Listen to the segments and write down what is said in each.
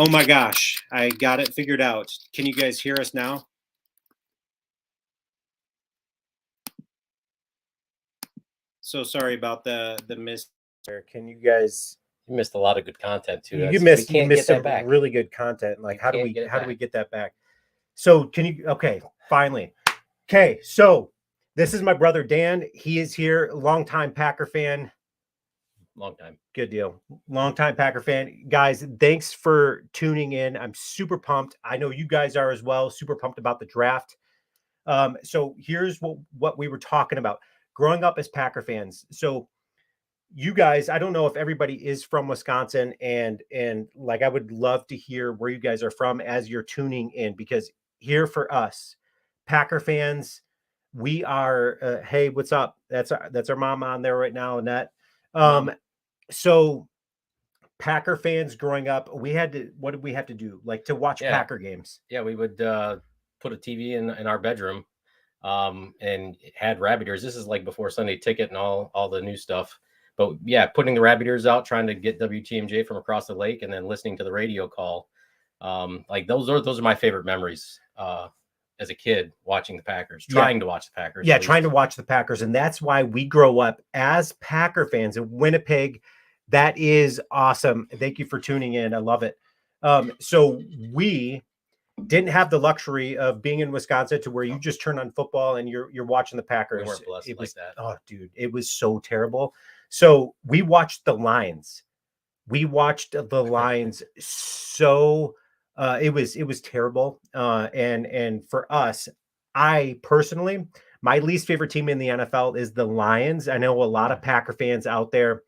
Oh my gosh, I got it figured out. Can you guys hear us now? So sorry about the miss there. Can you guys? You missed a lot of good content too. You missed some back. really good content. Like, You how do can't we get it how do we back. get that back? So can you? Okay, finally. Okay, so this is my brother Dan. He is here, longtime Packer fan. Long time. Good deal. Longtime Packer fan. Guys, thanks for tuning in. I'm super pumped. I know you guys are as well. Super pumped about the draft. So here's what we were talking about growing up as Packer fans. So you guys, I don't know if everybody is from Wisconsin, and like I would love to hear where you guys are from as you're tuning in, because here for us, Packer fans, we are. Hey, what's up? That's our mom on there right now, Annette. So Packer fans growing up, we had to. What did we have to do? Like to watch Packer games? Yeah, we would put a TV in our bedroom, and it had rabbit ears. This is like before Sunday Ticket and all the new stuff. But yeah, putting the rabbit ears out, trying to get WTMJ from across the lake, and then listening to the radio call. Like those are my favorite memories as a kid, watching the Packers, trying to watch the Packers. Yeah, trying to watch the Packers, and that's why we grow up as Packer fans in Winnipeg. That is awesome. Thank you for tuning in. I love it. So we didn't have the luxury of being in Wisconsin to where you just turn on football and you're watching the Packers. We weren't blessed like that. Oh, dude, it was so terrible. So we watched the Lions. We watched the Lions. So it was terrible. And for us, I personally, my least favorite team in the NFL is the Lions. I know a lot of Packer fans out there.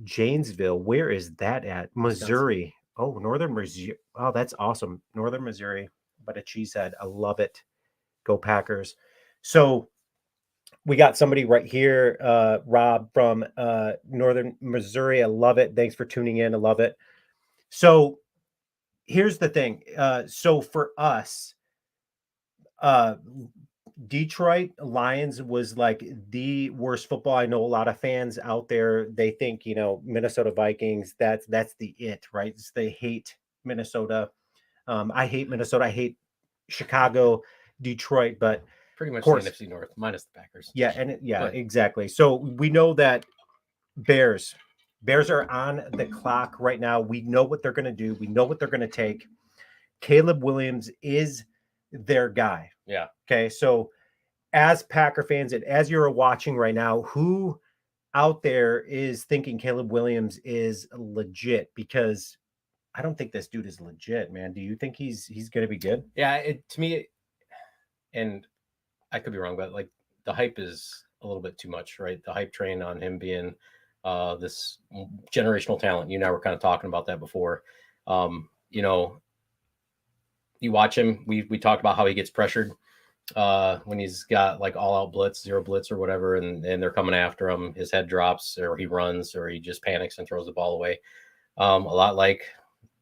Janesville, where is that at? Missouri. Oh, Northern Missouri. Oh, that's awesome. Northern Missouri, but a cheesehead. I love it. Go Packers. So we got somebody right here, Rob from Northern Missouri. I love it. Thanks for tuning in. I love it. So here's the thing. So for us, Detroit Lions was like the worst football. I know a lot of fans out there, they think, Minnesota Vikings, that's the it, right? They hate Minnesota. I hate Minnesota. I hate Chicago, Detroit, but pretty much of course, the NFC North minus the Packers. Yeah, and exactly. So we know that Bears are on the clock right now. We know what they're going to do. We know what they're going to take. Caleb Williams is their guy. Yeah. Okay. So as Packer fans and as you're watching right now, who out there is thinking Caleb Williams is legit? Because I don't think this dude is legit, man. Do you think he's going to be good? Yeah, to me, and I could be wrong, but like the hype is a little bit too much, right? The hype train on him being this generational talent. You and I were kind of talking about that before. You watch him. We talked about how he gets pressured when he's got like all out blitz, zero blitz or whatever, and they're coming after him. His head drops, or he runs, or he just panics and throws the ball away. A lot like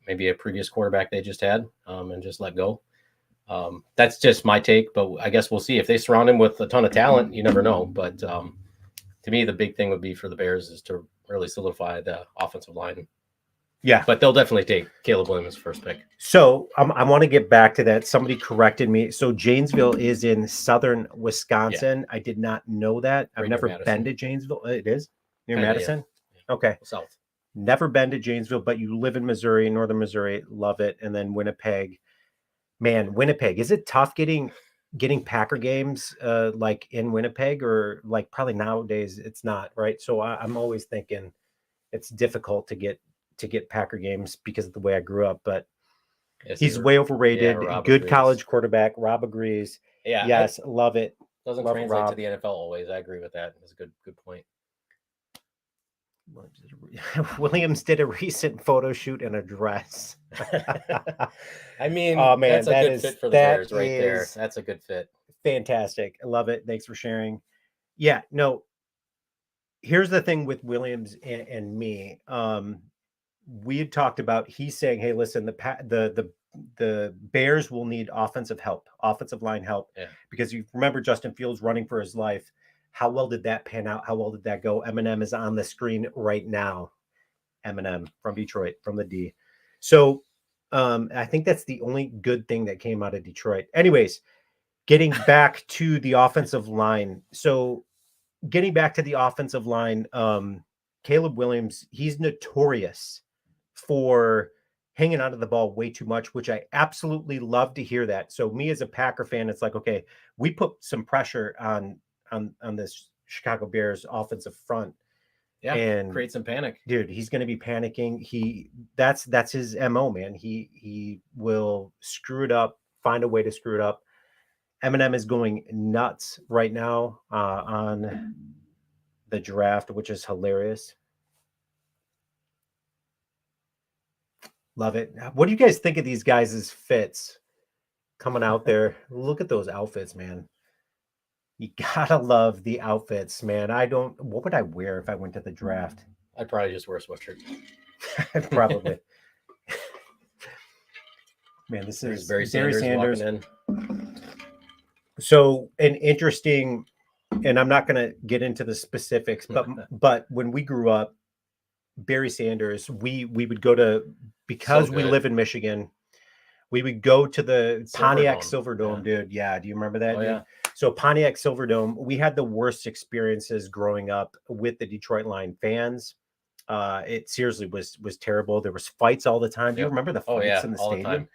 maybe a previous quarterback they just had, and just let go. That's just my take, but I guess we'll see. If they surround him with a ton of talent, you never know. But to me, the big thing would be for the Bears is to really solidify the offensive line. Yeah, but they'll definitely take Caleb Williams first pick. So I want to get back to that. Somebody corrected me. So Janesville is in southern Wisconsin. Yeah. I did not know that. I've never been to Janesville. It is near Madison. Yeah. Okay. South. Never been to Janesville, but you live in Missouri, northern Missouri. Love it. And then Winnipeg. Man, Winnipeg. Is it tough getting Packer games like in Winnipeg, or like probably nowadays it's not, right? So I'm always thinking it's difficult to get Packer games because of the way I grew up, but he's way overrated. Yeah, good agrees. College quarterback. Rob agrees. Yeah. Yes. Love it. Doesn't love translate Rob. To the NFL always. I agree with that. That's a good point. Williams did a recent photo shoot in a dress. I mean, oh, man, that's a good fit for the Bears right there. That's a good fit. Fantastic. I love it. Thanks for sharing. Yeah, no, here's the thing with Williams and me. We had talked about, he's saying, hey, listen, the Bears will need offensive line help. Yeah. Because you remember Justin Fields running for his life. How well did that pan out? How well did that go? Eminem is on the screen right now. Eminem from Detroit, from the D. So I think that's the only good thing that came out of Detroit. Anyways, getting back to the offensive line. So getting back to the offensive line, Caleb Williams, he's notorious for hanging onto the ball way too much, which I absolutely love to hear that. So me as a Packer fan, it's like, okay, we put some pressure on this Chicago Bears offensive front. Yeah, And create some panic. Dude, he's going to be panicking. That's his MO, man. He will screw it up, find a way to screw it up. Eminem is going nuts right now on the draft, which is hilarious. Love it. What do you guys think of these guys' fits coming out there? Look at those outfits, man. You gotta love the outfits, man. What would I wear if I went to the draft? I'd probably just wear a sweatshirt. Probably. Man, this is Barry Sanders walking in. So an interesting, and I'm not going to get into the specifics, but when we grew up, Barry Sanders, we would go to, because we live in Michigan, we would go to the Pontiac Silverdome, dude. Yeah, do you remember that? Oh, yeah. So Pontiac Silverdome, we had the worst experiences growing up with the Detroit Line fans. It seriously was terrible. There was fights all the time. Do you remember the fights in the stadium?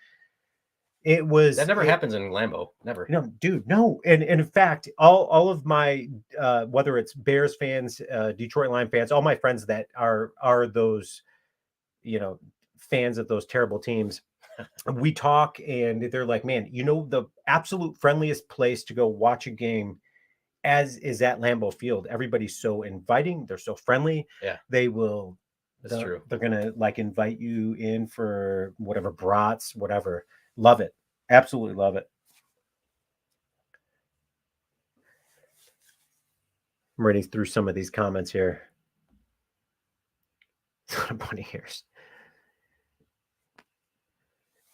It was that never happens in Lambeau. Never. No, dude, no. And in fact, all of my whether it's Bears fans, Detroit Line fans, all my friends that are those, fans of those terrible teams, we talk and they're like, man, the absolute friendliest place to go watch a game as is at Lambeau Field. Everybody's so inviting, they're so friendly. Yeah. They will That's true. They're gonna like invite you in for whatever brats, whatever. Love it. Absolutely love it. I'm reading through some of these comments here. It's not a bunny ears.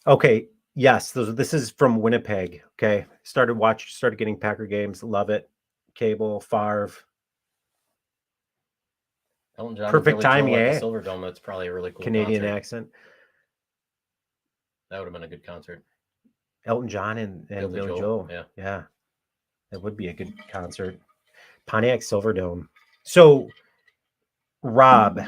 Okay. Yes. This is from Winnipeg. Okay. Started getting Packer games. Love it. Cable, Favre. Elton John, perfect timing, at the Silverdome. That's probably a really cool Canadian concert. accent. That would have been a good concert. Elton John and Billy Joel. Yeah. That would be a good concert. Pontiac Silverdome. So, Rob,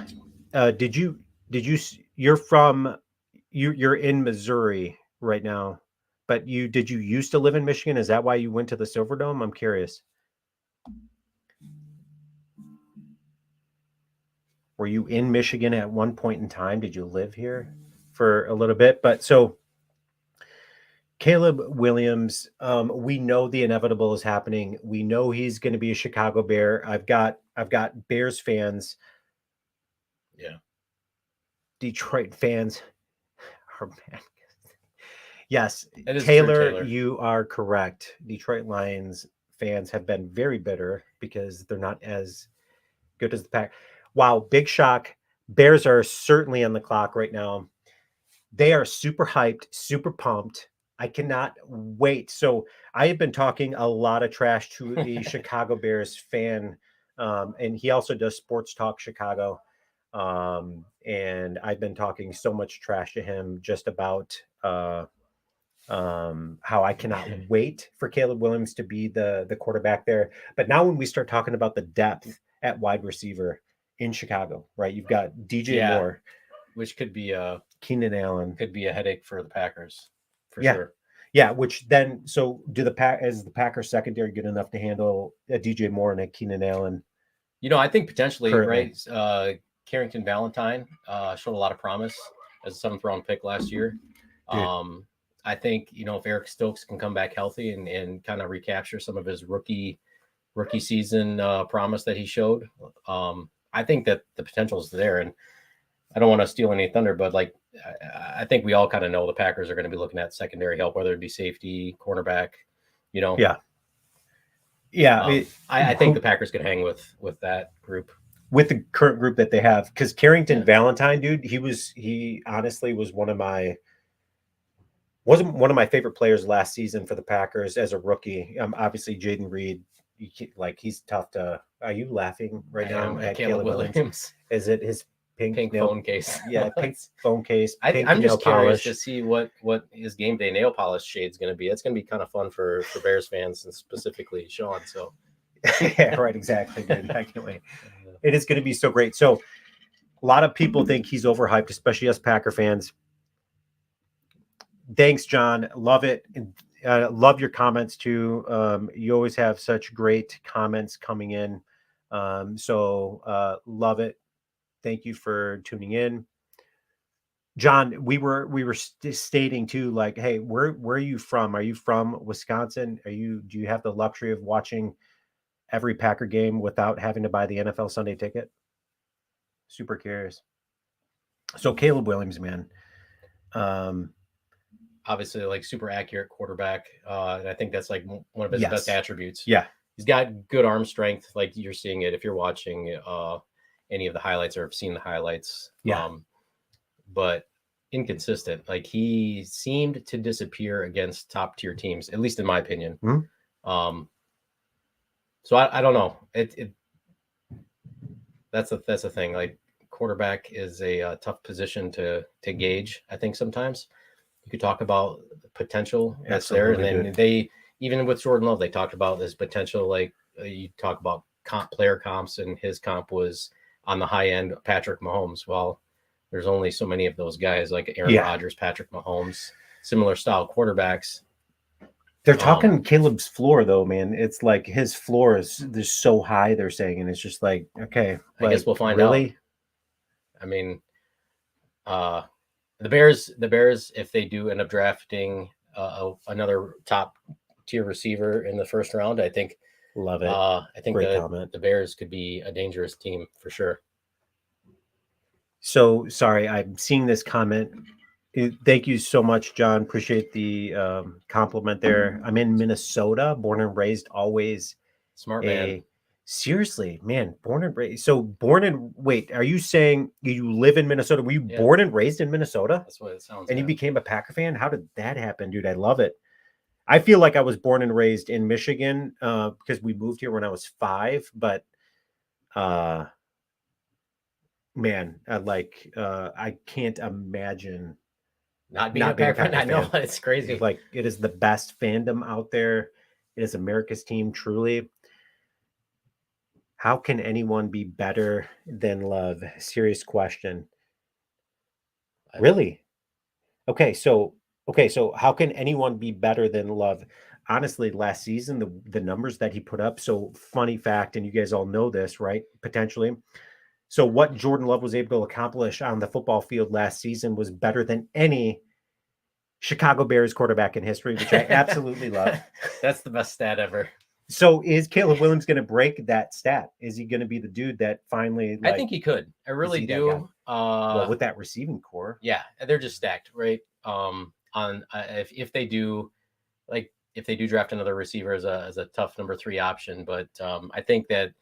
you're in Missouri right now, but did you used to live in Michigan? Is that why you went to the Silverdome? I'm curious. Were you in Michigan at one point in time? Did you live here for a little bit? But so Caleb Williams, we know the inevitable is happening. We know he's going to be a Chicago Bear. I've got Bears fans. Yeah. Detroit fans. Oh, man. Yes, Taylor, you are correct. Detroit Lions fans have been very bitter because they're not as good as the Pack. Wow, big shock. Bears are certainly on the clock right now. They are super hyped, super pumped. I cannot wait. So I have been talking a lot of trash to a Chicago Bears fan, and he also does Sports Talk Chicago. And I've been talking so much trash to him just about how I cannot wait for Caleb Williams to be the quarterback there. But now when we start talking about the depth at wide receiver in Chicago, right? You've got DJ Moore, which could be Keenan Allen, could be a headache for the Packers, for sure. Yeah, which then, so is the Packers secondary good enough to handle a DJ Moore and a Keenan Allen? I think potentially, currently. Right? Carrington Valentine showed a lot of promise as a 7th round pick last year. I think, if Eric Stokes can come back healthy and kind of recapture some of his rookie season promise that he showed, I think that the potential is there. And I don't want to steal any thunder, but I think we all kind of know the Packers are going to be looking at secondary help, whether it be safety, cornerback, Yeah. I think the Packers could hang with that group. With the current group that they have, because Carrington Valentine, dude, he honestly wasn't one of my favorite players last season for the Packers as a rookie. Obviously Jaden Reed, he's tough to. Are you laughing right now at Caleb Williams? Is it his pink nail, phone case. yeah, pink phone case, pink I'm nail just curious polish. to see what his game day nail polish shade's going to be. It's going to be kind of fun for Bears fans and specifically Sean. So Yeah, right, exactly, dude. I can't wait. It is going to be so great. So a lot of people think he's overhyped, especially us Packer fans. Thanks, John. Love it. Love your comments too. You always have such great comments coming in. So love it. Thank you for tuning in. John, we were stating too, like, hey, where are you from? Are you from Wisconsin? Do you have the luxury of watching every Packer game without having to buy the NFL Sunday ticket? Super curious. So Caleb Williams, man. obviously, like super accurate quarterback. And I think that's like one of his best Yes. attributes. Yeah. He's got good arm strength. Like you're seeing it if you're watching any of the highlights or have seen the highlights. Yeah. But inconsistent. Like he seemed to disappear against top tier teams, at least in my opinion. Mhm. So I don't know. That's a thing. Like quarterback is a tough position to gauge. I think sometimes you could talk about potential that's there, and Absolutely, then dude. they even with Jordan Love, they talked about this potential. Like you talk about player comps, and his comp was on the high end. Patrick Mahomes. Well, there's only so many of those guys like Aaron Yeah. Rodgers, Patrick Mahomes, similar style quarterbacks. They're talking Caleb's floor though, man. It's like his floor is just so high, they're saying, and it's just like, okay, I guess like, we'll find really? out. I mean, the Bears, if they do end up drafting another top tier receiver in the first round, I think Love it. I think Great comment. the Bears could be a dangerous team for sure. So sorry, I'm seeing this comment. Thank you so much, John. Appreciate the compliment there. I'm in Minnesota, born and raised, always Smart man. Seriously, man, born and raised. So born and wait, are you saying you live in Minnesota? Were you Yeah. born and raised in Minnesota? That's what it sounds. And you became a Packer fan? How did that happen, dude? I love it. I feel like I was born and raised in Michigan because we moved here when I was 5. But man, I can't imagine not being a Packer fan. I know it's crazy. Like it is the best fandom out there. It is America's team, truly. How can anyone be better than Love? Serious question. Really? Okay, so how can anyone be better than Love? Honestly, last season, the numbers that he put up. So funny fact, and you guys all know this, right? Potentially. So what Jordan Love was able to accomplish on the football field last season was better than any Chicago Bears quarterback in history, which I absolutely love. That's the best stat ever. So is Caleb Williams going to break that stat? Is he going to be the dude that finally? I think he could. I really do. Well, with that receiving core, yeah, they're just stacked, right? If they do, like if they do draft another receiver as a tough number 3 option, but I think that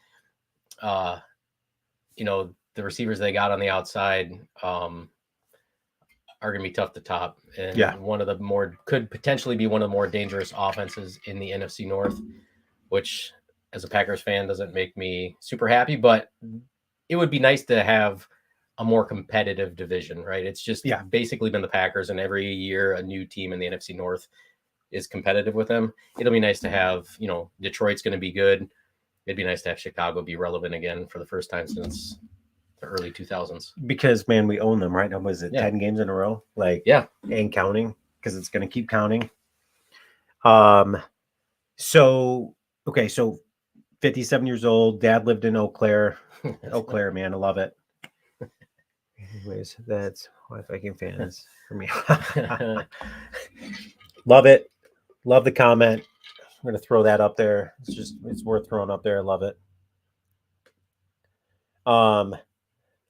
the receivers they got on the outside are going to be tough to top, and could potentially be one of the more dangerous offenses in the NFC North, which as a Packers fan doesn't make me super happy, but it would be nice to have a more competitive division, right? It's just basically been the Packers, and every year a new team in the NFC North is competitive with them. It'll be nice to have, Detroit's going to be good. It'd be nice to have Chicago be relevant again for the first time since the early 2000s. Because, man, we own them, right? Now, was it 10 games in a row? And counting, because it's going to keep counting. So 57 years old, dad lived in Eau Claire. Eau Claire, man, I love it. Anyways, that's why Viking fans for me. Love it. Love the comment. I'm going to throw that up there. It's worth throwing up there. I love it.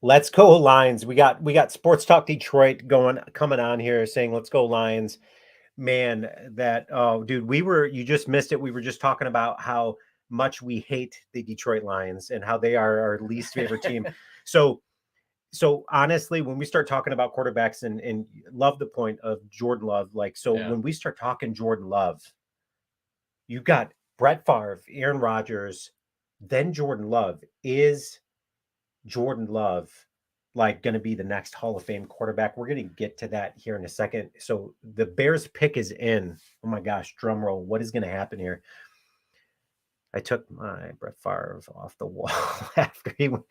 Let's go Lions. We got Sports Talk Detroit coming on here saying let's go Lions. Man, dude, you just missed it. We were just talking about how much we hate the Detroit Lions and how they are our least favorite team. So honestly, when we start talking about quarterbacks and love the point of Jordan Love, when we start talking Jordan Love, you've got Brett Favre, Aaron Rodgers, then Jordan Love. Is Jordan Love like going to be the next Hall of Fame quarterback. We're going to get to that here in a second. So the Bears pick is in. Oh my gosh, drum roll. What is going to happen here? I took my Brett Favre off the wall after he went.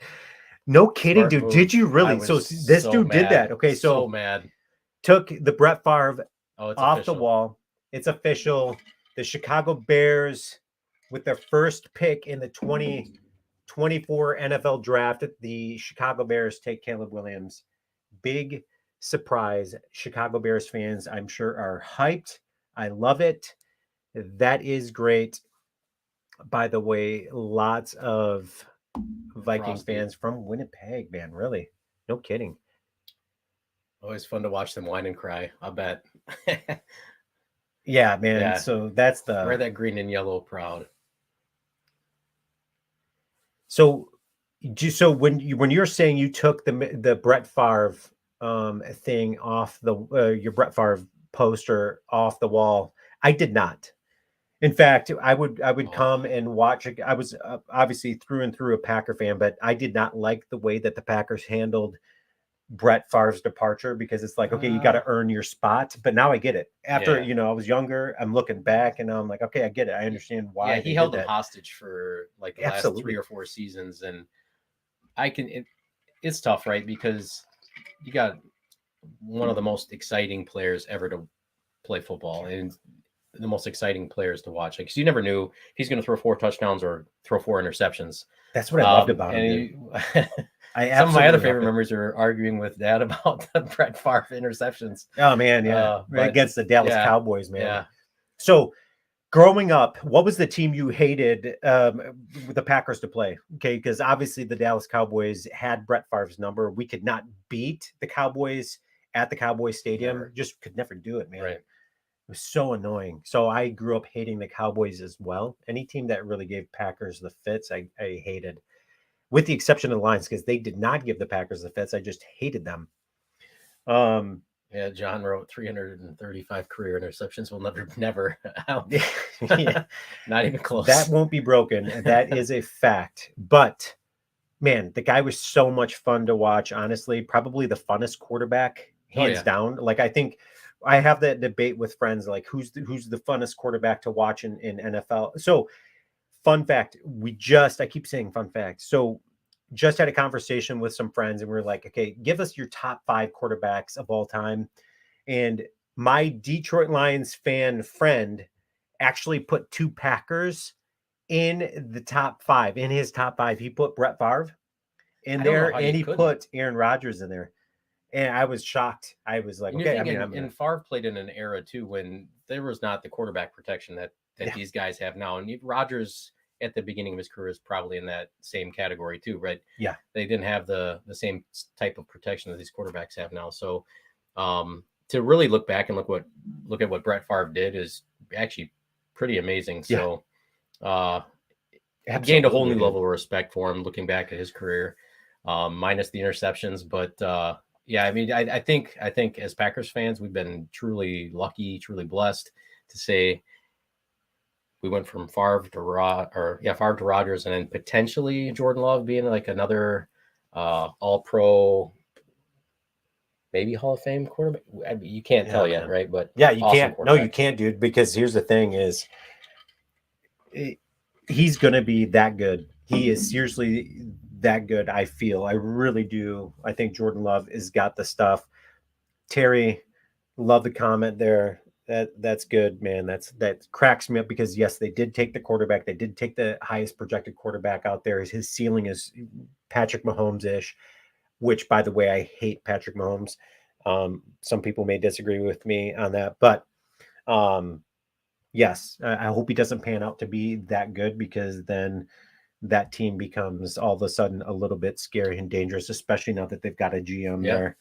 No kidding, Smart dude. move. Did you I really? So was this so dude did mad. that. Okay, So so mad. took the Brett Favre Oh, it's off official. the wall. It's official. The Chicago Bears, with their first pick in the 2024 NFL draft, the Chicago Bears take Caleb Williams. Big surprise. Chicago Bears fans, I'm sure, are hyped. I love it. That is great. By the way, lots of Viking Frosty. fans from Winnipeg, man. Really? No kidding. Always fun to watch them whine and cry. I bet. Yeah, man. Yeah. So that's Wear the that green and yellow proud. so when you're saying you took the Brett Favre thing off the your Brett Favre poster off the wall, I did not. In fact, I would come Oh, and watch. I was obviously through and through a Packer fan, but I did not like the way that the Packers handled Brett Favre's departure because it's like, okay, you got to earn your spot. But now I get it. After, yeah. I was younger, I'm looking back and I'm like, okay, I get it. I understand Yeah, why he they held did them that. hostage for like the last 3 Absolutely. or 4 seasons, and it's tough, right? Because you got one of the most exciting players ever to play football, and the most exciting players to watch. Because you never knew if he's going to throw 4 touchdowns or throw 4 interceptions. That's what I loved about him, And dude. I some of my other absolutely loved favorite it. memories are arguing with Dad about the Brett Favre interceptions. Oh man, yeah. But Against the Dallas yeah, Cowboys, man. yeah. So growing up, what was the team you hated with the Packers to play? Okay, because obviously the Dallas Cowboys had Brett Favre's number. We could not beat the Cowboys at the Cowboys Stadium. Never. Just could never do it, man. Right. It was so annoying. So I grew up hating the Cowboys as well. Any team that really gave Packers the fits, I hated, with the exception of the Lions, because they did not give the Packers the fits. I just hated them. Yeah, John wrote 335 career interceptions. Will never. Yeah, Not even close. that won't be broken. That is a fact. But man, the guy was so much fun to watch. Honestly, probably the funnest quarterback, hands down. Like I think I have that debate with friends, like who's the funnest quarterback to watch in NFL. So, fun fact, I keep saying fun fact. So, just had a conversation with some friends, and we are like, okay, give us your top 5 quarterbacks of all time. And my Detroit Lions fan friend actually put 2 Packers in the top 5. In his top 5, he put Brett Favre in I don't know there, how and you he couldn't. put Aaron Rodgers in there. And I was shocked. I was like, And you're okay, thinking, I'm and Favre played in an era too when there was not the quarterback protection that Yeah. these guys have now. And Rodgers at the beginning of his career is probably in that same category too, right? Yeah. They didn't have the same type of protection that these quarterbacks have now. So to really look back and look at what Brett Favre did is actually pretty amazing. So gained a whole new level of respect for him looking back at his career, minus the interceptions. But yeah, I mean, I think as Packers fans, we've been truly lucky, truly blessed to say we went from Favre to Rodgers, and then potentially Jordan Love being like another All-Pro, maybe Hall of Fame quarterback. I mean, you can't tell yet, right? But yeah, you awesome can't. No, you can't, dude. Because here's the thing: is he's going to be that good. He is seriously that good. I really do. I think Jordan Love has got the stuff. Terry, love the comment there. That's good, man. That cracks me up because yes, they did take the quarterback. They did take the highest projected quarterback out there. His ceiling is Patrick Mahomes-ish, which, by the way, I hate Patrick Mahomes. Some people may disagree with me on that, but yes, I hope he doesn't pan out to be that good because then that team becomes all of a sudden a little bit scary and dangerous, especially now that they've got a GM there.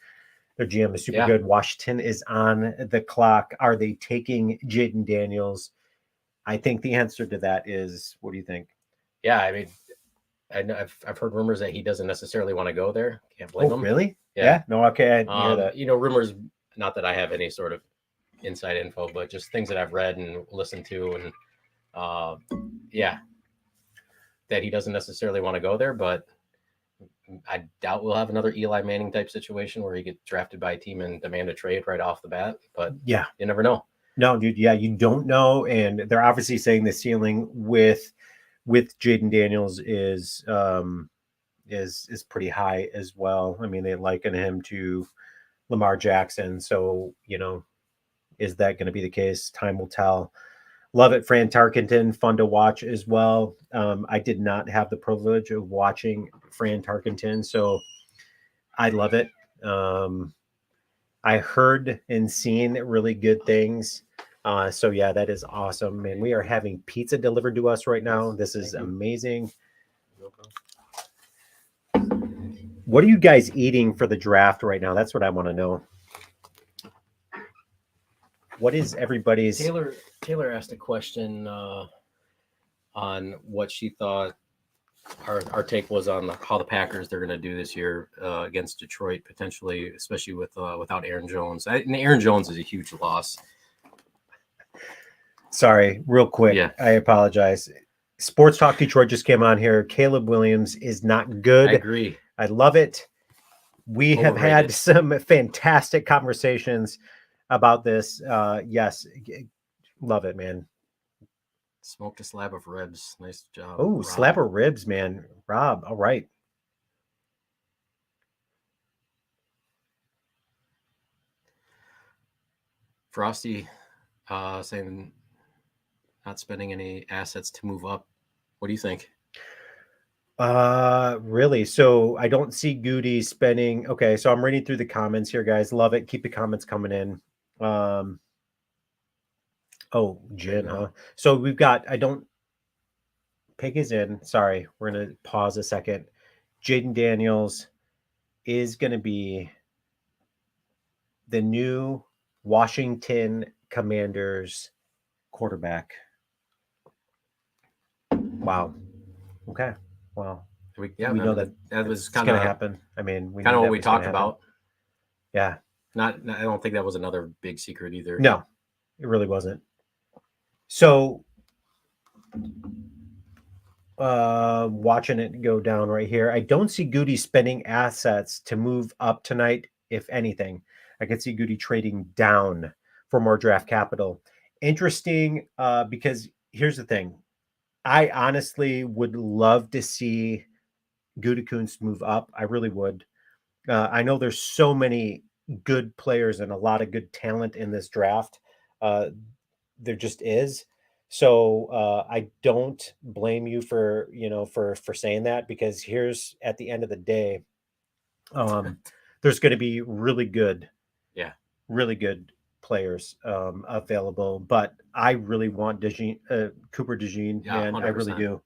Their GM is super good. Washington is on the clock. Are they taking Jaden Daniels? I think the answer to that is, what do you think? Yeah, I mean, I know I've heard rumors that he doesn't necessarily want to go there. Can't blame him. Really? Yeah. No, okay. I hear that. Rumors, not that I have any sort of inside info, but just things that I've read and listened to, and that he doesn't necessarily want to go there, but I doubt we'll have another Eli Manning type situation where he gets drafted by a team and demand a trade right off the bat. But Yeah, you never know. no, dude. Yeah, you don't know, and they're obviously saying the ceiling with Jaden Daniels is pretty high as well. I mean, they liken him to Lamar Jackson, so is that going to be the case? Time will tell. Love it, Fran Tarkenton. Fun to watch as well. I did not have the privilege of watching Fran Tarkenton, so I love it. I heard and seen really good things. So yeah, that is awesome, man. We are having pizza delivered to us right now. This is amazing. What are you guys eating for the draft right now? That's what I want to know. What is everybody's? Taylor asked a question on what she thought our take was on how the Packers they're going to do this year against Detroit, potentially, especially without Aaron Jones. And Aaron Jones is a huge loss. Sorry, real quick. Yeah. I apologize. Sports Talk Detroit just came on here. Caleb Williams is not good. I agree. I love it. We have had some fantastic conversations about this. Yes, love it, man. Smoked a slab of ribs. Nice job. Oh, slab of ribs, man. Rob, all right. Frosty saying not spending any assets to move up. What do you think? Really? So I don't see Goody spending. Okay, so I'm reading through the comments here, guys. Love it. Keep the comments coming in. Oh, Jen, huh? So we've got, Pig is in. Sorry, we're going to pause a second. Jaden Daniels is going to be the new Washington Commanders quarterback. Wow. Okay. Wow. We know that was kind of going to happen. I mean, we kind of what we talked about. Yeah. I don't think that was another big secret either. No, it really wasn't. So, watching it go down right here, I don't see Goody spending assets to move up tonight. If anything, I could see Goody trading down for more draft capital. Interesting, because here's the thing. I honestly would love to see Gutekunst move up. I really would. I know there's so many good players and a lot of good talent in this draft. There just is. So I don't blame you for saying that, because here's at the end of the day, there's going to be really good players available. But I really want Cooper DeJean, man. 100%. I really do.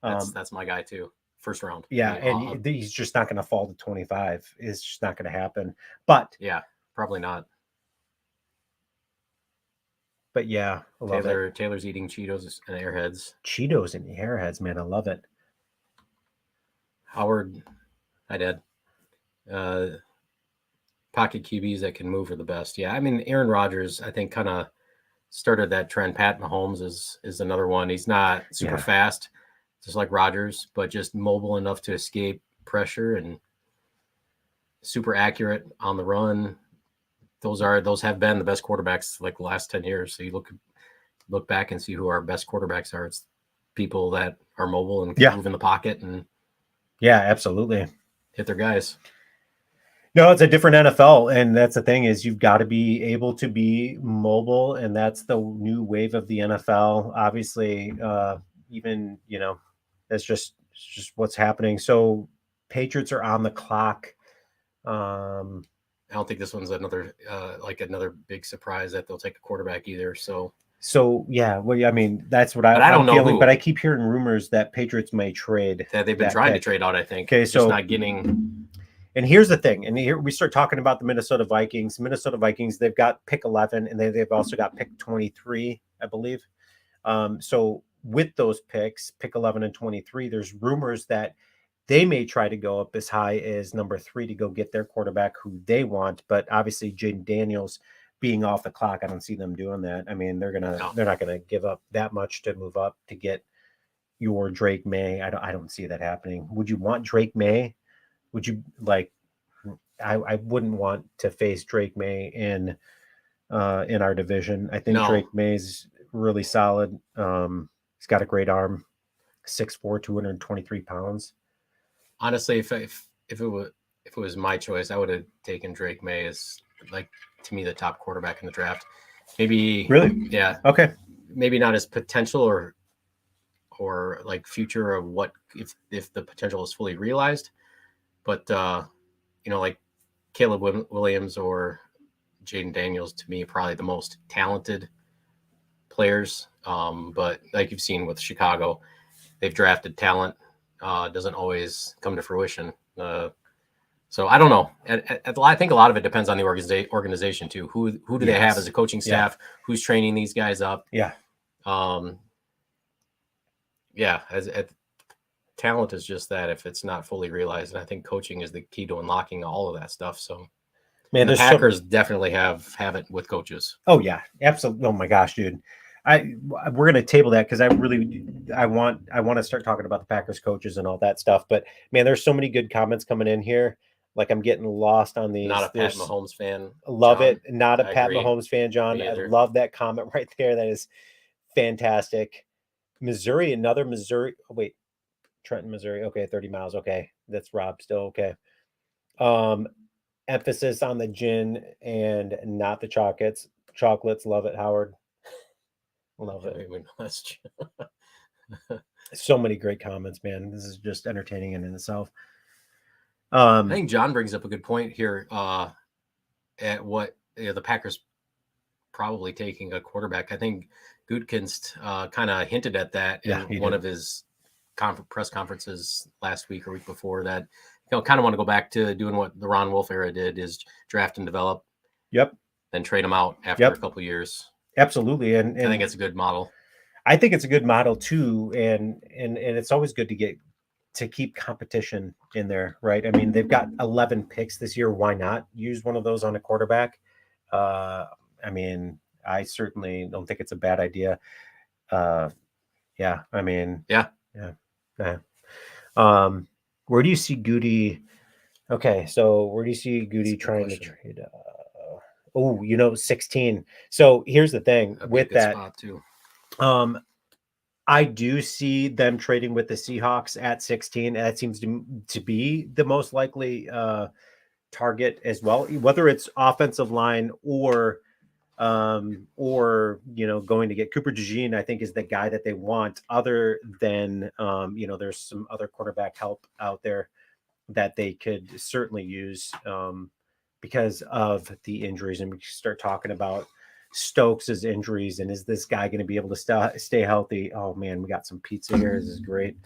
That's my guy too. First round. Yeah, and he's just not going to fall to 25. It's just not going to happen. But yeah, probably not. But yeah, I love it. Taylor's eating Cheetos and Airheads. Cheetos and Airheads, man. I love it. Howard, hi, Dad. Pocket QBs that can move are the best. Yeah, I mean, Aaron Rodgers, I think, kind of started that trend. Pat Mahomes is another one. He's not super fast, just like Rodgers, but just mobile enough to escape pressure and super accurate on the run. Those have been the best quarterbacks like the last 10 years. So you look back and see who our best quarterbacks are. It's people that are mobile and can move in the pocket and absolutely hit their guys. No, it's a different NFL, and that's the thing is you've got to be able to be mobile, and that's the new wave of the NFL. Obviously, even that's just what's happening. So Patriots are on the clock. I don't think this one's another big surprise that they'll take a quarterback either. So yeah, well, I mean that's what I'm don't know feeling, who. But I keep hearing rumors that Patriots may trade. Yeah, they've been trying to trade out, I think. Okay, so not getting. And here's the thing, and here we start talking about the Minnesota Vikings. Minnesota Vikings, they've got pick 11, and they've also got pick 23, I believe. So with those picks, pick 11 and 23, there's rumors that they may try to go up as high as number 3 to go get their quarterback who they want. But obviously, Jaden Daniels being off the clock, I don't see them doing that. I mean, they're not gonna give up that much to move up to get your Drake May. I don't see that happening. Would you want Drake May Would you like? I wouldn't want to face Drake May in our division. I think No. Drake May's really solid. He's got a great arm. 6'4", 223 pounds. Honestly, if it was my choice, I would have taken Drake May as, like, to me, the top quarterback in the draft. Maybe Really? Yeah. Okay. Maybe not his potential or like future of what if the potential is fully realized, but like Caleb Williams or Jaden Daniels, to me, probably the most talented players. But like you've seen with Chicago, they've drafted talent, doesn't always come to fruition. So I don't know. I think a lot of it depends on the organization too. Who do they have as a coaching staff? Yeah. Who's training these guys up? Yeah. As talent is just that if it's not fully realized, and I think coaching is the key to unlocking all of that stuff. So, man, the Packers definitely have it with coaches. Oh yeah, absolutely. Oh my gosh, dude. We're gonna table that because I want to start talking about the Packers coaches and all that stuff. But man, there's so many good comments coming in here. Like I'm getting lost on these. Not a Pat Mahomes fan. Love John. it. Not a Pat Mahomes fan, John. I love that comment right there. That is fantastic. Missouri, another Missouri. Oh, wait, Trenton, Missouri. Okay, 30 miles. Okay, that's Rob still. Okay. Emphasis on the gin and not the chocolates. Chocolates, love it, Howard. Love it. That's true. So many great comments, man. This is just entertaining in itself. I think John brings up a good point here. At what the Packers probably taking a quarterback. I think Gutekunst kind of hinted at that in one of his press conferences last week or week before, that kind of want to go back to doing what the Ron Wolf era did, is draft and develop. Yep. Then trade them out after a couple of years. Absolutely. And I think it's a good model. I think it's a good model too. And it's always good to keep competition in there, right? I mean, they've got 11 picks this year. Why not use one of those on a quarterback? I mean, I certainly don't think it's a bad idea. Yeah. I mean, yeah. Where do you see Goody? Okay, so where do you see Goody trying to trade? 16. So here's the thing with that. Spot too. I do see them trading with the Seahawks at 16. That seems to be the most likely target as well, whether it's offensive line or going to get Cooper DeJean, I think is the guy that they want, other than there's some other quarterback help out there that they could certainly use because of the injuries. And we start talking about Stokes' injuries, and is this guy going to be able to stay healthy? Oh man, we got some pizza here. This is great.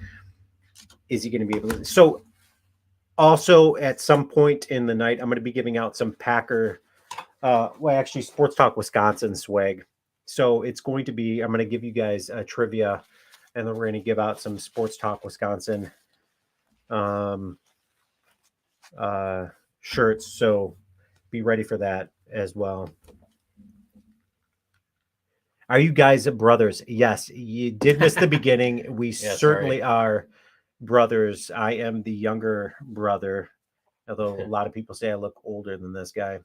Is he going to be able to? So also at some point in the night, I'm going to be giving out some Packer Sports Talk Wisconsin swag. So it's going to be, I'm going to give you guys a trivia, and then we're going to give out some Sports Talk Wisconsin shirts. So be ready for that as well. Are you guys brothers? Yes, you did miss the beginning. We certainly are brothers. I am the younger brother, although a lot of people say I look older than this guy.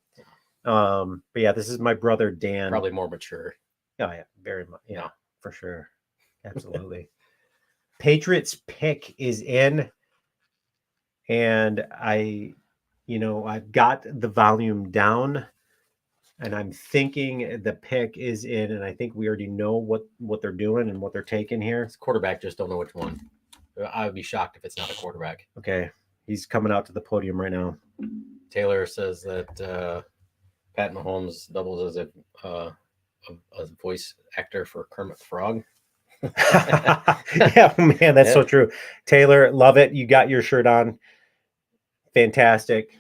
But yeah, this is my brother Dan. Probably more mature. Oh yeah, very much. Yeah, for sure. Absolutely. Patriots pick is in, and I've got the volume down, and I'm thinking the pick is in, and I think we already know what they're doing and what they're taking here. It's quarterback, just don't know which one. I would be shocked if it's not a quarterback. Okay, he's coming out to the podium right now. Taylor says that Pat Mahomes doubles as a voice actor for Kermit the Frog. Yeah, man, that's so true. Taylor, love it. You got your shirt on. Fantastic.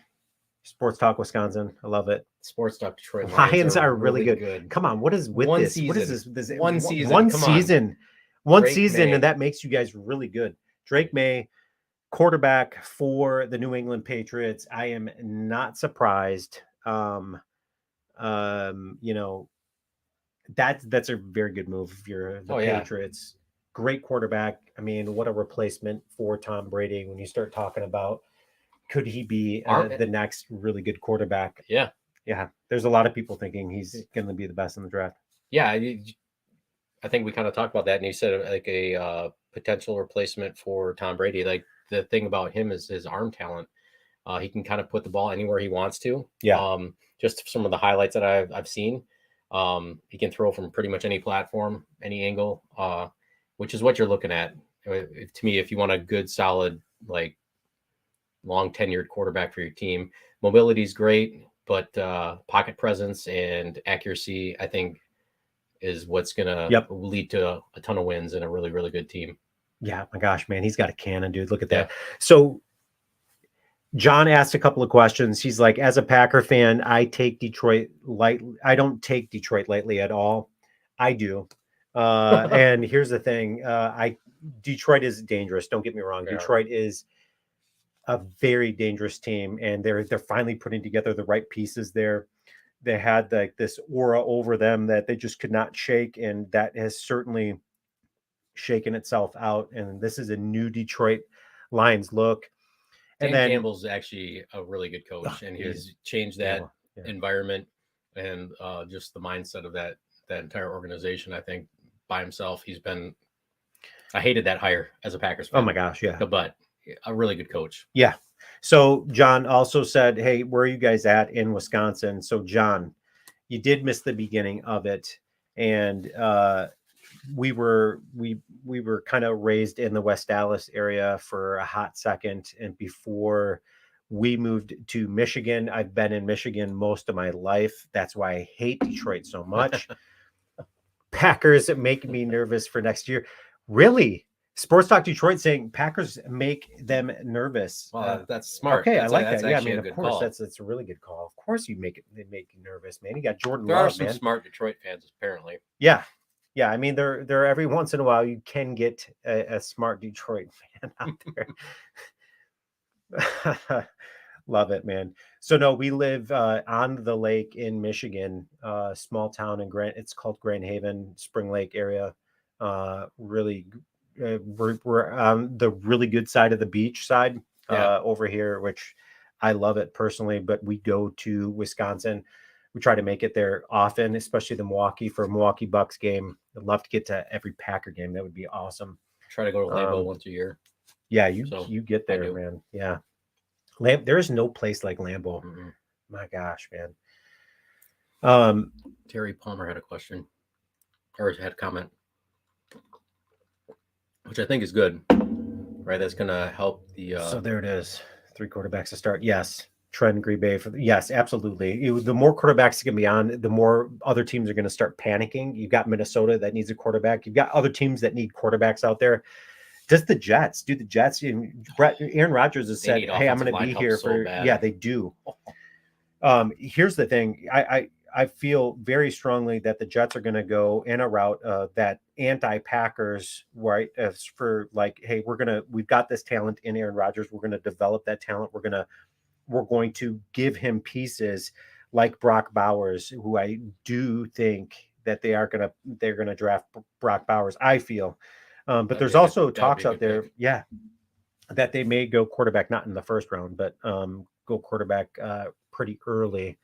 Sports Talk Wisconsin. I love it. Sports Talk Detroit. Lions are really good. Come on, what is with one this? Season. What is this? One season. One season. One Drake season, May. And that makes you guys really good. Drake May, quarterback for the New England Patriots. I am not surprised. That's a very good move if you're the Patriots. Great quarterback. I mean, what a replacement for Tom Brady when you start talking about could he be the next really good quarterback? Yeah. Yeah. There's a lot of people thinking he's going to be the best in the draft. Yeah. I think we kind of talked about that, and you said like a potential replacement for Tom Brady. Like the thing about him is his arm talent. He can kind of put the ball anywhere he wants to. Yeah. Just some of the highlights that I've seen. He can throw from pretty much any platform, any angle, which is what you're looking at. To me, if you want a good, solid, like long tenured quarterback for your team, mobility is great, but pocket presence and accuracy, I think, is what's going to lead to a ton of wins and a really, really good team. Yeah. My gosh, man, he's got a cannon, dude. Look at that. So John asked a couple of questions. He's like, as a Packer fan, I take Detroit lightly. I don't take Detroit lightly at all. I do. And here's the thing. Detroit is dangerous. Don't get me wrong. Detroit is a very dangerous team, and they're finally putting together the right pieces there. They had like this aura over them that they just could not shake, and that has certainly shaken itself out. And this is a new Detroit Lions look. Dan Campbell's actually a really good coach, and he's changed that environment and just the mindset of that entire organization. I think by himself, I hated that hire as a Packers fan. Oh my gosh, yeah. But a really good coach. Yeah. So John also said, hey, where are you guys at in Wisconsin? So John, you did miss the beginning of it. And we were kind of raised in the West Dallas area for a hot second. And before we moved to Michigan, I've been in Michigan most of my life. That's why I hate Detroit so much. Packers make me nervous for next year. Really? Sports Talk Detroit saying Packers make them nervous. Well, that's smart. Okay, I like that. Yeah, I mean, of course, that's a really good call. Of course, they make you nervous, man. You got Jordan Love. There are some smart Detroit fans, apparently. Yeah. I mean, they're every once in a while you can get a smart Detroit fan out there. Love it, man. So no, we live on the lake in Michigan, small town in it's called Grand Haven, Spring Lake area. Really. We're on the really good side of the beach side over here, which I love it personally. But we go to Wisconsin. We try to make it there often, especially the Milwaukee Bucks game. I'd love to get to every Packer game. That would be awesome. Try to go to Lambeau once a year. Yeah, you get there, man. Yeah. There is no place like Lambeau. Mm-hmm. My gosh, man. Terry Palmer had a question or had a comment, which I think is good, right? That's going to help the. So there it is. 3 quarterbacks to start. Yes. Trent Grebe yes, absolutely. The more quarterbacks can be on, the more other teams are going to start panicking. You've got Minnesota that needs a quarterback. You've got other teams that need quarterbacks out there. Just the Jets, dude. The Jets. Aaron Rodgers has said, "Hey, I'm going to be here for." Bad. Yeah, they do. Here's the thing. I feel very strongly that the Jets are going to go in a route that anti-Packers, right? As for like, hey, we've got this talent in Aaron Rodgers. We're going to develop that talent. We're going to give him pieces like Brock Bowers, who I do think that they're going to draft Brock Bowers. I feel, but there's also talks out there, that they may go quarterback, not in the first round, but go quarterback pretty early.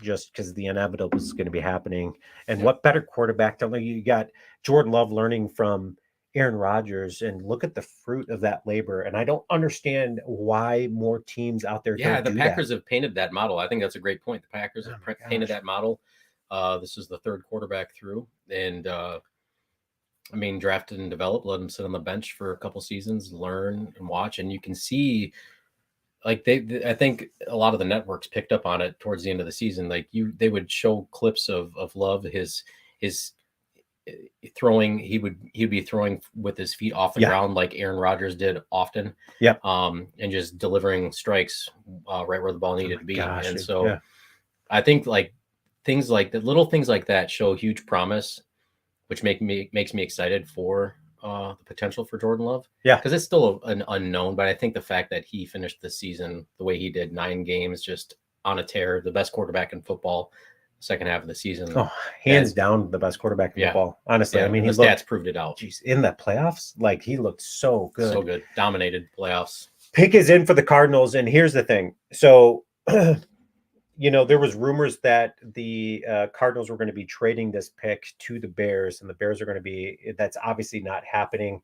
Just because the inevitable is going to be happening. And what better quarterback? You got Jordan Love learning from Aaron Rodgers, and look at the fruit of that labor. And I don't understand why more teams out there. Yeah, the Packers have painted that model. I think that's a great point. The Packers have painted that model. This is the 3rd quarterback through, and drafted and developed, let him sit on the bench for a couple seasons, learn and watch, and you can see. Like I think a lot of the networks picked up on it towards the end of the season. Like they would show clips of Love, his throwing. He'd be throwing with his feet off the ground like Aaron Rodgers did often. Yeah. And just delivering strikes right where the ball needed to be. And so I think like things like that, little things like that show huge promise, which makes me excited for the potential for Jordan Love. Yeah. Because it's still an unknown, but I think the fact that he finished the season the way he did, 9 games, just on a tear, the best quarterback in football, second half of the season. Oh, hands down the best quarterback in football. Honestly. I mean, his stats proved it out. Geez, in the playoffs, like he looked so good. So good. Dominated playoffs. Pick is in for the Cardinals, and here's the thing. So, there was rumors that the Cardinals were going to be trading this pick to the Bears, and the Bears are going to be. That's obviously not happening.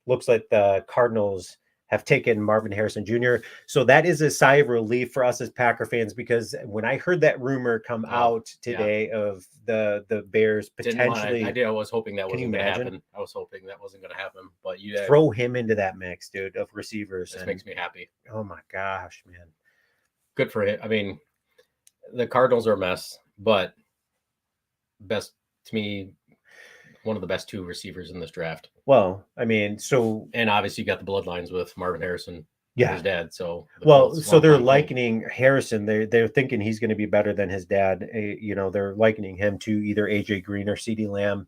Looks like the Cardinals have taken Marvin Harrison Jr. So that is a sigh of relief for us as Packer fans, because when I heard that rumor come out today of the Bears potentially, I was hoping that Can you wasn't going to imagine? happen. I was hoping that wasn't going to happen, but throw him into that mix, dude, of receivers. This makes me happy. Oh my gosh, man. Good for him. I mean, the Cardinals are a mess, but best to me, one of the best 2 receivers in this draft. Well, I mean, so and obviously you got the bloodlines with Marvin Harrison, his dad. So so they're likening Harrison. They're thinking he's going to be better than his dad. They're likening him to either AJ Green or CeeDee Lamb.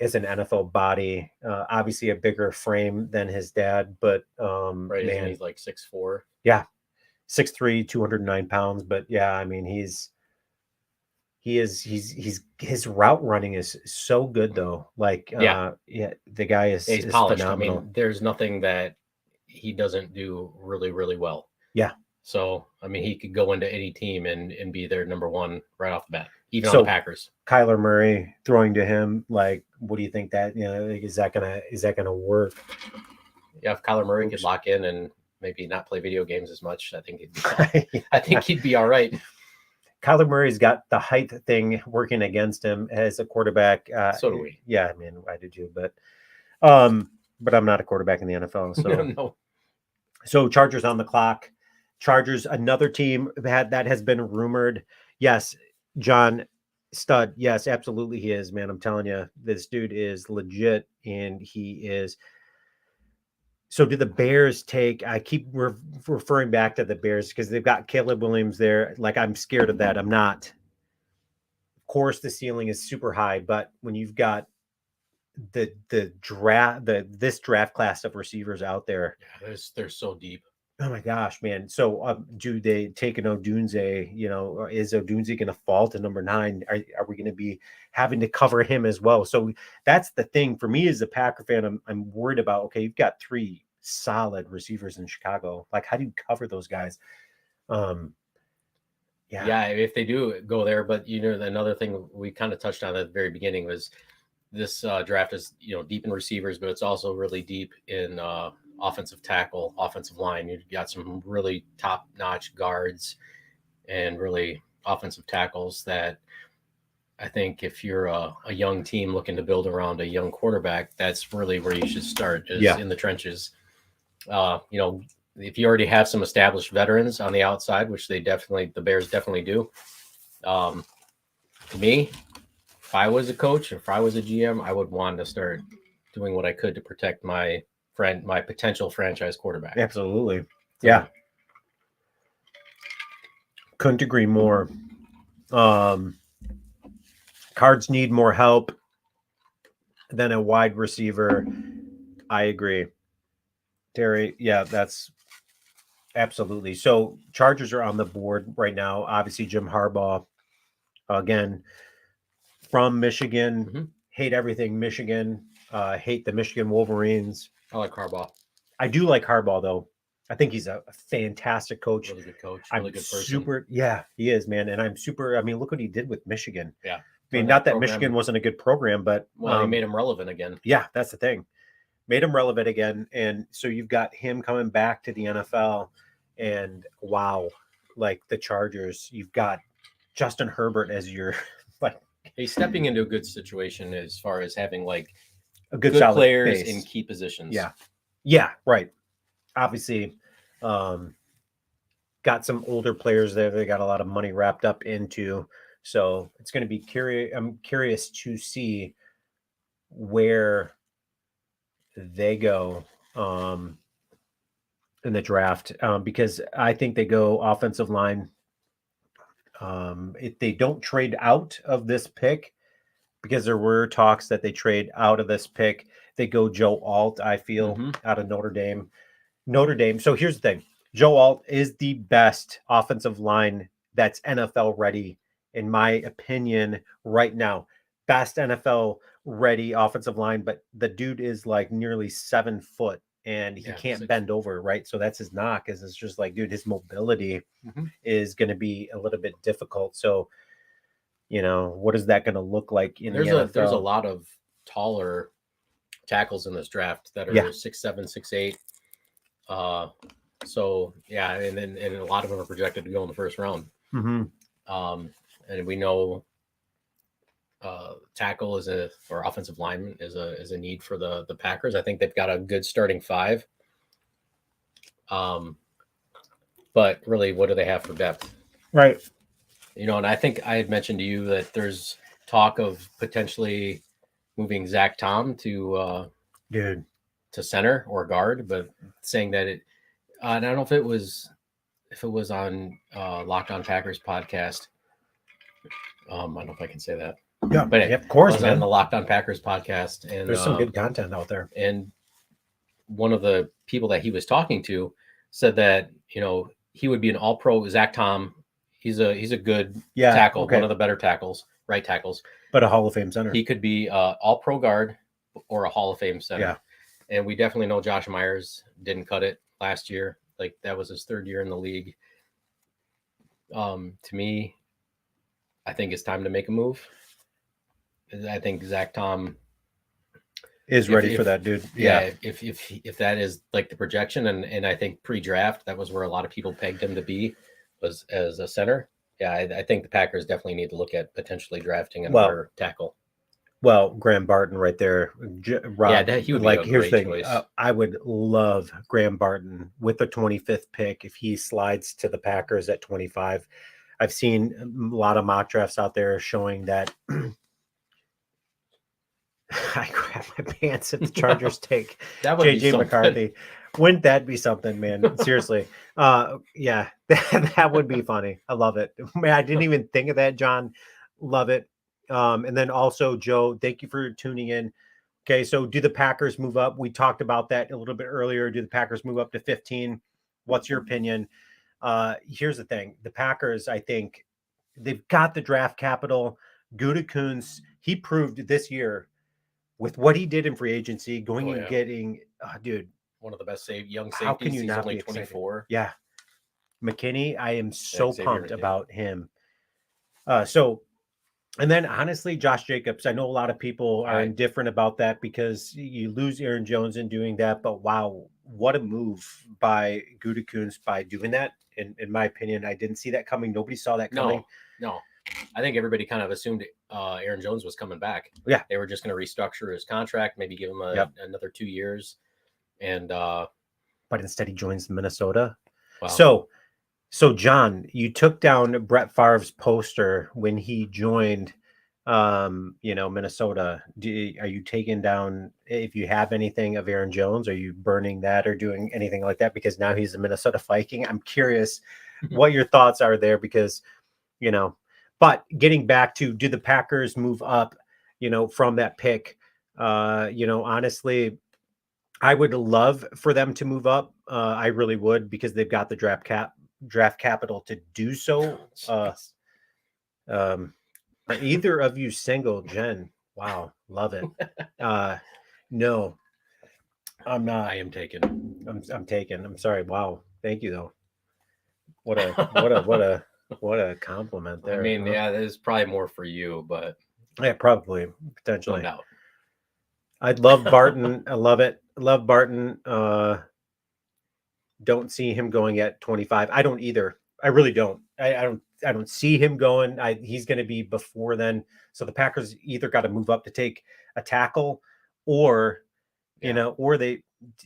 As an NFL body, obviously a bigger frame than his dad, but man, he's like 6'4". Yeah, 6'3", 209 pounds. But yeah, I mean, he's his route running is so good though. Like, the guy is polished. Phenomenal. I mean, there's nothing that he doesn't do really, really well. Yeah. So, I mean, he could go into any team and be their number one right off the bat, even on the Packers. Kyler Murray throwing to him, like, what do you think that, is that gonna work? Yeah, if Kyler Murray could lock in and maybe not play video games as much, I think he'd be all right. Kyler Murray's got the height thing working against him as a quarterback. So do we. Yeah, I mean, I do too, but I'm not a quarterback in the NFL. So no. So Chargers on the clock. Chargers, another team that has been rumored. Yes, John Stud. Yes, absolutely he is, man. I'm telling you, this dude is legit, and he is. So do the Bears take? I keep referring back to the Bears because they've got Caleb Williams there. Like, I'm scared of that. I'm not. Of course, the ceiling is super high, but when you've got the draft class of receivers out there, they're so deep. Oh my gosh, man. So do they take an Odunze? Or is Odunze going to fall to number 9? Are we going to be having to cover him as well? So that's the thing for me as a Packer fan. I'm worried about, okay, you've got 3 solid receivers in Chicago. Like, how do you cover those guys? Yeah, if they do go there. But, another thing we kind of touched on at the very beginning was this draft is, deep in receivers, but it's also really deep in offensive tackle, offensive line. You've got some really top-notch guards and really offensive tackles that I think if you're a young team looking to build around a young quarterback, that's really where you should start, in the trenches. If you already have some established veterans on the outside, which the Bears definitely do. To me, if I was a coach, if I was a GM, I would want to start doing what I could to protect my potential franchise quarterback. Absolutely. Yeah. Couldn't agree more. Cards need more help than a wide receiver. I agree. Terry, yeah, that's absolutely. So Chargers are on the board right now. Obviously, Jim Harbaugh, again, from Michigan. Mm-hmm. Hate everything Michigan. Hate the Michigan Wolverines. I like Harbaugh. I do like Harbaugh, though. I think he's a fantastic coach. Really good coach. Really good person. Yeah, he is, man. And I'm super. I mean, look what he did with Michigan. Yeah. I mean, not that Michigan wasn't a good program, but he made him relevant again. Yeah, that's the thing. Made him relevant again. And so you've got him coming back to the NFL, and wow, like the Chargers, you've got Justin Herbert as your he's stepping into a good situation as far as having like a good players base in key positions. Yeah, right. Obviously, got some older players there. They got a lot of money wrapped up into. So it's going to be curious. I'm curious to see where they go in the draft, because I think they go offensive line. If they don't trade out of this pick, because there were talks that they trade out of this pick, they go Joe Alt, I feel, out of Notre Dame. So here's the thing. Joe Alt is the best offensive line that's NFL ready, in my opinion, right now. Best NFL ready offensive line, but the dude is like nearly 7 foot. and he Yeah, can't 6. bend over, right? So that's his knock. Is it's just like, dude, his mobility is going to be a little bit difficult. So, what is that going to look like in the NFL? There's a lot of taller tackles in this draft that are Yeah. 6'7", 6'8". So yeah, and a lot of them are projected to go in the first round. And we know tackle or offensive lineman is a need for the Packers. I think they've got a good starting 5. But really, what do they have for depth? Right. And I think I had mentioned to you that there's talk of potentially moving Zach Tom to center or guard, but saying that I don't know if it was on Locked On Packers podcast. I don't know if I can say that. Yeah, but of course, it was man. on the Locked On Packers podcast, and there's some good content out there. And one of the people that he was talking to said that he would be an All-Pro. Zach Tom, he's a good tackle, one of the better tackles, right tackles, but a Hall of Fame center. He could be All-Pro guard or a Hall of Fame center. Yeah. And we definitely know Josh Myers didn't cut it last year. Like, that was his 3rd year in the league. To me, I think it's time to make a move. I think Zach Tom is ready for that, dude. Yeah. If that is like the projection, and I think pre-draft, that was where a lot of people pegged him to be, was as a center. Yeah, I think the Packers definitely need to look at potentially drafting another tackle. Well, Graham Barton right there. Rob, he would be a here's great the thing. choice. I would love Graham Barton with the 25th pick if he slides to the Packers at 25. I've seen a lot of mock drafts out there showing that I grab my pants if the Chargers take JJ McCarthy. Wouldn't that be something, man? Seriously. Yeah, that would be funny. I love it. Man, I didn't even think of that, John. Love it. And then also, Joe, thank you for tuning in. Okay, so do the Packers move up? We talked about that a little bit earlier. Do the Packers move up to 15? What's your opinion? Here's the thing. The Packers, I think, they've got the draft capital. Gutekunst, he proved this year with what he did in free agency, going and getting, dude, one of the best young safeties. How can you not only be 24? Excited? Yeah. McKinney, I am so pumped about him. And then honestly, Josh Jacobs, I know a lot of people are indifferent about that because you lose Aaron Jones in doing that, but wow, what a move by Gutekunst by doing that. In my opinion, I didn't see that coming. Nobody saw that coming. No. I think everybody kind of assumed Aaron Jones was coming back. Yeah. They were just going to restructure his contract, maybe give him another 2 years. And but instead he joins Minnesota. Wow. So John, you took down Brett Favre's poster when he joined Minnesota. Are you taking down, if you have anything of Aaron Jones, are you burning that or doing anything like that? Because now he's a Minnesota Viking. I'm curious what your thoughts are there, because, but getting back to, do the Packers move up, from that pick? Honestly, I would love for them to move up. I really would, because they've got the draft capital to do so. Are either of you single, Jen? Wow, love it. No, I'm not. I am taken. I'm taken. I'm sorry. Wow, thank you though. What a compliment there. I mean, there's probably more for you, but yeah, probably, potentially. No doubt. I'd love Barton. I love it. Love Barton. Don't see him going at 25. I don't either. I really don't. I don't see him going. He's going to be before then. So the Packers either got to move up to take a tackle, or or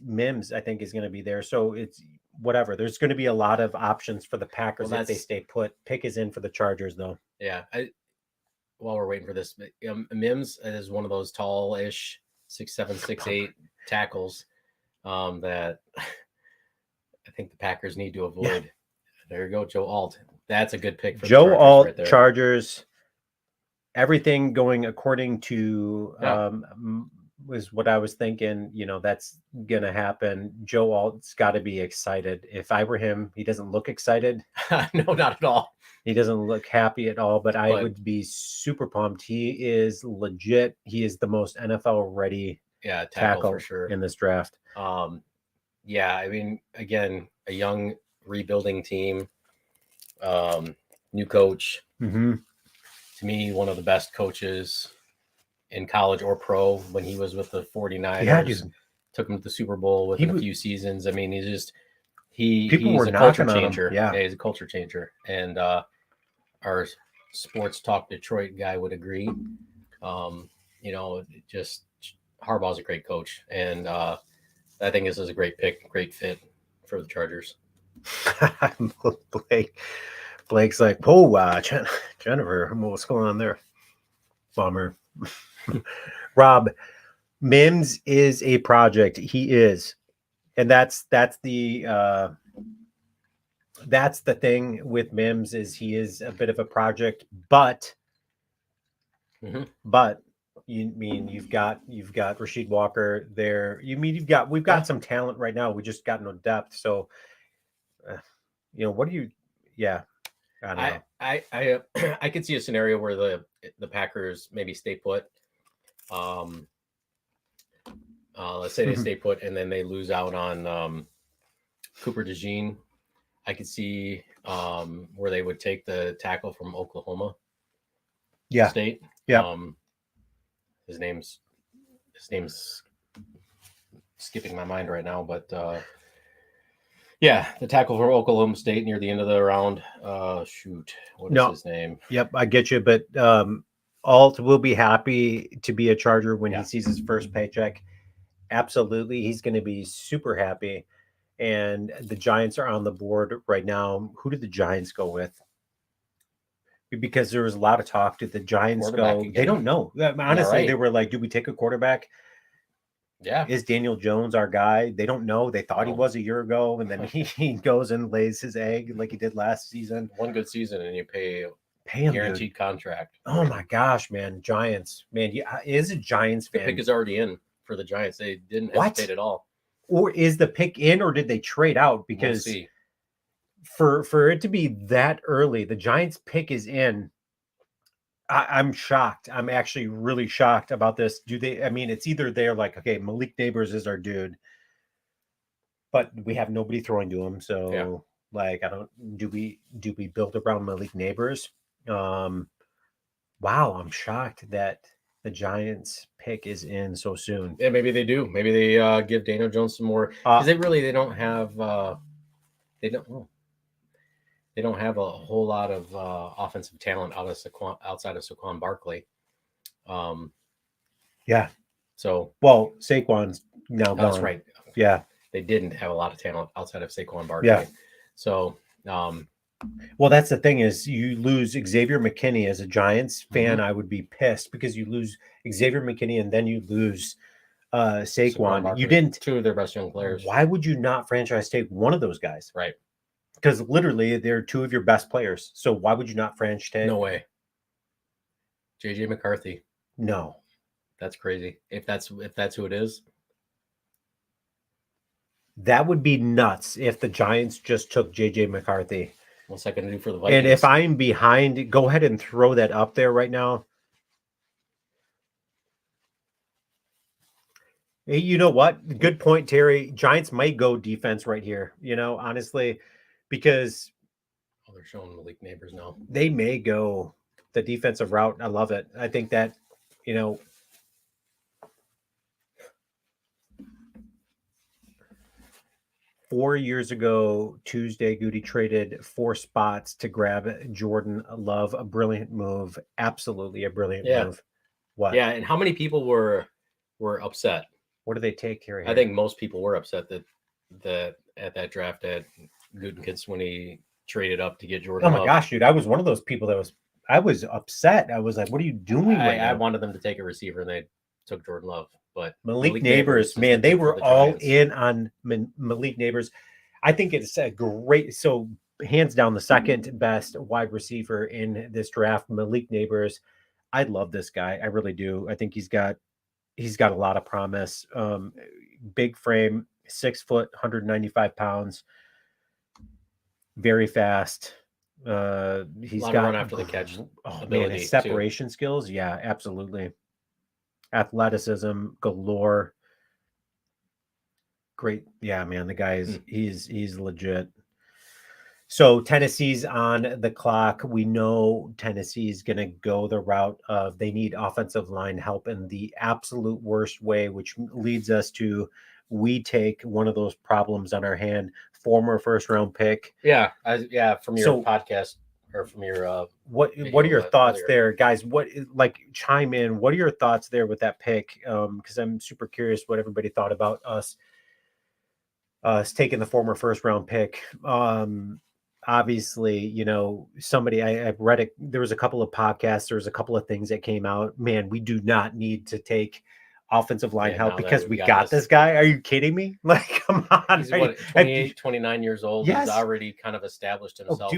Mims, I think, is going to be there. So it's whatever. There's going to be a lot of options for the Packers if they stay put. Pick is in for the Chargers, though. Yeah. While we're waiting for this, Mims is one of those tall-ish 6'7", 6'8" tackles that I think the Packers need to avoid. Yeah. There you go, Joe Alt. That's a good pick for Joe the Chargers Alt, right there. Chargers. Everything going according to was what I was thinking. That's gonna happen. Joe Alt's got to be excited. If I were him, he doesn't look excited. No, not at all. He doesn't look happy at all. But I would be super pumped. He is legit. He is the most NFL ready tackle for sure in this draft. Yeah, I mean, again, a young rebuilding team, new coach. Mm-hmm. To me, one of the best coaches in college or pro when he was with the 49ers. Yeah, dude. Took him to the Super Bowl within a few seasons. I mean, People he's were a culture knocking on him. changer. Yeah. He's a culture changer. And our Sports Talk Detroit guy would agree. Just Harbaugh's a great coach. And I think this is a great pick, great fit for the Chargers. Blake's like, whoa, Jennifer, what's going on there? Bummer. Rob, Mims is a project. He is. And that's the thing with Mims is he is a bit of a project, but you've got Rasheed Walker there. We've got some talent right now. We just got no depth. So what do you I don't know. I could see a scenario where the Packers maybe stay put. Let's say they stay put and then they lose out on Cooper DeJean. I could see where they would take the tackle from Oklahoma State. Yeah. His name's skipping my mind right now, but the tackle from Oklahoma State near the end of the round. What is his name? Yep, I get you, but Alt will be happy to be a Charger when he sees his first paycheck. Absolutely, he's going to be super happy. And the Giants are on the board right now. Who did the Giants go with? Because there was a lot of talk. Did the Giants go? Again? They don't know. Honestly, They were like, "Do we take a quarterback?" Yeah. Is Daniel Jones our guy? They don't know. They thought he was a year ago, and then he goes and lays his egg like he did last season. One good season, and you pay him guaranteed contract. Oh my gosh, man! Giants, man, is a Giants fan. The pick is already in for the Giants. They didn't hesitate at all. Or is the pick in, or did they trade out? Because we'll see. For it to be that early, the Giants pick is in. I'm shocked. I'm actually really shocked about this. It's either they're like, okay, Malik Neighbors is our dude, but we have nobody throwing to him. So do we build around Malik Neighbors? Wow, I'm shocked that the Giants pick is in so soon. Yeah, maybe they do. Maybe they give Daniel Jones some more because they don't have they don't have a whole lot of offensive talent outside of Saquon Barkley. Yeah. So Saquon's now gone. That's right. Yeah. They didn't have a lot of talent outside of Saquon Barkley. Yeah. So that's the thing is you lose Xavier McKinney as a Giants fan. I would be pissed because you lose Xavier McKinney and then you lose Saquon. You didn't. Two of their best young players. Why would you not franchise take one of those guys? Right. Because literally they're two of your best players. So why would you not franchise take? No way. JJ McCarthy. No. That's crazy. If that's who it is. That would be nuts if the Giants just took JJ McCarthy. What's that going to do for the Vikings? And if I'm behind, go ahead and throw that up there right now. Hey, you know what? Good point, Terry. Giants might go defense right here, honestly, because they're showing Malik Neighbors now. They may go the defensive route. I love it. I think that, 4 years ago, Tuesday, Goody traded 4 spots to grab Jordan Love. A brilliant move. Absolutely a brilliant move. What? Yeah, and how many people were upset? What do they take here? I think most people were upset that at that draft at Gutekunst when he traded up to get Jordan Love. Oh my gosh, dude. I was one of those people I was upset. I was like, what are you doing right now? I wanted them to take a receiver and they took Jordan Love. But Malik Neighbors, man, they were all in on Malik Neighbors. I think it's a great, so hands down the second best wide receiver in this draft, Malik Neighbors. I love this guy. I really do. I think he's got a lot of promise. Big frame, 6 foot, 195 pounds, very fast. He's got run after the catch. Oh man, his separation skills. Yeah, absolutely. Athleticism galore. Great. Yeah, man. The guy is he's legit. So Tennessee's on the clock. We know Tennessee's going to go the route of they need offensive line help in the absolute worst way, which leads us to we take one of those problems on our hand, former first round pick. Yeah, from your podcast or from your what are your thoughts there, guys? What like chime in? What are your thoughts there with that pick? Because I'm super curious what everybody thought about us taking the former first round pick. Obviously, you know, somebody I've read it. There was a couple of podcasts, there was a couple of things that came out. Man, we do not need to take offensive line help because we got this guy. Are you kidding me? Like, come on. He's 28, 29 years old. Yes. He's already kind of established himself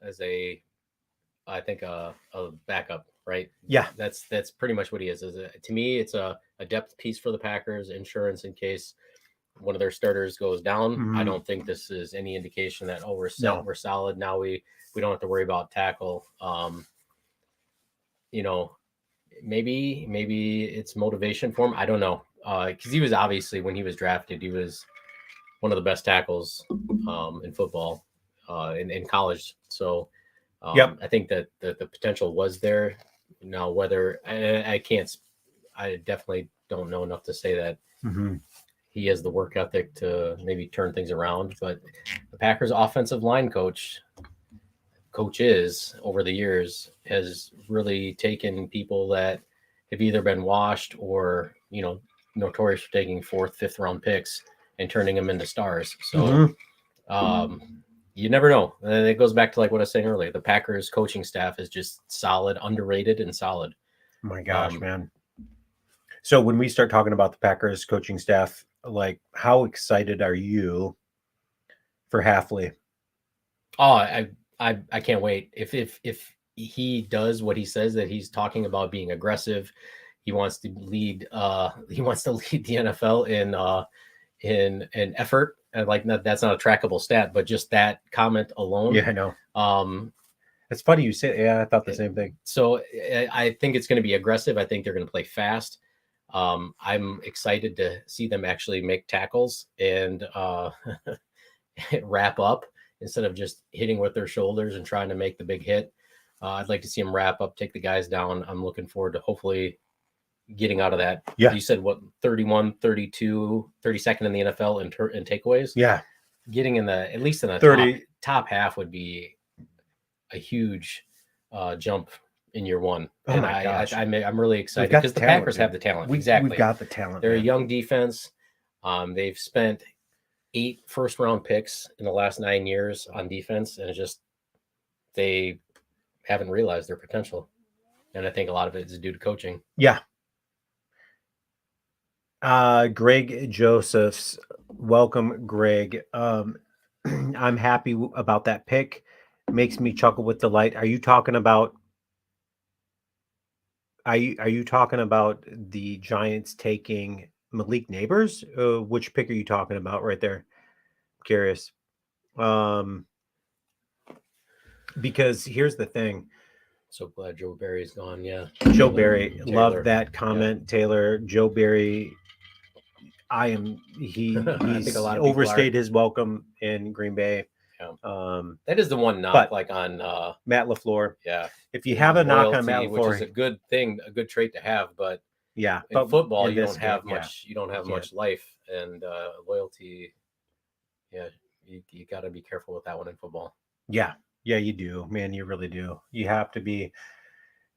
as a I think a backup, right? Yeah. That's pretty much what he is. To me, it's a depth piece for the Packers, insurance in case one of their starters goes down. Mm-hmm. I don't think this is any indication that we're set, no. We're solid now. We don't have to worry about tackle. You know, maybe it's motivation for him. I don't know, because he was obviously when he was drafted, he was one of the best tackles in football in college. So yep. I think that the potential was there. Now whether I definitely don't know enough to say that. Mm-hmm. He has the work ethic to maybe turn things around, but the Packers offensive line coaches over the years has really taken people that have either been washed or, you know, notorious for taking 4th, 5th round picks and turning them into stars. So mm-hmm. You never know. And it goes back to like what I was saying earlier. The Packers coaching staff is just solid, underrated and solid. Oh my gosh, man. So when we start talking about the Packers coaching staff, like how excited are you for Hafley? Oh, I can't wait. If he does what he says that he's talking about, being aggressive, he wants to lead the NFL in effort. And like that's not a trackable stat, but just that comment alone. Yeah, I know. It's funny you say. Yeah, I thought the same thing. So I think it's going to be aggressive. I think they're going to play fast. I'm excited to see them actually make tackles and wrap up instead of just hitting with their shoulders and trying to make the big hit. I'd like to see them wrap up, take the guys down. I'm looking forward to hopefully getting out of that. Yeah. You said what, 31, 32, 32nd in the NFL in takeaways? Yeah. Getting in at least in the top half would be a huge jump in year one. Oh and my gosh. I'm really excited because the Packers have the talent. Exactly. We've got the talent. They're a young defense. They've spent 8 first-round picks in the last 9 years on defense, and they haven't realized their potential. And I think a lot of it is due to coaching. Yeah. Greg Josephs, welcome, Greg. I'm happy about that pick. Makes me chuckle with delight. Are you talking about the Giants taking Malik Neighbors? Which pick are you talking about right there? I'm curious. Because here's the thing. So glad Joe Barry's gone. Yeah. Joe Barry. Love that comment, yeah. Taylor. Joe Barry. He's overstayed his welcome in Green Bay. Yeah. That is the one knock, like on Matt LaFleur. Yeah. If you have a knock on Matt LaFleur, which is a good thing, a good trait to have, but yeah, in football you don't have much. You don't have much life and loyalty. Yeah, you got to be careful with that one in football. Yeah, you do, man. You really do. You have to be.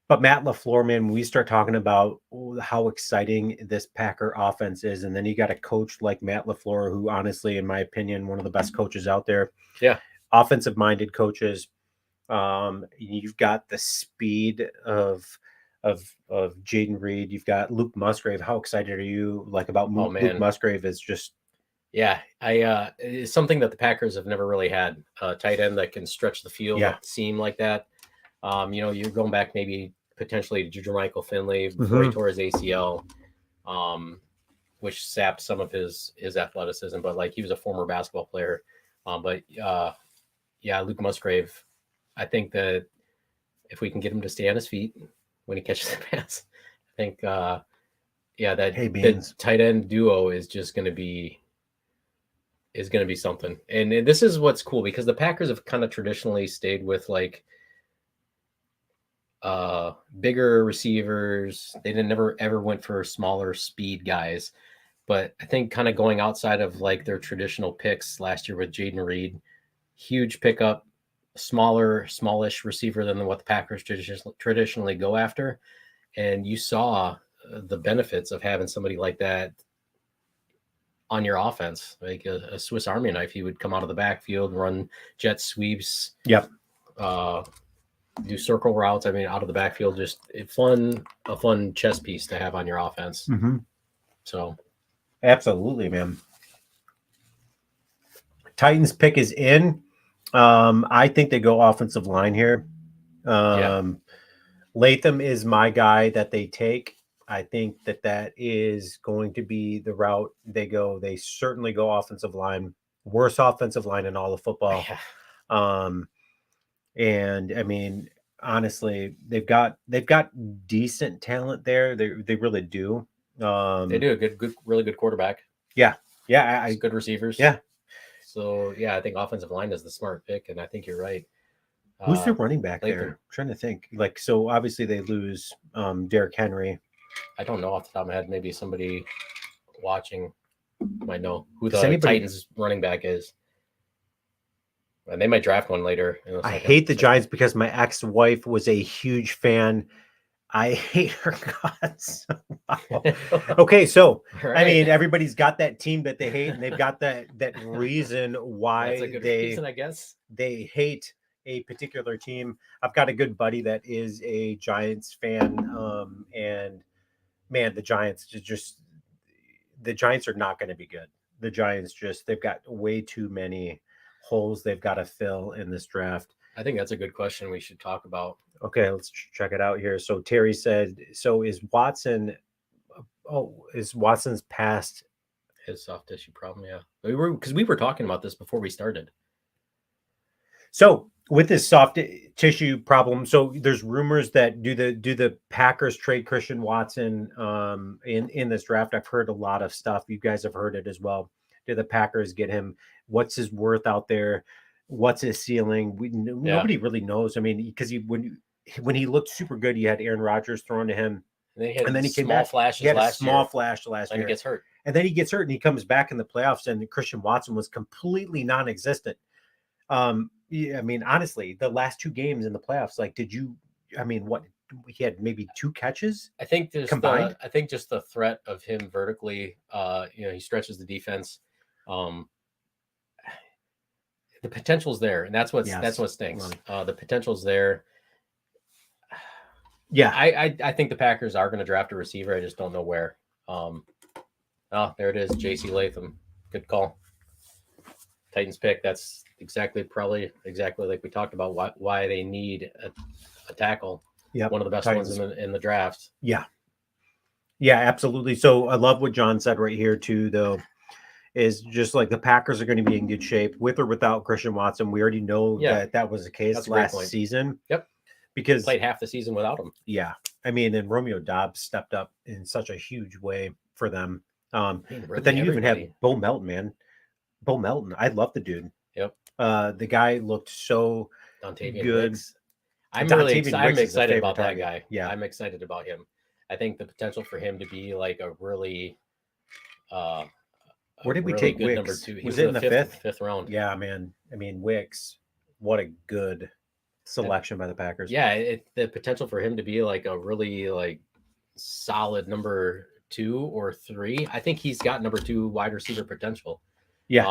But Matt LaFleur, man, when we start talking about how exciting this Packer offense is, and then you got a coach like Matt LaFleur, who honestly, in my opinion, one of the best coaches out there. Yeah. Offensive-minded coaches. You've got the speed of Jaden Reed. You've got Luke Musgrave. How excited are you about Luke Musgrave is just. Yeah, it's something that the Packers have never really had. A tight end that can stretch the field, seam like that. You're going back maybe potentially to Jermichael Finley before he tore his ACL, which sapped some of his athleticism. But like he was a former basketball player. Luke Musgrave. I think that if we can get him to stay on his feet when he catches the pass, I think Yeah, that Hey, the beans. tight end duo is just going to be something. And this is what's cool because the Packers have kind of traditionally stayed with like bigger receivers. They didn't never ever went for smaller speed guys. But I think kind of going outside of like their traditional picks last year with Jaden Reed, huge pickup, smallish receiver than what the Packers traditionally go after. And you saw the benefits of having somebody like that on your offense, like a Swiss Army knife. He would come out of the backfield, run jet sweeps, Yep. Do circle routes. I mean, out of the backfield, just a fun chess piece to have on your offense. Mm-hmm. So, absolutely, man. Titans pick is in. I think they go offensive line here. Latham is my guy that they take. I think that is going to be the route they go. They certainly go offensive line, worst offensive line in all of football. Yeah. And I mean, honestly, they've got decent talent there. They really do. They do a really good quarterback. Yeah. Yeah. Good receivers. Yeah. So yeah, I think offensive line is the smart pick, and I think you're right. Who's their running back Latham. there? I'm trying to think. Like, so obviously they lose Derrick Henry. I don't know off the top of my head. Maybe somebody watching might know who the Titans running back is. And they might draft one later. I hate the Giants because my ex-wife was a huge fan. I hate her guts. Wow. Okay, so right. I mean, everybody's got that team that they hate, and they've got that reason why reason, I guess they hate a particular team. I've got a good buddy that is a Giants fan, and man, the Giants are not going to be good. The Giants they've got way too many holes they've got to fill in this draft. I think that's a good question we should talk about. Okay, let's check it out here. So Terry said, so is Watson's past his soft tissue problem? Yeah, because we were talking about this before we started. So with this soft tissue problem, so there's rumors that do the Packers trade Christian Watson in this draft? I've heard a lot of stuff. You guys have heard it as well. Do the Packers get him? What's his worth out there? What's his ceiling? Nobody really knows. I mean, because when he looked super good, you had Aaron Rodgers thrown to him, and then he came back. He had a small flash last year. And he gets hurt. And then he gets hurt, and he comes back in the playoffs, and Christian Watson was completely non-existent. Yeah, I mean, honestly, the last two games in the playoffs, like, what he had maybe 2 catches? I think combined. I think just the threat of him vertically, he stretches the defense. The potential's there, and that's what stinks. The potential's there. Yeah, I think the Packers are going to draft a receiver. I just don't know where. There it is, J.C. Latham. Good call. Titans pick. That's probably exactly like we talked about why they need a tackle. Yeah, one of the best ones in the draft. Yeah, absolutely. So I love what John said right here too, though. Is just like the Packers are going to be in good shape with or without Christian Watson. We already know that was the case last season. Yep. Because played half the season without him. Yeah. I mean, and Romeo Doubs stepped up in such a huge way for them. But then you even have Bo Melton, man. Bo Melton. I love the dude. Yep. The guy looked so good. I'm excited about that guy. Yeah. I'm excited about him. I think the potential for him to be like a really where did we take Wicks? Number 2. He was it in the fifth round? Yeah, man. I mean, Wicks, what a good selection by the Packers. Yeah, the potential for him to be like a really like solid number 2 or 3. I think he's got number 2 wide receiver potential. Yeah.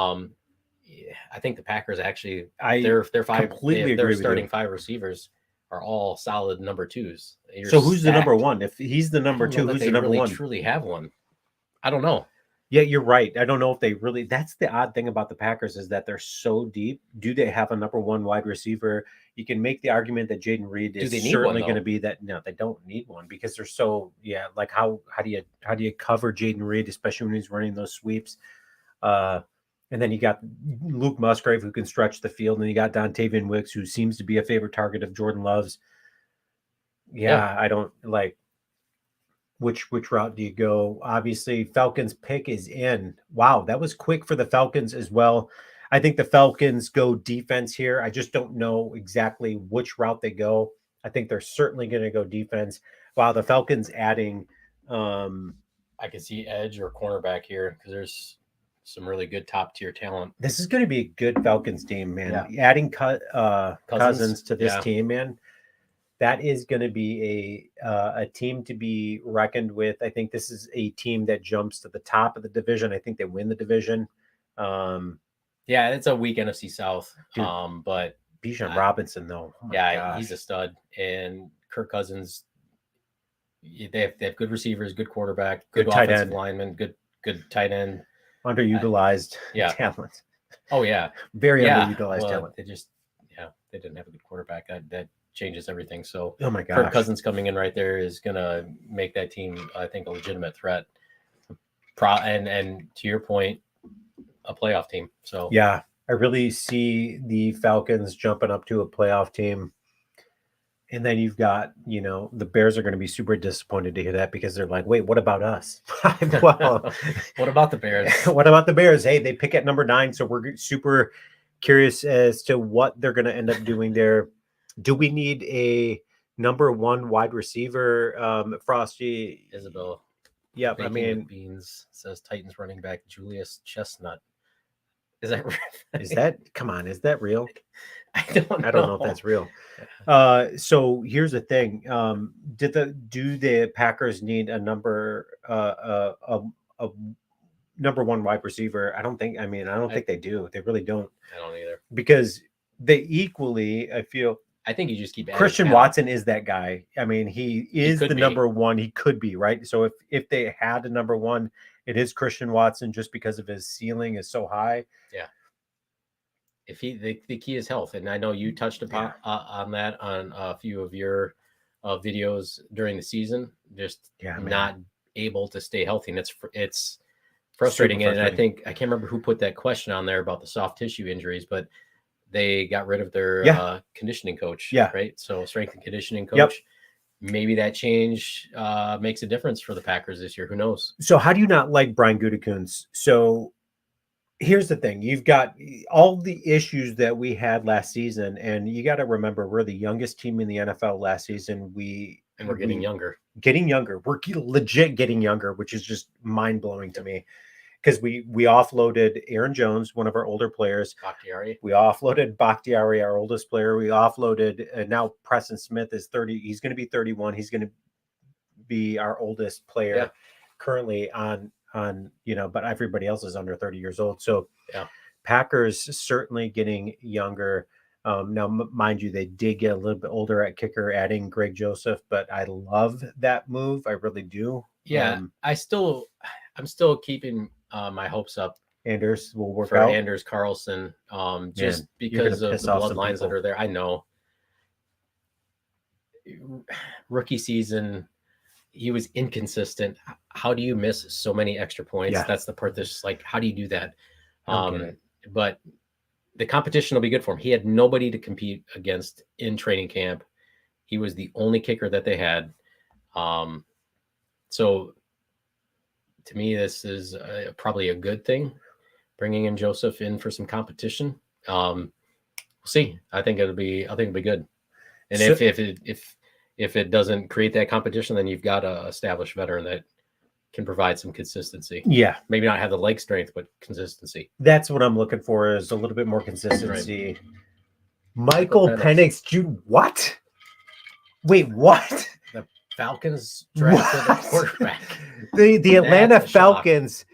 I think the Packers actually they're starting 5 receivers are all solid number 2s. So who's the number 1? If he's the number 2, who's the number 1? Truly have one. I don't know. Yeah, you're right. I don't know if they really. That's the odd thing about the Packers is that they're so deep. Do they have a number 1 wide receiver? You can make the argument that Jaden Reed is certainly going to be that. No, they don't need one because they're so. Yeah, like how do you cover Jaden Reed, especially when he's running those sweeps? And then you got Luke Musgrave who can stretch the field, and you got Dontavian Wicks who seems to be a favorite target of Jordan Love's. Yeah. I don't like. Which route do you go? Obviously, Falcons pick is in. Wow, that was quick for the Falcons as well. I think the Falcons go defense here. I just don't know exactly which route they go. I think they're certainly going to go defense. Wow, the Falcons adding I could see edge or cornerback here because there's some really good top tier talent. this is going to be a good Falcons team, man. Yeah. Adding Cousins to this Yeah. team, man. That is going to be a team to be reckoned with. I think this is a team that jumps to the top of the division. I think they win the division. Yeah, it's a weak NFC South. Dude, but Bijan Robinson, though. Oh he's a stud. And Kirk Cousins, they have good receivers, good quarterback, good tight offensive end, lineman, good tight end, underutilized talent. Oh yeah, very underutilized talent. They didn't have a good quarterback. That changes everything. So oh my gosh, Kirk Cousins coming in right there is gonna make that team, I think, a legitimate threat. And to your point, a playoff team. So yeah, I really see the Falcons jumping up to a playoff team. And then you've got, the Bears are going to be super disappointed to hear that because they're like, wait, what about us? Well, what about the Bears? What about the Bears? Hey, they pick at number 9. So we're super curious as to what they're going to end up doing there. Do we need a number 1 wide receiver? Frosty Isabel. Yep. I mean, Beans says Titans running back Julius Chestnut. Is that real? Is that, come on, is that real? I don't know if that's real. So here's the thing. Do the Packers need a number number 1 wide receiver? I don't think they do. They really don't. I don't either. Because they equally, I think you just keep Christian Watson is that guy. I mean, he is the number 1. He could be, right? So if they had a number 1, it is Christian Watson just because of his ceiling is so high. Yeah. If the key is health, and I know you touched upon on that on a few of your videos during the season, just not able to stay healthy, and it's frustrating. And I think I can't remember who put that question on there about the soft tissue injuries, but they got rid of their conditioning coach, right? So strength and conditioning coach. Yep. Maybe that change makes a difference for the Packers this year. Who knows? So how do you not like Brian Gutekunst? So here's the thing. You've got all the issues that we had last season, and you got to remember we're the youngest team in the NFL last season. We're getting younger. We're legit getting younger, which is just mind-blowing to me. Because we offloaded Aaron Jones, one of our older players. Bakhtiari. We offloaded Bakhtiari, our oldest player. We offloaded now Preston Smith is 30. He's going to be 31. He's going to be our oldest player currently on but everybody else is under 30 years old. So Packers certainly getting younger. Now, mind you, they did get a little bit older at kicker, adding Greg Joseph, but I love that move. I really do. Yeah, I'm still keeping my hopes up. Anders will work for out. Anders Carlson, just because of the bloodlines that are there. I know. Rookie season, he was inconsistent. How do you miss so many extra points? Yeah. That's the part that's just like, how do you do that? But the competition will be good for him. He had nobody to compete against in training camp. He was the only kicker that they had. So to me, this is probably a good thing, bringing in Joseph in for some competition. We'll see. I think it'll be good. And so, if it doesn't create that competition, then you've got an established veteran that can provide some consistency. Yeah. Maybe not have the leg strength, but consistency. That's what I'm looking for, is a little bit more consistency. Right. Michael Penix Jr. What? Wait, what? The Falcons drafted a quarterback. The Atlanta Falcons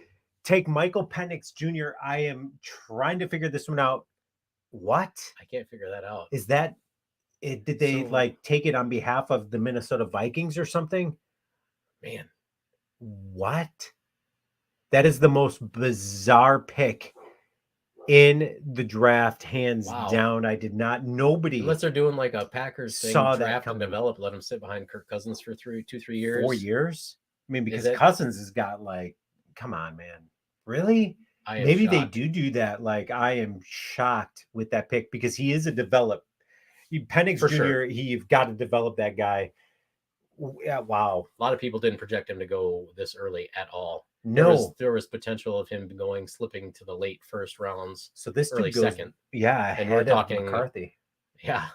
take Michael Penix Jr. I am trying to figure this one out. What? I can't figure that out. Is that it? Did they take it on behalf of the Minnesota Vikings or something? Man. What? That is the most bizarre pick in the draft, hands down. I did not. Nobody. Unless they're doing like a Packers thing, saw draft and develop, let him sit behind Kirk Cousins for 2-3 years. 4 years? I mean, because Cousins has got come on, man. Really? Maybe shocked. They do that. I am shocked with that pick because he is a develop. Penix Jr., You've got to develop that guy. Yeah, wow. A lot of people didn't project him to go this early at all. No. There was potential of him slipping to the late first rounds, So this early dude goes, second. yeah, And we're ahead of talking McCarthy. Yeah,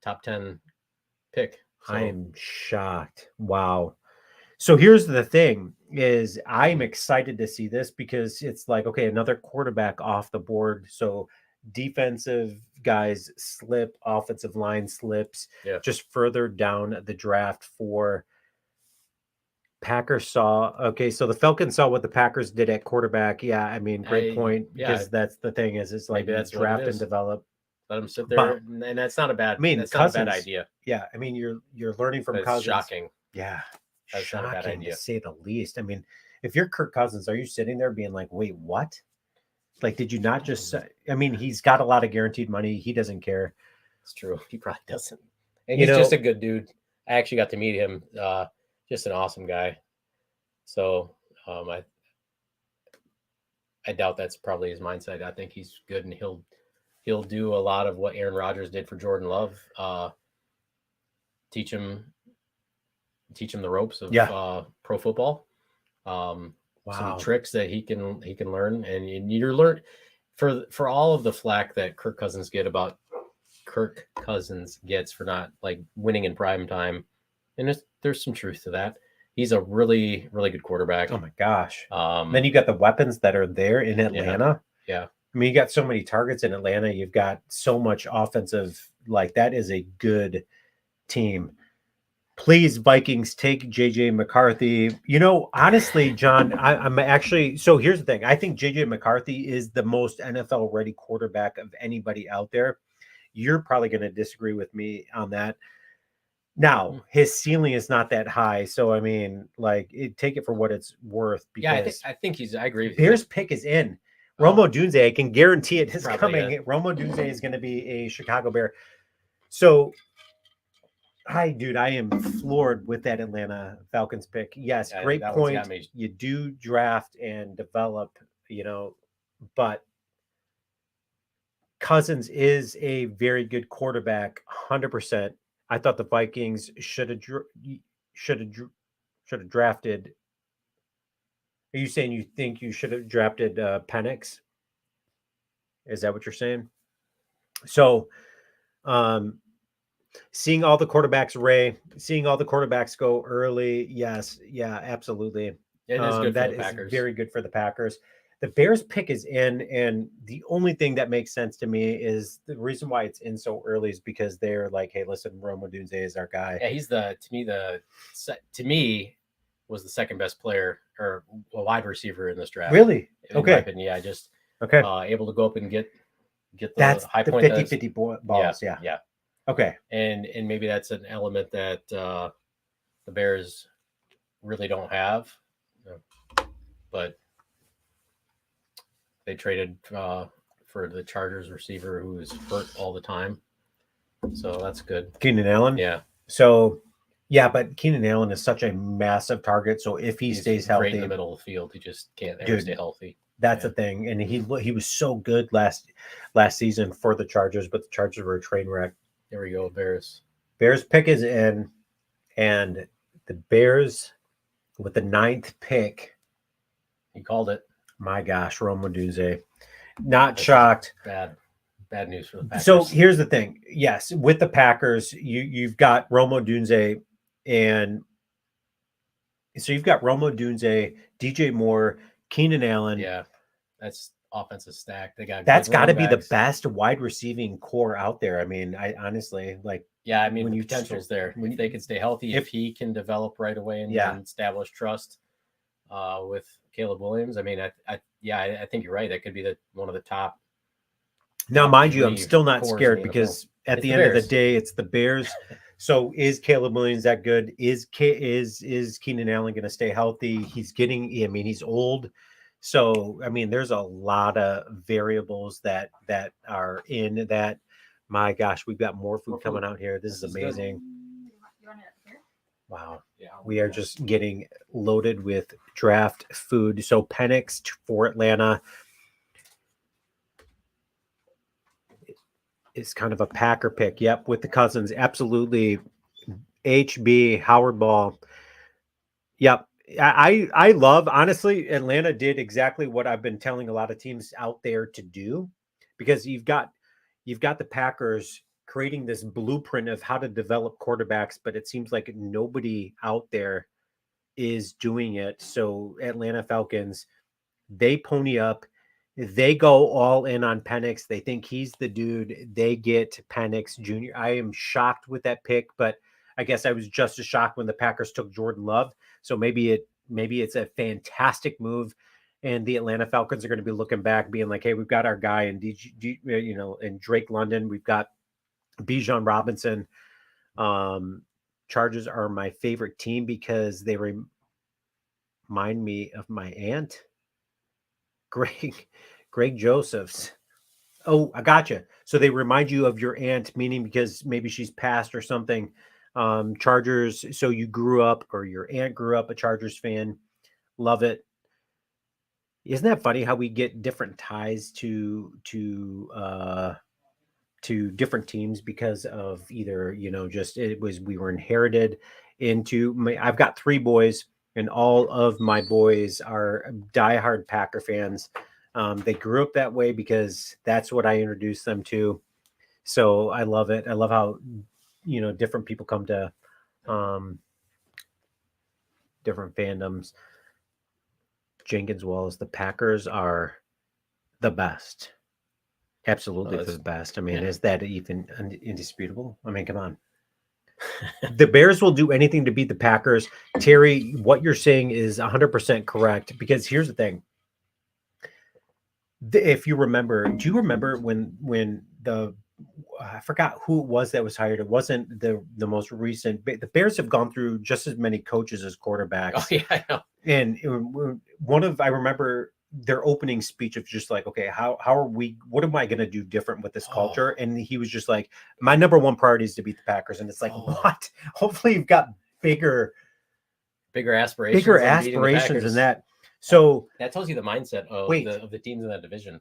top 10 pick. So I am shocked. Wow. So here's the thing is I'm excited to see this because it's like, okay, another quarterback off the board. So defensive guys slip, offensive line slips, yeah, just further down the draft for Packers saw. Okay, so the Falcons saw what the Packers did at quarterback. Yeah, I mean, great point yeah, because that's the thing is it's like maybe you that's what it draft and is. develop. Let him sit there, But and that's not a bad. I mean, That's not a bad Cousins, idea. yeah, I mean, you're learning from But it's Cousins. shocking. Yeah, That's not a bad shocking to idea. say the least. I mean, if you're Kirk Cousins, are you sitting there being like, "Wait, what? Like, did you not just say?" I mean, he's got a lot of guaranteed money. He doesn't care. It's true. He probably doesn't. And You he's know, just a good dude. I actually got to meet him. Just an awesome guy. So I doubt that's probably his mindset. I think he's good, and he'll do a lot of what Aaron Rodgers did for Jordan Love. Teach him the ropes of pro football. Some wow. tricks that he can learn, and you're learn for all of the flack that Kirk Cousins gets for not like winning in prime time, and there's some truth to that. He's a really, really good quarterback. Oh my gosh. Then you got the weapons that are there in Atlanta. Yeah. I mean, you got so many targets in Atlanta. You've got so much offensive. Like, that is a good team. Please, Vikings, take JJ McCarthy. You know, honestly, John, I'm actually. So here's the thing. I think JJ McCarthy is the most NFL ready quarterback of anybody out there. You're probably going to disagree with me on that. Now, his ceiling is not that high, so I mean, like, take it for what it's worth. Because I think I agree with Bears you. pick is in. Romo Dunze, I can guarantee it is coming. It. Romo Dunze is going to be a Chicago Bear. So, hi, dude, I am floored with that Atlanta Falcons pick. Yes, great point. You do draft and develop, but Cousins is a very good quarterback, 100%. I thought the Vikings should have drafted. Are you saying you think you should have drafted Penix? Is that what you're saying? So, seeing all the quarterbacks go early, yes, yeah, absolutely. It is good that for the Packers. Is very good for the Packers. The Bears pick is in, and the only thing that makes sense to me is the reason why it's in so early is because they're like, hey, listen, Romo Dunze is our guy. Yeah, he's to me was the second best player or a wide receiver in this draft. Really? Okay. My opinion, yeah, just able to go up and get that's high the point 50-50 balls. Yeah. Okay. And maybe that's an element that the Bears really don't have, but they traded for the Chargers receiver who is hurt all the time. So that's good. Keenan Allen? Yeah. So, yeah, but Keenan Allen is such a massive target. So if he stays healthy. Right in the middle of the field, he just can't ever stay healthy. That's the thing. And he was so good last season for the Chargers, but the Chargers were a train wreck. There we go, Bears. Bears pick is in, and the Bears with the 9th pick. He called it. My gosh, Romo Dunze. That's shocked. Bad news for the Packers. So here's the thing. Yes, with the Packers, you've got Romo Dunze, and so you've got Romo Dunze, DJ Moore, Keenan Allen. Yeah, that's offensive stack. That's got to be the best wide receiving core out there. I mean, I honestly like. Yeah, I mean, when the potential's there. When they can stay healthy, if he can develop right away and establish trust with Caleb Williams, I mean, I think you're right. That could be one of the top. Now, mind you, I'm still not scared because at the end of the day, it's the Bears. So is Caleb Williams that good? Is Keenan Allen going to stay healthy? He's old. So, I mean, there's a lot of variables that are in that. My gosh, we've got more food coming out here. This is amazing. Wow. Yeah, we are just getting loaded with draft food. So Penix for Atlanta is kind of a Packer pick. Yep, with the Cousins. Absolutely. HB Howard Ball. Yep. I love, honestly, Atlanta did exactly what I've been telling a lot of teams out there to do, because you've got the Packers creating this blueprint of how to develop quarterbacks, but it seems like nobody out there is doing it. So Atlanta Falcons, they pony up. They go all in on Penix. They think he's the dude. They get Penix Jr. I am shocked with that pick, but I guess I was just as shocked when the Packers took Jordan Love. So maybe it's a fantastic move, and the Atlanta Falcons are going to be looking back, being like, "Hey, we've got our guy in in Drake London. We've got Bijan Robinson." Chargers are my favorite team because they remind me of my aunt. Greg Greg Josephs. Oh, I gotcha. So they remind you of your aunt, meaning because maybe she's passed or something. Chargers. So you grew up, or your aunt grew up a Chargers fan. Love it. Isn't that funny how we get different ties to different teams because of either, just we were inherited into I've got three boys, and all of my boys are diehard Packer fans. They grew up that way because that's what I introduced them to. So I love it. I love how, different people come to different fandoms. Jenkins Wallace, the Packers are the best. Absolutely for the best. I mean, is that even indisputable? I mean, come on. The Bears will do anything to beat the Packers. Terry, what you're saying is 100% correct, because here's the thing. If you remember, do you remember when I forgot who it was that was hired. It wasn't the most recent. The Bears have gone through just as many coaches as quarterbacks. Oh yeah, I know. And I remember their opening speech of just like, okay, how are we? What am I going to do different with this culture? And he was just like, my number one priority is to beat the Packers. And it's like, what? Hopefully, you've got bigger aspirations than that. So that tells you the mindset of the teams in that division,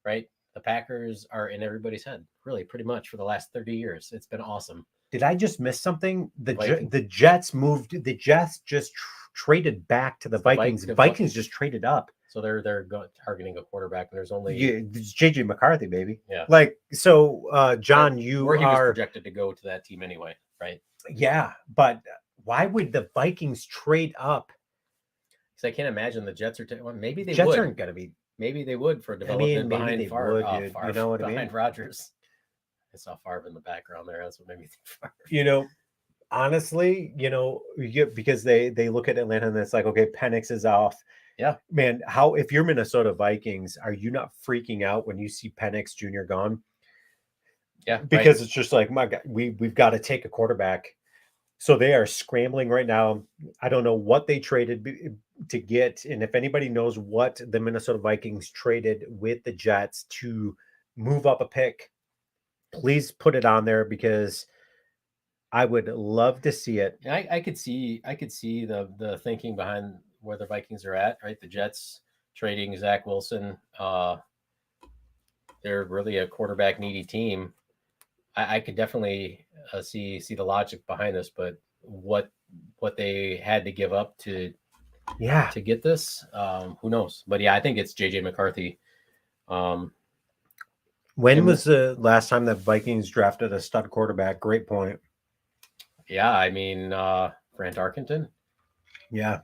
right? The Packers are in everybody's head, really, pretty much for the last 30 years. It's been awesome. Did I just miss something? The Jets moved. The Jets just traded back to the Vikings. Vikings just traded up. So they're targeting a quarterback, and there's only it's JJ McCarthy, baby. Yeah. Like, so, John, he was projected to go to that team anyway, right? Yeah, but why would the Vikings trade up? Because I can't imagine the Jets are. Maybe they Jets aren't going to be. Maybe they would for development behind Favre. You know what I mean? Behind Rodgers. I saw Favre in the background there. That's what made me think Favre. Honestly, because they look at Atlanta and it's like, okay, Penix is off. Yeah, man. If you're Minnesota Vikings, are you not freaking out when you see Penix Jr. gone? Yeah, because it's just like, my God, we've got to take a quarterback. So they are scrambling right now. I don't know what they traded to get, and if anybody knows what the Minnesota Vikings traded with the Jets to move up a pick, please put it on there, because I would love to see it. I could see the thinking behind where the Vikings are at, right? The Jets trading Zach Wilson. They're really a quarterback needy team. I could definitely see the logic behind this, but what they had to give up to get this, who knows? But yeah, I think it's JJ McCarthy. When was the last time that Vikings drafted a stud quarterback? Great point. Yeah, I mean, Grant Arkenton. Yeah.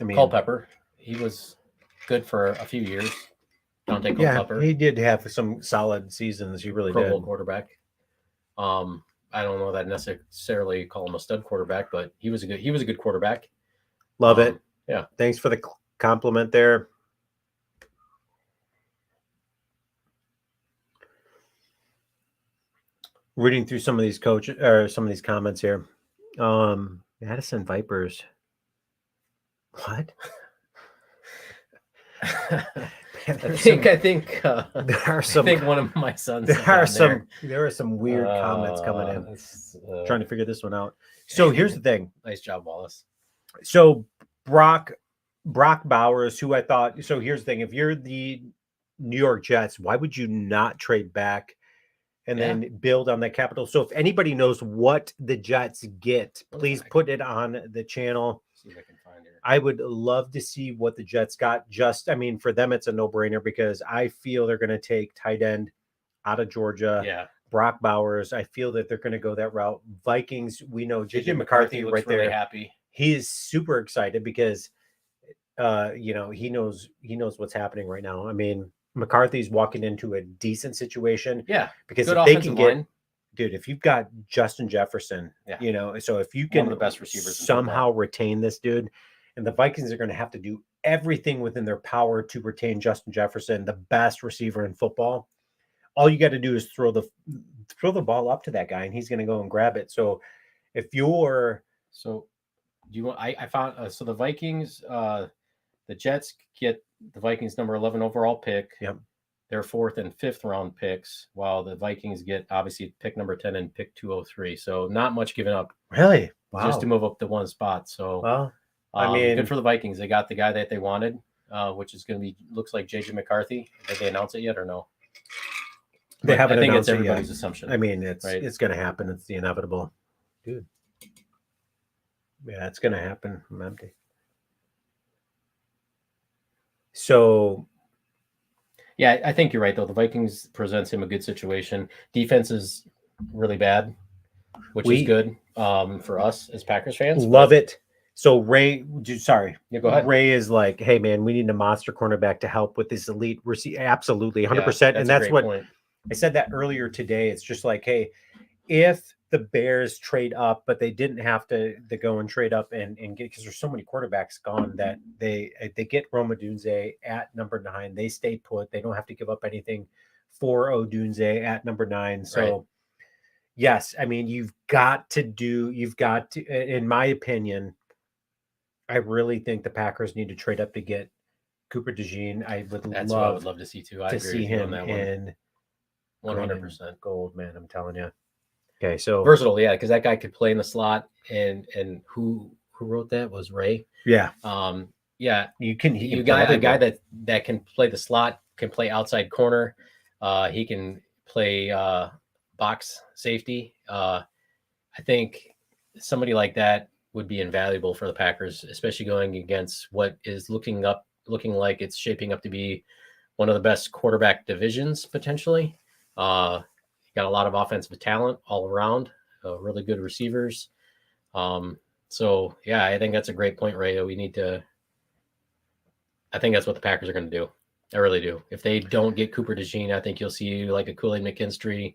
I mean, Culpepper. He was good for a few years. Dante Culpepper. He did have some solid seasons. He really did. Pro Bowl quarterback. I don't know that necessarily call him a stud quarterback, but he was a good quarterback. Love it. Yeah. Thanks for the compliment there. Reading through some of these some of these comments here. Madison Vipers. What? I think there are some. I think one of my sons. There are some weird comments coming in. Trying to figure this one out. So here's the thing. Nice job, Wallace. So Brock Bowers, who I thought. So here's the thing. If you're the New York Jets, why would you not trade back and Yeah. then build on that capital. So if anybody knows what the Jets get, please put it on the channel. See if I can find it. I would love to see what the Jets got. I mean, for them, it's a no-brainer because I feel they're going to take tight end out of Georgia. Yeah. Brock Bowers. I feel that they're going to go that route. Vikings, we know JJ JJ McCarthy looks right really there. happy. He is super excited because he knows what's happening right now. I mean, McCarthy's walking into a decent situation. Yeah. Because Good if they offensive can line. dude, if you've got Justin Jefferson, so if you can one of the best receivers somehow retain this dude, and the Vikings are going to have to do everything within their power to retain Justin Jefferson, the best receiver in football. All you got to do is throw the ball up to that guy, and he's going to go and grab it. So if you're do you want? I found so the Vikings, the Jets get the Vikings number 11 overall pick. Yep. Their 4th and 5th round picks, while the Vikings get obviously pick number 10 and pick 203. So not much given up. Really? Wow. Just to move up to one spot. So well, I mean, good for the Vikings. They got the guy that they wanted, which is going to be looks like JJ McCarthy. Did they announce it yet or no? They haven't. I think announced it's everybody's it yet. assumption. I mean, it's right? It's going to happen. It's the inevitable, dude. Yeah, it's going to happen. I'm empty. So. Yeah, I think you're right, though. The Vikings presents him a good situation. Defense is really bad, which is good for us as Packers fans. Love it. So Ray, sorry. Yeah, go ahead. Ray is like, hey, man, we need a monster cornerback to help with this elite receiver. Absolutely, 100%. And that's what point. I said that earlier today. It's just like, hey, if the Bears trade up, but they didn't have to go and trade up and get, because there's so many quarterbacks gone that they get Rome Odunze at number 9. They stay put. They don't have to give up anything for Odunze at number 9. So yes, I mean, you've got to, in my opinion, I really think the Packers need to trade up to get Cooper DeJean. That's what I would love to see too. I agree see with you him on that in 100% gold, man. I'm telling you. Okay, so versatile, yeah, because that guy could play in the slot, and who wrote that was Ray. Yeah, yeah, you got a guy that can play the slot, can play outside corner. He can play box safety. I think somebody like that would be invaluable for the Packers, especially going against what is looking like it's shaping up to be one of the best quarterback divisions potentially. Got a lot of offensive talent all around, really good receivers. So yeah, I think that's a great point, Ray. We need to. I think that's what the Packers are going to do. I really do. If they don't get Cooper DeJean, I think you'll see like a Kool-Aid McKinstry.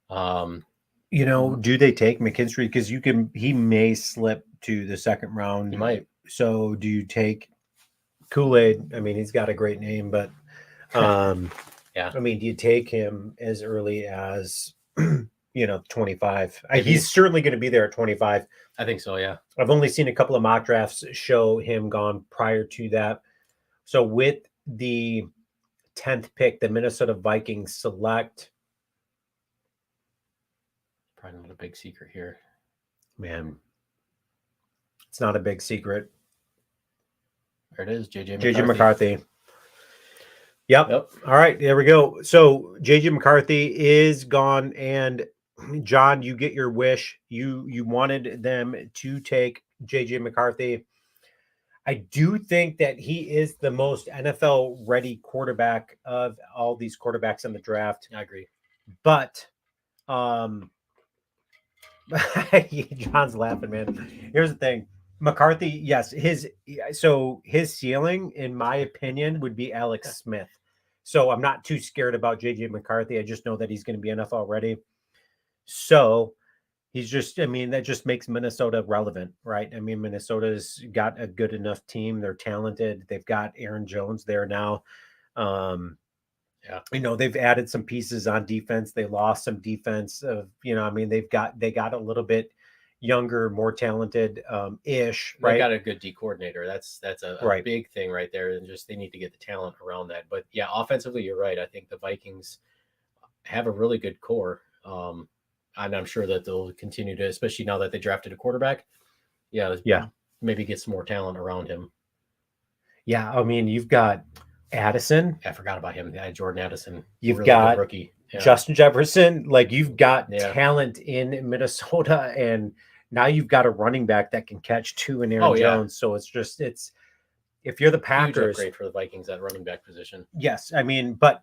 Do they take McKinstry? Because he may slip to the second round. He might. So do you take Kool-Aid? I mean, he's got a great name, but yeah. I mean, do you take him as early as 25? He's certainly going to be there at 25. I think so, yeah. I've only seen a couple of mock drafts show him gone prior to that. So with the 10th pick, the Minnesota Vikings select. Probably not a big secret here. Man, it's not a big secret. There it is, JJ McCarthy. Yep. All right, there we go. So JJ McCarthy is gone, and John, you get your wish. You wanted them to take JJ McCarthy. I do think that he is the most NFL ready quarterback of all these quarterbacks in the draft. I agree. But John's laughing, man. Here's the thing. McCarthy, yes, his ceiling, in my opinion, would be Alex Smith. So I'm not too scared about JJ McCarthy. I just know that he's going to be NFL ready. So he's just, I mean, that just makes Minnesota relevant, right? I mean, Minnesota's got a good enough team. They're talented. They've got Aaron Jones there now. They've added some pieces on defense. They lost some defense. I mean, they got a little bit younger, more talented ish, right? They got a good D coordinator. That's a big thing right there. And just they need to get the talent around that. But yeah, offensively, you're right. I think the Vikings have a really good core. And I'm sure that they'll continue to, especially now that they drafted a quarterback. Yeah. Maybe get some more talent around him. Yeah, I mean, you've got Addison. I forgot about him. Jordan Addison. You've got rookie. Justin Jefferson, like you've got Yeah. talent in Minnesota, and now you've got a running back that can catch two in Aaron Oh, yeah. Jones. So it's if you're the Huge Packers, upgrade for the Vikings at running back position. yes, I mean, but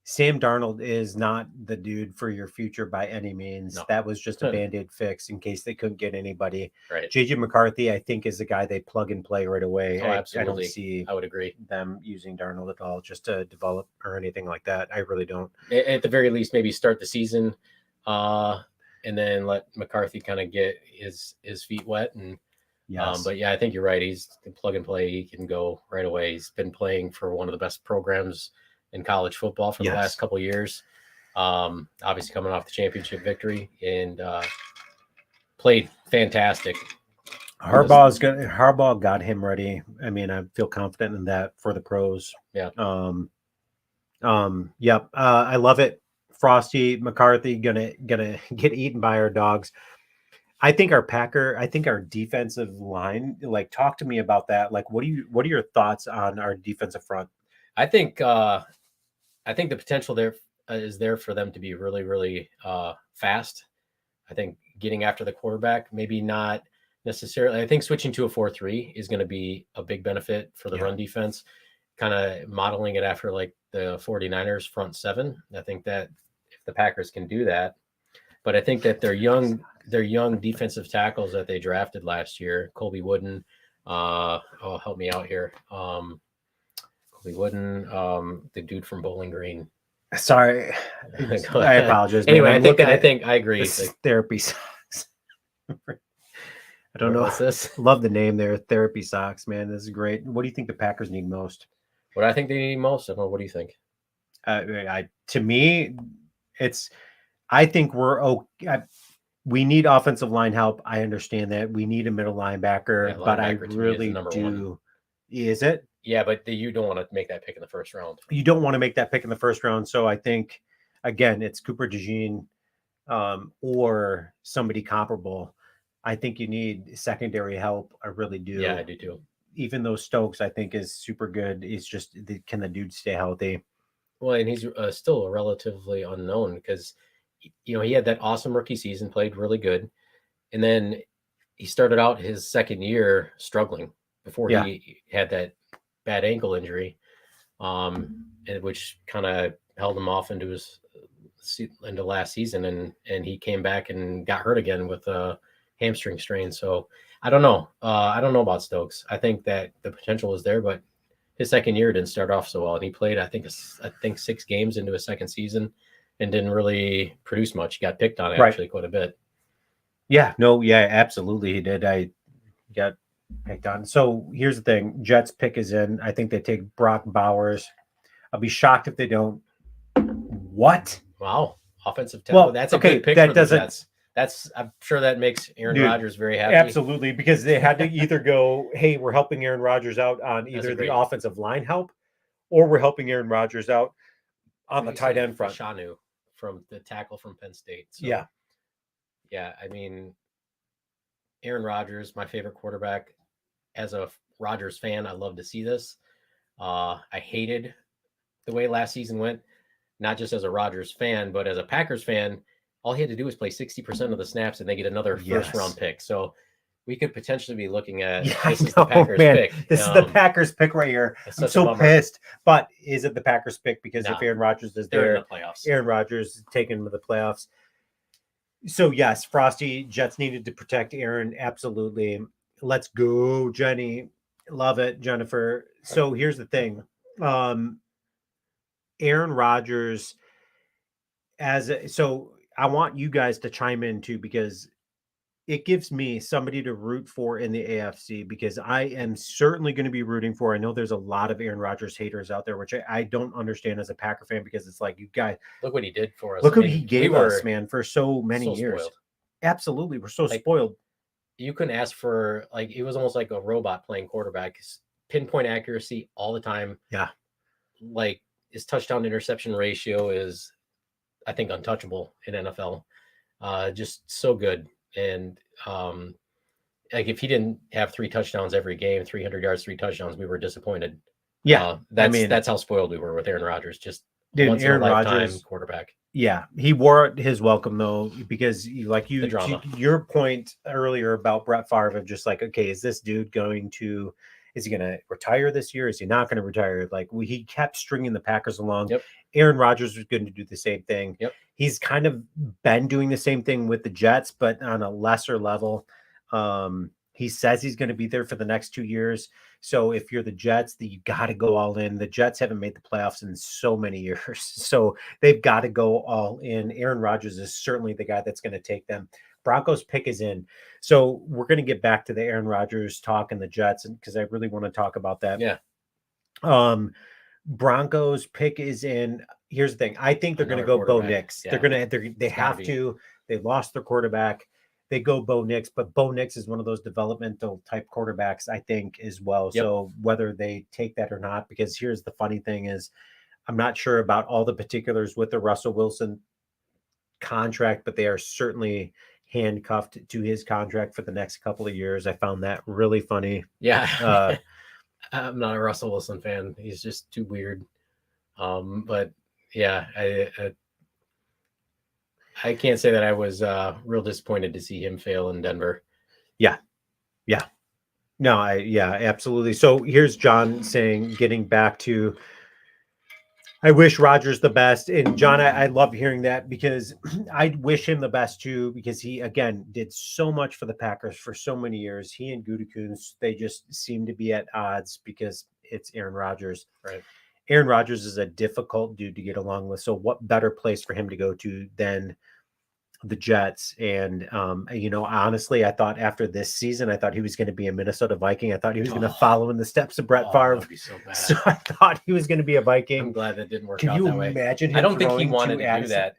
Sam Darnold is not the dude for your future by any means. No. That was just a band-aid fix in case they couldn't get anybody. Right. JJ McCarthy, I think, is the guy they plug and play right away. Oh, absolutely. I don't see I would agree them using Darnold at all just to develop or anything like that. I really don't. At the very least, maybe start the season and then let McCarthy kind of get his feet wet. And yes. But yeah, I think you're right. He's plug and play. He can go right away. He's been playing for one of the best programs in college football for the last couple of years. Obviously coming off the championship victory and played fantastic. Harbaugh got him ready. I mean, I feel confident in that for the pros. Yeah. Yep. I love it. Frosty, McCarthy gonna get eaten by our dogs. I think our defensive line, like talk to me about that. Like what are your thoughts on our defensive front? I think the potential there is there for them to be really, really fast. I think getting after the quarterback, maybe not necessarily. I think switching to a 4-3 is going to be a big benefit for the run defense, kind of modeling it after like the 49ers front seven. I think that if the Packers can do that, but I think that their young defensive tackles that they drafted last year, Colby Wooden, help me out here. Colby Wooden, the dude from Bowling Green. Sorry, I apologize. Anyway, I think I agree. Like, therapy socks. I don't know. What's this? Love the name there. Therapy socks, man. This is great. What do you think the Packers need most? What I think they need most? I don't know. What do you think? To me, I think we're okay. We need offensive line help. I understand that. We need a middle linebacker, but I really do. One. Is it? Yeah, but you don't want to make that pick in the first round. You don't want to make that pick in the first round. So I think, again, it's Cooper DeJean or somebody comparable. I think you need secondary help. I really do. Yeah, I do too. Even though Stokes, I think, is super good. It's just, can the dude stay healthy? Well, and he's still relatively unknown because, he had that awesome rookie season, played really good. And then he started out his second year struggling before he had that bad ankle injury, which kind of held him off into last season. And he came back and got hurt again with a hamstring strain. So I don't know. I don't know about Stokes. I think that the potential is there, but his second year didn't start off so well. And he played, I think 6 games into his second season and didn't really produce much. He got picked on actually quite a bit. Yeah, no, yeah, absolutely. He did. I got picked on. So here's the thing. Jets pick is in. I think they take Brock Bowers. I'll be shocked if they don't. What? Wow. Offensive tackle. Well, that's a good pick for the Jets. I'm sure that makes Aaron Rodgers very happy. Absolutely, because they had to either go, hey, we're helping Aaron Rodgers out on either the offensive line help, or we're helping Aaron Rodgers out on the tight end front. Shanu from the tackle from Penn State. So, yeah. I mean, Aaron Rodgers, my favorite quarterback. As a Rodgers fan, I love to see this. I hated the way last season went, not just as a Rodgers fan, but as a Packers fan. All he had to do was play 60% of the snaps and they get another first round pick. So we could potentially be looking at this is the Packers pick. This is the Packers pick right here. I'm so pissed. But is it the Packers pick? Because if Aaron Rodgers is there, in the playoffs. Aaron Rodgers is taken to the playoffs. So yes, Frosty, Jets needed to protect Aaron. Absolutely. Let's go, Jenny. Love it, Jennifer. So here's the thing. Aaron Rodgers I want you guys to chime in too, because it gives me somebody to root for in the AFC, because I am certainly going to be rooting for. I know there's a lot of Aaron Rodgers haters out there, which I don't understand as a Packer fan, because it's like, you guys look what he did for us. Look what he gave us, man, for so many years. Spoiled. Absolutely. We're so spoiled. You couldn't ask for, like, it was almost like a robot playing quarterback. Pinpoint accuracy all the time. Yeah. Like, his touchdown interception ratio is, I think, untouchable in NFL. Just so good. And like, if he didn't have 3 touchdowns every game, 300 yards, 3 touchdowns, we were disappointed. Yeah. That's how spoiled we were with Aaron Rodgers. Just Dude, once in a Aaron lifetime Rodgers. quarterback. Yeah, he wore his welcome though, because like The drama. your point earlier about Brett Favre of just like, okay, is this dude is he going to retire this year? Is he not going to retire? Like he kept stringing the Packers along. Yep. Aaron Rodgers was going to do the same thing. Yep. He's kind of been doing the same thing with the Jets, but on a lesser level. He says he's going to be there for the next 2 years. So if you're the Jets, you got to go all in. The Jets haven't made the playoffs in so many years. So they've got to go all in. Aaron Rodgers is certainly the guy that's going to take them. Broncos pick is in. So we're going to get back to the Aaron Rodgers talk and the Jets, because I really want to talk about that. Yeah. Broncos pick is in. Here's the thing. I think they're going to go Bo Nix. Yeah. They have to. They lost their quarterback. They go Bo Nix, but Bo Nix is one of those developmental type quarterbacks, I think, as well. Yep. So whether they take that or not, because here's the funny thing is, I'm not sure about all the particulars with the Russell Wilson contract, but they are certainly handcuffed to his contract for the next couple of years. I found that really funny. Yeah. I'm not a Russell Wilson fan. He's just too weird. But yeah, I can't say that I was real disappointed to see him fail in Denver. Yeah. No, absolutely. So here's John saying, getting back to, I wish Rodgers the best. And John, I love hearing that, because I wish him the best too, because he, again, did so much for the Packers for so many years. He and Gutekunst, they just seem to be at odds because it's Aaron Rodgers. Right. Aaron Rodgers is a difficult dude to get along with. So what better place for him to go to than the Jets? And honestly, I thought after this season, I thought he was going to be a Minnesota Viking. I thought he was going to follow in the steps of Brett Favre. That'd be so bad. So I thought he was going to be a Viking. I'm glad that didn't work Can out you that way. imagine him I don't think he throwing wanted to to do Addison? that.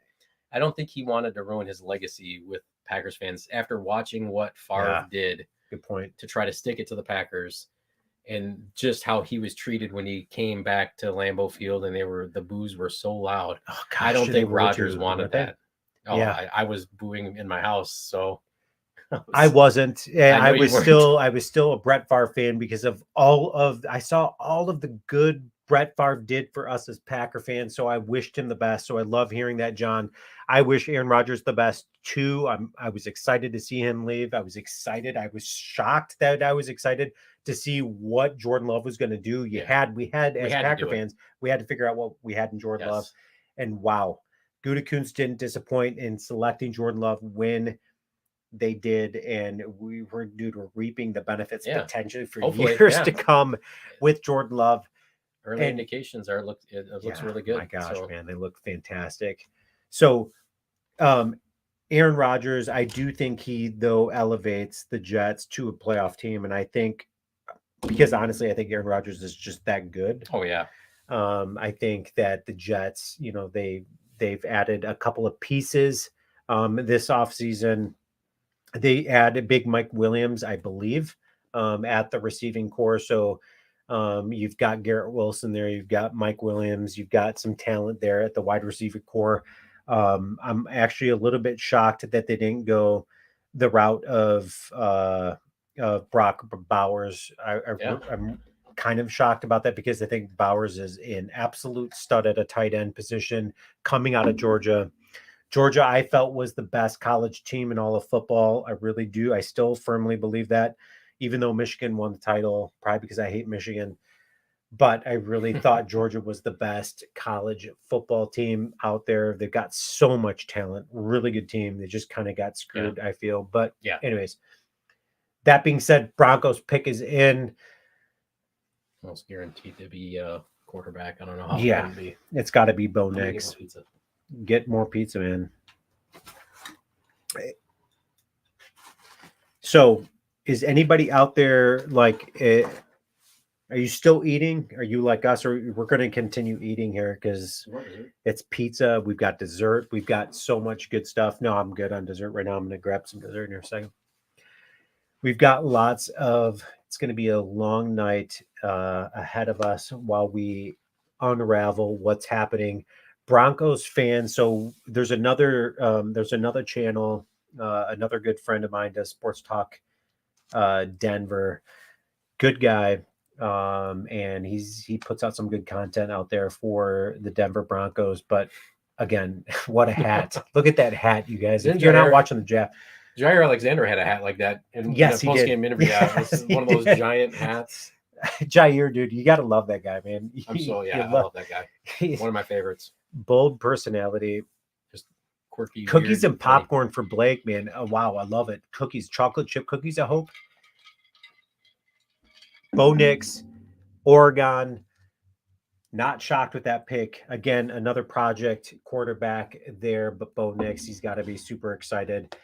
I don't think he wanted to ruin his legacy with Packers fans after watching what Favre did. Good point. To try to stick it to the Packers, and just how he was treated when he came back to Lambeau Field, and the boos were so loud. Oh, gosh, I don't think Rodgers wanted that. Oh, yeah. I was booing in my house, so I wasn't. I was still a Brett Favre fan because of I saw all of the good Brett Favre did for us as Packer fans. So I wished him the best. So I love hearing that, John. I wish Aaron Rodgers the best too. I was excited to see him leave. I was excited. I was shocked that I was excited to see what Jordan Love was going to do. We had as Packer fans, we had to figure out what we had in Jordan Love. And wow, Gutekunst didn't disappoint in selecting Jordan Love when they did, and we were reaping the benefits potentially for years to come with Jordan Love. Early indications are it looks really good. My gosh, man, they look fantastic. So Aaron Rodgers, I do think he though elevates the Jets to a playoff team, and I think because honestly, I think Aaron Rodgers is just that good. Oh yeah. I think that the Jets, they've added a couple of pieces this offseason. They added big Mike Williams, I believe, at the receiving core. So you've got Garrett Wilson there. You've got Mike Williams. You've got some talent there at the wide receiver core. I'm actually a little bit shocked that they didn't go the route of Brock Bowers. I'm kind of shocked about that because I think Bowers is an absolute stud at a tight end position coming out of Georgia. Georgia, I felt, was the best college team in all of football. I really do. I still firmly believe that, even though Michigan won the title, probably because I hate Michigan. But I really thought Georgia was the best college football team out there. They've got so much talent, really good team. They just kind of got screwed, I feel. But anyways, that being said, Broncos pick is in. Almost guaranteed to be a quarterback. I don't know how it's going to be. It's got to be Bo Nix. Get more pizza, man. So, is anybody out there like? Are you still eating? Are you like us, or we're going to continue eating here because it's pizza? We've got dessert. We've got so much good stuff. No, I'm good on dessert right now. I'm going to grab some dessert in a second. We've got lots of. It's going to be a long night ahead of us while we unravel what's happening. Broncos fans. So there's another channel. Another good friend of mine does Sports Talk Denver. Good guy. And he puts out some good content out there for the Denver Broncos. But again, what a hat! Look at that hat, you guys. If you're not watching the draft, Jair Alexander had a hat like that in a post-game interview. Yes, it's one of those giant hats. Jair, dude, you got to love that guy, man. I love that guy. One of my favorites. Bold personality. Just quirky. Cookies weird, and popcorn for Blake, man. Oh, wow, I love it. Cookies, chocolate chip cookies, I hope. Bo Nix, Oregon. Not shocked with that pick. Again, another project quarterback there, but Bo Nix, he's got to be super excited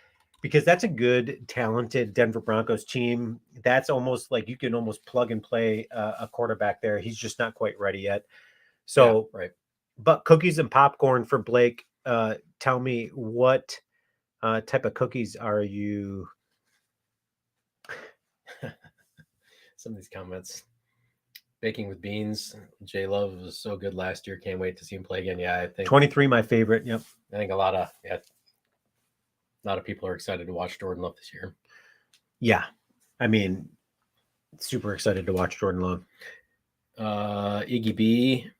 because that's a good, talented Denver Broncos team. That's almost like you can almost plug and play a quarterback there. He's just not quite ready yet. So, yeah, right. But cookies and popcorn for Blake. Tell me, what type of cookies are you? Some of these comments. Baking with beans. J Love was so good last year. Can't wait to see him play again. Yeah, I think 23, my favorite. Yep. I think a lot of people are excited to watch Jordan Love this year. Yeah, I mean, super excited to watch Jordan Love. Iggy B.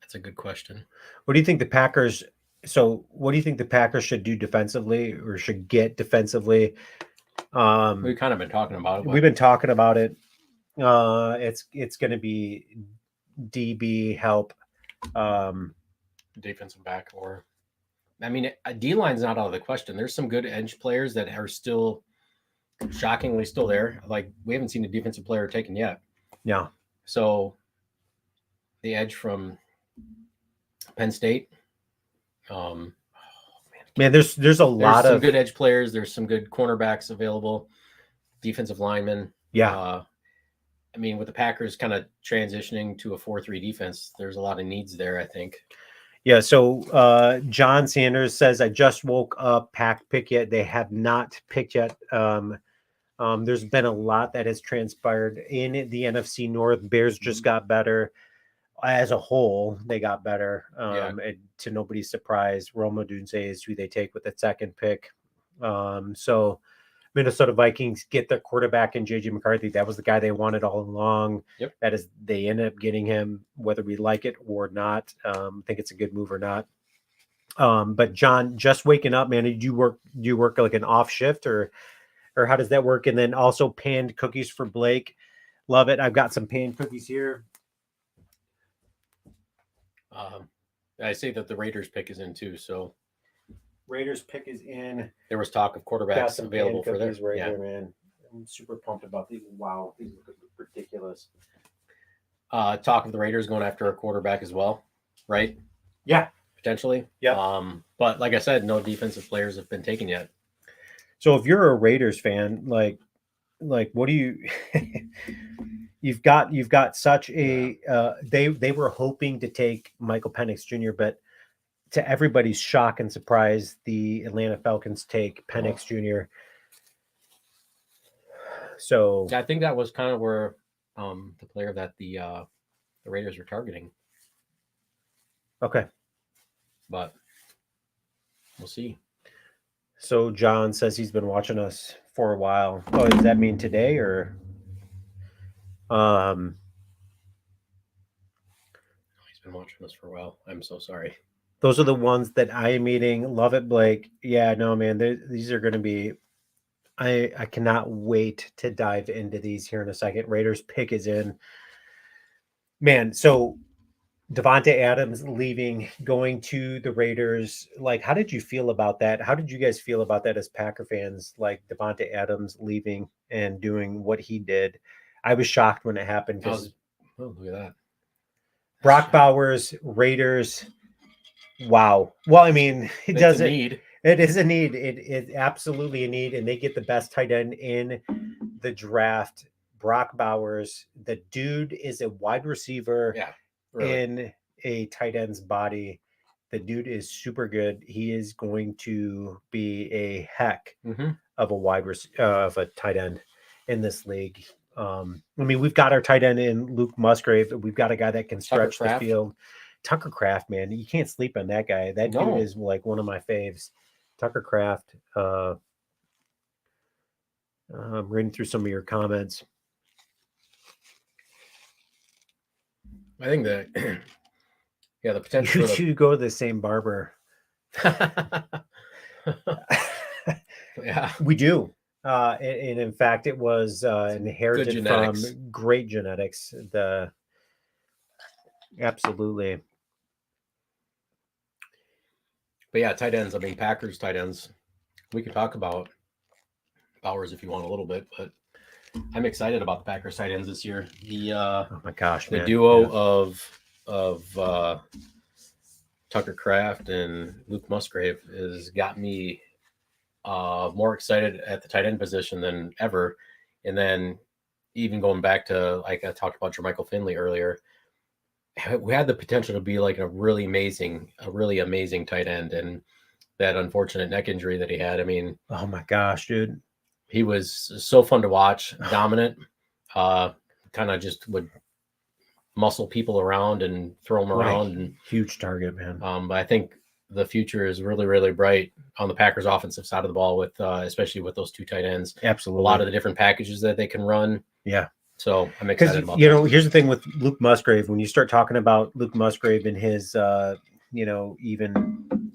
That's a good question. What do you think the Packers? So, what do you think the Packers should do defensively, or should get defensively? We've kind of been talking about it. We've been talking about it. It's going to be DB help, defensive back, or I mean, D line's not out of the question. There's some good edge players that are still shockingly still there. Like we haven't seen a defensive player taken yet. Yeah. So the edge from Penn State. Man, there's a lot of good edge players. There's some good cornerbacks available, defensive linemen. Yeah. I mean, with the Packers kind of transitioning to a 4-3 defense, there's a lot of needs there, I think. Yeah. So John Sanders says, I just woke up. Pack pick yet? They have not picked yet. There's been a lot that has transpired in the NFC North. Bears just got better. As a whole, they got better. And to nobody's surprise, Roma Odunze is who they take with the second pick. So Minnesota Vikings get their quarterback in JJ McCarthy. That was the guy they wanted all along. Yep. That is, they ended up getting him, whether we like it or not. Think it's a good move or not. But John, just waking up, man. Do you work like an off shift, or how does that work? And then also panned cookies for Blake. Love it. I've got some panned cookies here. I say that the Raiders pick is in too. So Raiders pick is in. There was talk of quarterbacks available for them. Right there, man. I'm super pumped about these. Wow, these look ridiculous. Talk of the Raiders going after a quarterback as well, right? Yeah, potentially. Yeah. But like I said, no defensive players have been taken yet. So if you're a Raiders fan, like what do you? You've got such a they were hoping to take Michael Penix Jr., but to everybody's shock and surprise, the Atlanta Falcons take Penix Jr. So I think that was kind of where the player that the Raiders were targeting. Okay, but we'll see. So John says he's been watching us for a while. Oh, does that mean today or? He's been watching us for a while. I'm so sorry. Those are the ones that I am eating. Love it, Blake. Yeah, no, man. These are going to be. I cannot wait to dive into these here in a second. Raiders pick is in. Man, so Devontae Adams leaving, going to the Raiders. Like, how did you feel about that? How did you guys feel about that as Packer fans? Like Devontae Adams leaving and doing what he did. I was shocked when it happened because look at that. Brock Bowers, Raiders. Wow. Well, I mean, it doesn't need. It is a need. It is absolutely a need, and they get the best tight end in the draft. Brock Bowers. The dude is a wide receiver. Yeah, really. In a tight end's body. The dude is super good. He is going to be a heck of a tight end in this league. I mean, we've got our tight end in Luke Musgrave. We've got a guy that can stretch the field. Tucker Kraft, man, you can't sleep on that guy. That dude is like one of my faves. Tucker Kraft. I'm reading through some of your comments. I think that yeah, the You potential for should go to the same barber. the yeah, We do. And in fact, it was inherited genetics. from great genetics. Absolutely. But yeah, tight ends. I mean, Packers tight ends. We could talk about Bowers if you want a little bit, but I'm excited about the Packers tight ends this year. Oh my gosh, The man. duo Yeah. of Tucker Kraft and Luke Musgrave has got me more excited at the tight end position than ever. And then even going back to, like I talked about Jermichael Finley earlier, we had the potential to be like a really amazing tight end. And that unfortunate neck injury that he had, I mean, Oh my gosh, dude. he was so fun to watch, dominant, kind of just would muscle people around and throw them around. And huge target, man. but I think the future is really, really bright on the Packers offensive side of the ball with, especially with those two tight ends. Absolutely. A lot of the different packages that they can run. Yeah. So I'm excited about that. Here's the thing with Luke Musgrave. When you start talking about Luke Musgrave and his, even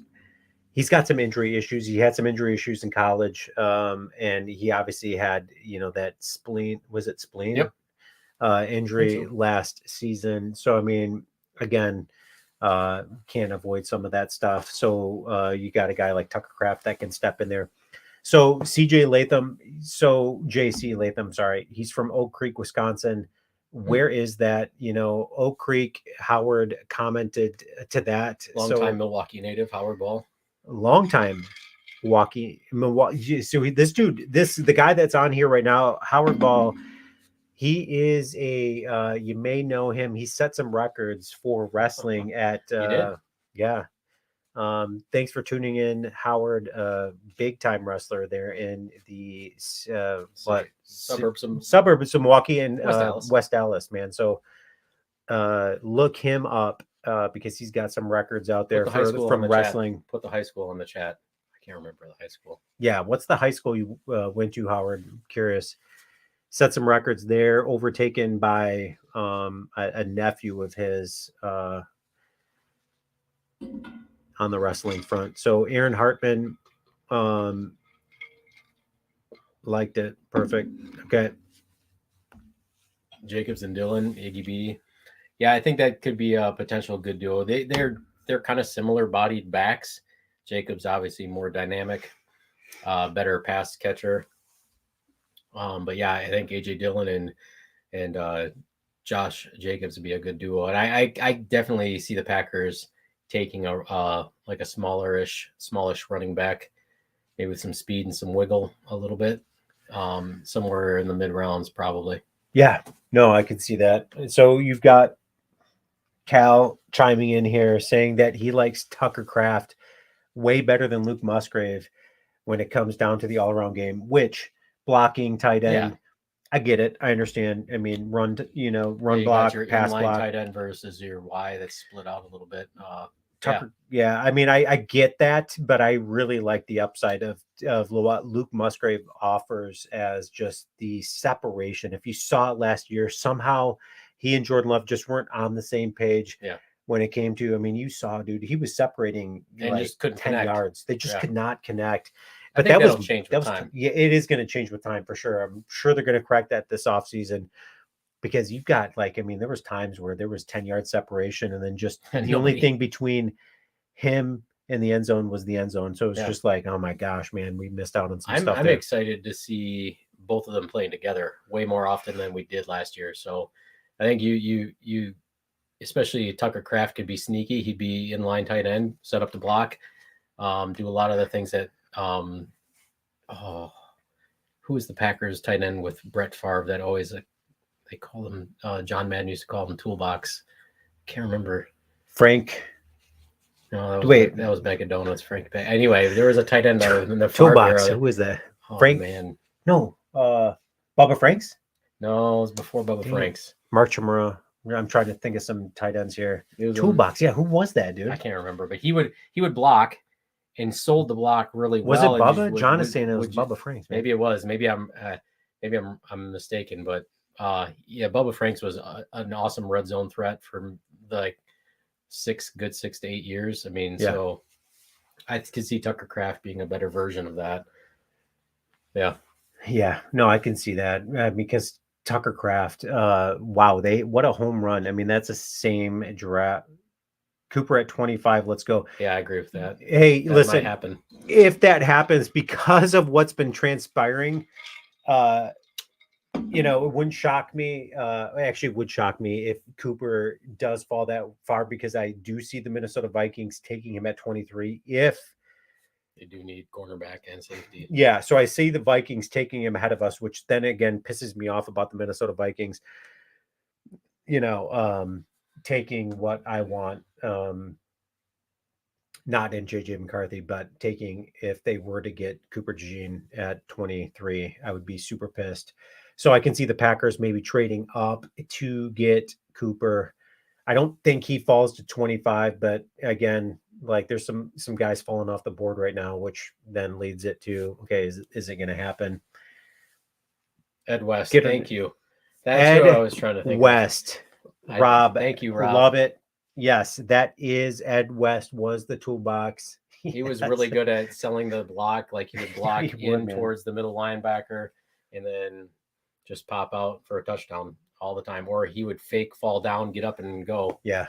he's got some injury issues. He had some injury issues in college. And he obviously had, that spleen. Was it spleen? Yep. Injury last season. So, I mean, again, can't avoid some of that stuff. So you got a guy like Tucker Kraft that can step in there. So JC Latham, sorry, he's from Oak Creek, Wisconsin. Where is that? Oak Creek. Howard commented to that. Long-time Milwaukee native, Howard Ball. Long-time Milwaukee. So the guy that's on here right now, Howard Ball. He is you may know him. He set some records for wrestling at, yeah. Thanks for tuning in, Howard. Big time wrestler there in the suburbs of Milwaukee and West Dallas, man. So look him up because he's got some records out there from wrestling. Put the high school in the chat. I can't remember the high school. Yeah, what's the high school you went to, Howard? I'm curious. Set some records there, overtaken by a nephew of his on the wrestling front. So Aaron Hartman liked it. Perfect. Okay. Jacobs and Dillon, Iggy B. Yeah, I think that could be a potential good duo. They're kind of similar bodied backs. Jacobs obviously more dynamic, better pass catcher. But yeah, I think AJ Dillon and Josh Jacobs would be a good duo. And I definitely see the Packers taking a smallish running back, maybe with some speed and some wiggle a little bit, somewhere in the mid rounds probably. Yeah, no, I can see that. So you've got Cal chiming in here saying that he likes Tucker Kraft way better than Luke Musgrave when it comes down to the all-around game, which blocking, tight end. Yeah. I get it. I understand. I mean, run block, your pass block, tight end versus your Y that's split out a little bit. Tucker, yeah. I mean, I get that, but I really like the upside of what Luke Musgrave offers as just the separation. If you saw it last year, somehow he and Jordan Love just weren't on the same page. Yeah. When it came to, I mean, you saw, dude, he was separating and just couldn't 10 connect. yards. They just could not connect. But that will change with time. Yeah, it is going to change with time for sure. I'm sure they're going to correct that this offseason because you've got there was times where there was 10-yard separation and then just the only thing between him and the end zone was the end zone. So it's just like, oh my gosh, man, we missed out on some stuff. I'm excited to see both of them playing together way more often than we did last year. So I think you especially Tucker Kraft could be sneaky. He'd be in line tight end, set up the block, do a lot of the things that who is the Packers tight end with Brett Favre that always they call him John Madden used to call him Toolbox. Can't remember. Frank. No, that was Bag of Donuts. Frank. Anyway, there was a tight end in the Toolbox. Who was that? Oh, Frank. Man. No. Bubba Franks. No, it was before Bubba Franks. Mark Chimura. I'm trying to think of some tight ends here. Toolbox. Yeah, who was that, dude? I can't remember, but he would block, and sold the block really Was well. it And just Bubba? John is saying it was Bubba Franks. Maybe it was. Maybe I'm mistaken. But yeah, Bubba Franks was an awesome red zone threat for like 6 to 8 years. I mean, Yeah. so I could see Tucker Kraft being a better version of that. Yeah. Yeah, no, I can see that because Tucker Kraft, wow, what a home run. I mean, that's the same draft. Cooper at 25, let's go. Yeah, I agree with that. Hey, That listen, might happen. If that happens because of what's been transpiring, it wouldn't shock me. Actually, it would shock me if Cooper does fall that far, because I do see the Minnesota Vikings taking him at 23 if they do need cornerback and safety. Yeah, so I see the Vikings taking him ahead of us, which then again pisses me off about the Minnesota Vikings. Taking what I want, not in JJ McCarthy, but taking, if they were to get Cooper DeJean at 23, I would be super pissed. So I can see the Packers maybe trading up to get Cooper. I don't think he falls to 25, but again, like there's some guys falling off the board right now, which then leads it to, okay, is it going to happen? Ed West, thank you. That's Ed who I was trying to think West. of. Rob, thank you, Rob. Love it. Yes, that is Ed West, was the toolbox. He was really good at selling the block. Like he would block man. towards the middle linebacker and then just pop out for a touchdown all the time. Or he would fake fall down, get up and go. Yeah.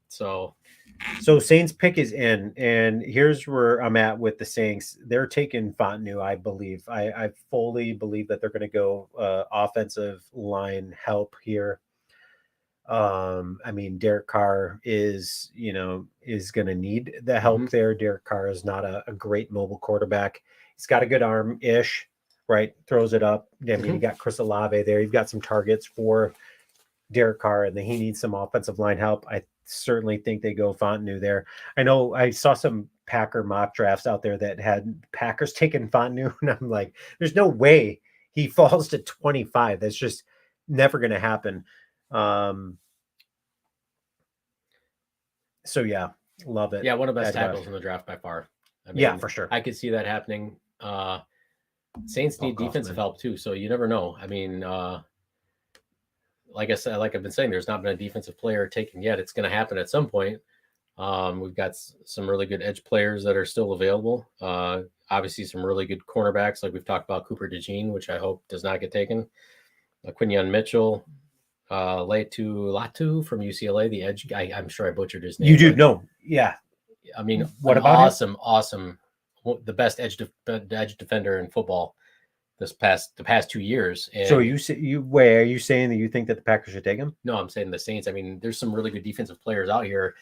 So Saints pick is in, and here's where I'm at with the Saints. They're taking Fontenot, I believe. I fully believe that they're going to go offensive line help here. I mean, Derek Carr is going to need the help there. Derek Carr is not a great mobile quarterback. He's got a good arm-ish, right? Throws it up. I mean, you got Chris Olave there. You've got some targets for Derek Carr, and then he needs some offensive line help. I certainly think they go Fontenot there. I know I saw some Packer mock drafts out there that had Packers taking Fontenot, and I'm like, there's no way he falls to 25. That's just never going to happen. So yeah, love it. Yeah, one of the best tackles in the draft by far. I mean, yeah, for sure. I could see that happening. Saints need defensive help too, so you never know. I mean, like I said, like I've been saying, there's not been a defensive player taken yet. It's going to happen at some point. We've got some really good edge players that are still available. Obviously, some really good cornerbacks, like we've talked about Cooper DeJean, which I hope does not get taken. Quinyon Mitchell, Latu from UCLA, the edge guy. I'm sure I butchered his name. You do know, yeah. I mean, what about awesome, the best edge defender in football the past 2 years. And so are you saying that you think that the Packers should take him? No, I'm saying the Saints. I mean, there's some really good defensive players out here.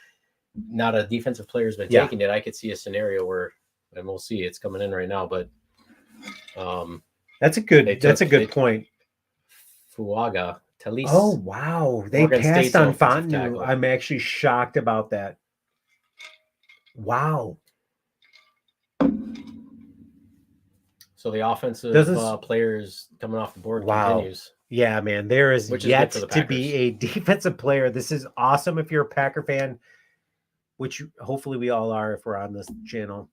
Not a defensive player has been taking it. I could see a scenario where, and we'll see, it's coming in right now, but that's a good point. Fuaga, Talise. Oh wow, they passed on Fontenot. I'm actually shocked about that. Wow. So the offensive players coming off the board continues. Yeah, man, there is yet to be a defensive player. This is awesome if you're a Packer fan, which hopefully we all are if we're on this channel.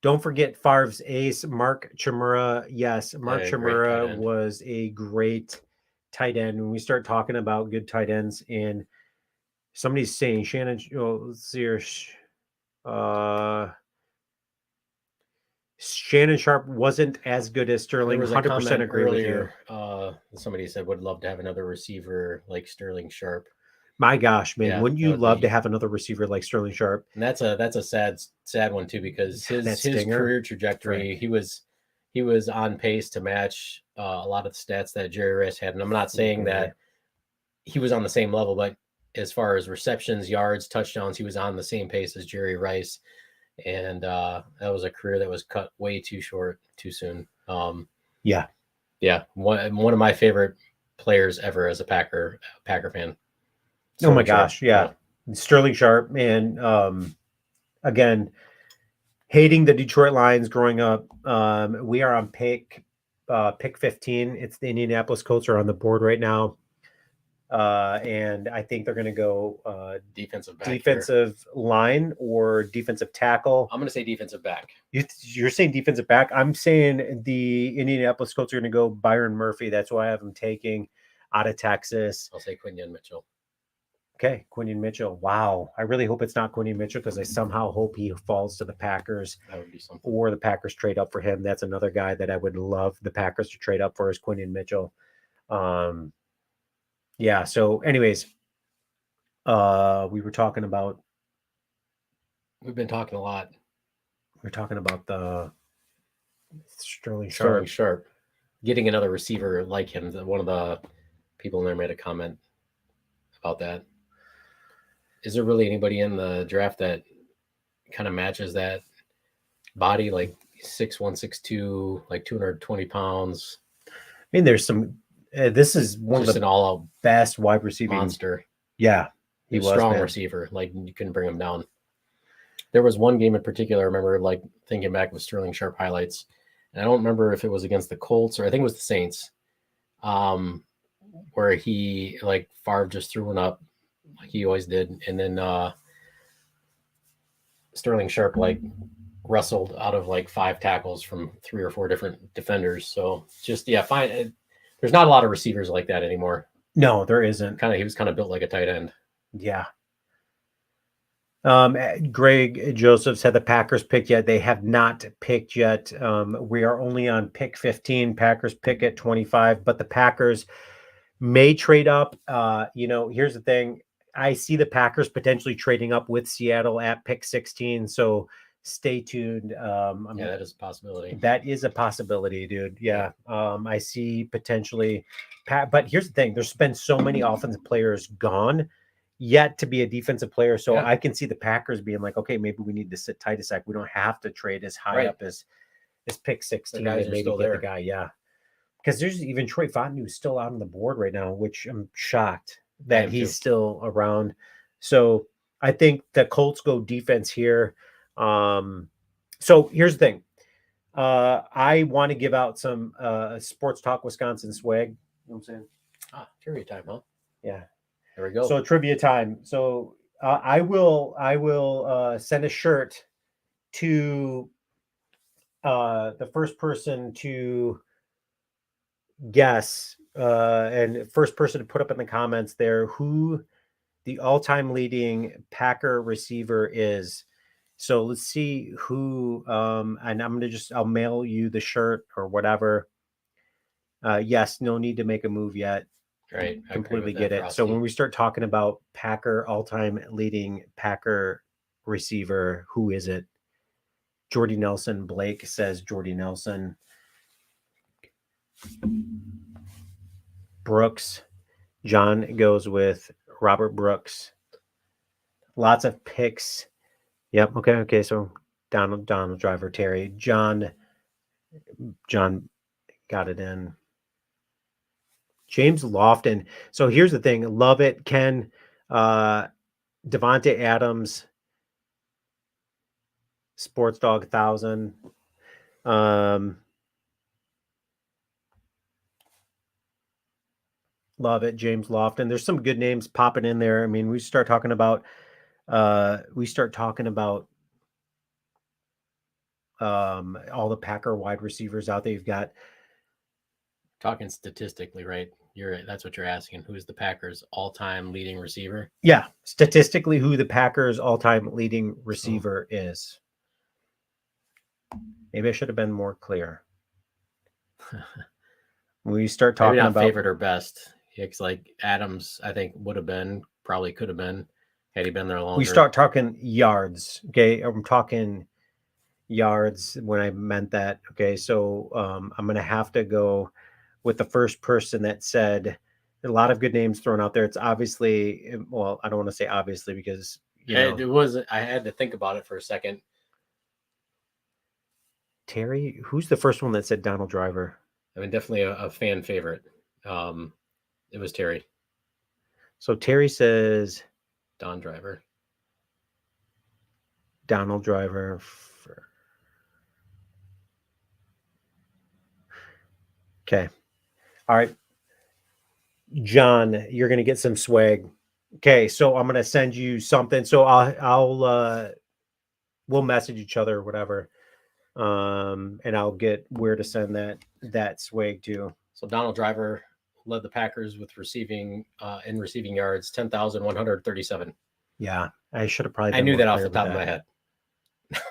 Don't forget Favre's ace, Mark Chimura. Yes, Mark Chimura was a great tight end. When we start talking about good tight ends, and somebody's saying Shannon, let's see here. Shannon Sharp wasn't as good as Sterling. 100% agree with you. Somebody said would love to have another receiver like Sterling Sharp. My gosh, man, wouldn't you love to have another receiver like Sterling Sharp? And that's a sad one too, because his career trajectory, he was on pace to match a lot of the stats that Jerry Rice had. And I'm not saying that he was on the same level, but as far as receptions, yards, touchdowns, he was on the same pace as Jerry Rice. And that was a career that was cut way too short, too soon. Yeah. One of my favorite players ever as a Packer fan. Oh my gosh, yeah. Sterling Sharp, man. Again, hating the Detroit Lions growing up. We are on pick 15. It's the Indianapolis Colts are on the board right now. And I think they're going to go Defensive back. defensive line or defensive tackle. I'm going to say defensive back. You're saying defensive back. I'm saying the Indianapolis Colts are going to go Byron Murphy. That's why I have him taking out of Texas. I'll say Quinion Mitchell. Okay, Quinion Mitchell. Wow. I really hope it's not Quinion Mitchell because I somehow hope he falls to the Packers. That would be something. Or the Packers trade up for him. That's another guy that I would love the Packers to trade up for is Quinion Mitchell. Yeah, so anyways, we were talking about We've been talking a lot. We're talking about the Sterling Sharp. Getting another receiver like him. One of the people in there made a comment about that. Is there really anybody in the draft that kind of matches that body, like 6'1", 6'2", like 220 pounds? I mean, there's some. This is one just of the an all-out best wide receiving monster. Yeah, he was strong receiver. Like you couldn't bring him down. There was one game in particular I remember, like thinking back with Sterling Sharp highlights, and I don't remember if it was against the Colts or I think it was the Saints, where he like Favre just threw one up like he always did, and then Sterling Sharp like wrestled out of like 5 tackles from 3 or 4 different defenders. So just fine. There's not a lot of receivers like that anymore. No, there isn't. He was kind of built like a tight end. Yeah. Greg Josephs had the Packers picked yet. They have not picked yet. We are only on pick 15. Packers pick at 25, but the Packers may trade up. Here's the thing. I see the Packers potentially trading up with Seattle at pick 16. So stay tuned. That is a possibility. That is a possibility, dude. Yeah. I see potentially. But here's the thing. There's been so many offensive players gone yet to be a defensive player. So I can see the Packers being like, okay, maybe we need to sit tight a sec. We don't have to trade as high up as pick 16 and maybe get the guy. Yeah. Because there's even Troy Fontenot who's still out on the board right now, which I'm shocked that he's still around. So I think the Colts go defense here. So here's the thing. I want to give out some Sports Talk Wisconsin swag. You know what I'm saying? Trivia time, huh? Yeah. There we go. So trivia time. So I will send a shirt to the first person to guess and first person to put up in the comments there who the all-time leading Packer receiver is. So let's see who and I'll mail you the shirt or whatever. Yes, no need to make a move yet. Right. Completely get it. So when we start talking about Packer all-time leading Packer receiver, who is it? Jordy Nelson. Blake says Jordy Nelson. Brooks. John goes with Robert Brooks. Lots of picks. Yep. Okay. So Donald Driver, Terry, John got it in. James Lofton. So here's the thing. Love it. Ken, Devontae Adams, Sports Dog 1000. Love it. James Lofton. There's some good names popping in there. I mean, we start talking about all the Packer wide receivers out there. You've got talking statistically, right? That's what you're asking. Who's the Packers all-time leading receiver? Yeah, statistically, who the Packers all-time leading receiver is. Maybe I should have been more clear. We start talking about favorite or best. It's like Adams, I think probably could have been had he been there longer. We start talking yards. Okay, I'm talking yards when I meant that. Okay, so I'm gonna have to go with the first person that said a lot of good names thrown out there. It's obviously, well, I don't want to say obviously because it was. I had to think about it for a second. Terry, who's the first one that said Donald Driver? I mean, definitely a fan favorite. It was Terry. So Terry says Donald Driver. Okay. All right. John, you're gonna get some swag. Okay, so I'm gonna send you something. So we'll message each other or whatever. And I'll get where to send that swag to. So Donald Driver led the Packers with receiving yards, 10,137. Yeah, I should have probably I been knew more that off clear the with top of that. my head.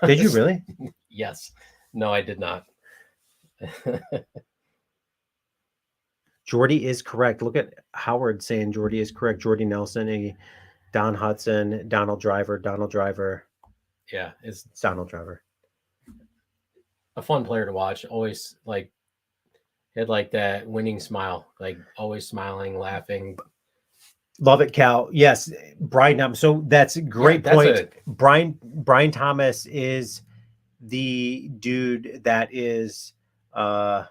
Did you really? Yes. No, I did not. Jordy is correct. Look at Howard saying Jordy is correct. Jordy Nelson, Don Hudson, Donald Driver. Yeah, it's Donald Driver. a fun player to watch. Always had like that winning smile, like always smiling, laughing. Love it, Cal. Yes, Brian. So that's a great point. Brian Thomas is the dude that is a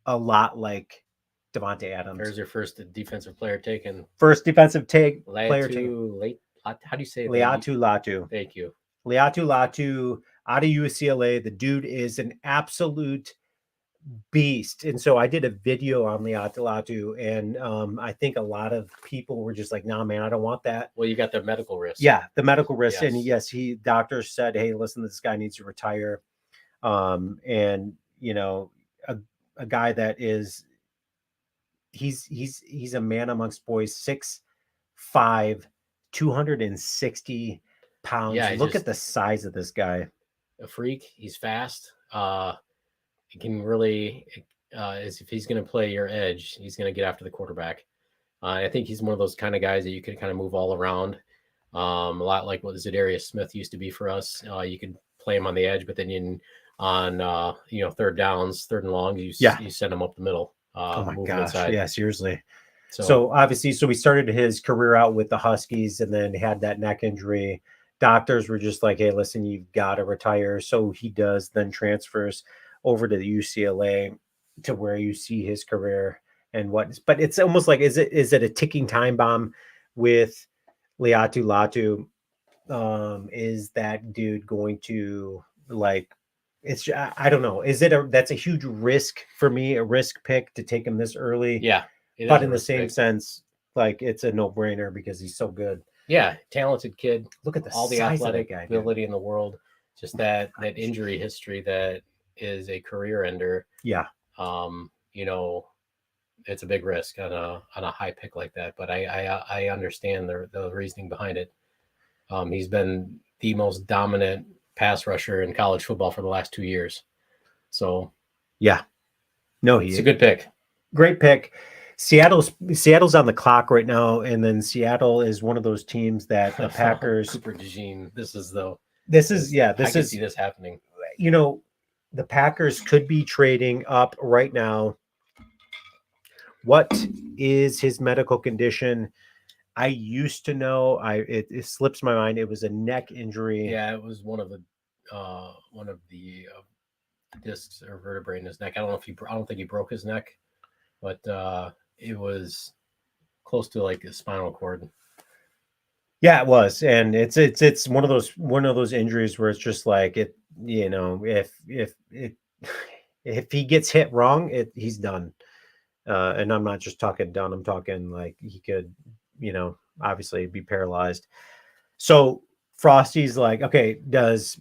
lot like Devontae Adams. There's your first defensive player taken. First defensive player taken. How do you say it? Laiatu Latu. Thank you. Laiatu Latu out of UCLA. The dude is an absolute beast. And so I did a video on Laiatu Latu, and I think a lot of people were just like, nah, man, I don't want that. Well, you got the medical risk. Yeah, the medical risk. Yes. And yes, doctors said, hey, listen, this guy needs to retire. And you know, a guy that is he's a man amongst boys, 6'5", 260 pounds. Yeah, look at the size of this guy. A freak. He's fast. He can really, as if he's going to play your edge, he's going to get after the quarterback. I think he's one of those kind of guys that you can kind of move all around. A lot like what Zadarius Smith used to be for us. You could play him on the edge, but then on third downs, third and long, you send him up the middle. Oh my gosh! Inside. Yeah, seriously. So obviously, we started his career out with the Huskies, and then had that neck injury. Doctors were just like, "Hey, listen, you've got to retire." So he does, then transfers over to the UCLA, to where you see his career and what. But it's almost like, is it a ticking time bomb with Laiatu Latu? Is that dude going to like? It's, I don't know. That's a huge risk for me, a risk pick to take him this early. Yeah. But in the same sense, like, it's a no-brainer because he's so good. Yeah, talented kid. Look at all the athletic ability in the world. Just that injury history that is a career ender. Yeah. It's a big risk on a high pick like that. But I understand the reasoning behind it. He's been the most dominant pass rusher in college football for the last 2 years. So yeah. No, it's a good pick. Great pick. Seattle's on the clock right now, and then Seattle is one of those teams that the Packers. Cooper DeJean. I can see this happening. The Packers could be trading up right now. What is his medical condition? I used to know. It slips my mind. It was a neck injury. Yeah, it was one of the discs or vertebrae in his neck. I don't think he broke his neck, but it was close to like a spinal cord. Yeah, it was, and it's one of those injuries where it's just like it. If he gets hit wrong, he's done. And I'm not just talking done. I'm talking like he could, obviously be paralyzed. So Frosty's like, okay, does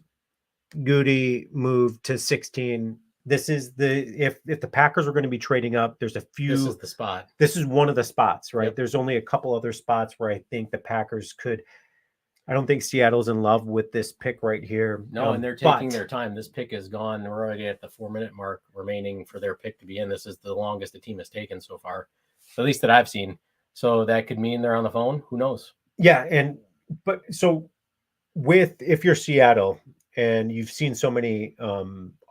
Goody move to 16? This is if the Packers were going to be trading up, there's a few. This is the spot. This is one of the spots, right? Yep. There's only a couple other spots where I think the Packers could. I don't think Seattle's in love with this pick right here. No, and they're taking their time. This pick is gone. We're already at the 4-minute mark remaining for their pick to be in. This is the longest the team has taken so far, at least that I've seen. So that could mean they're on the phone. Who knows? Yeah, but if you're Seattle and you've seen so many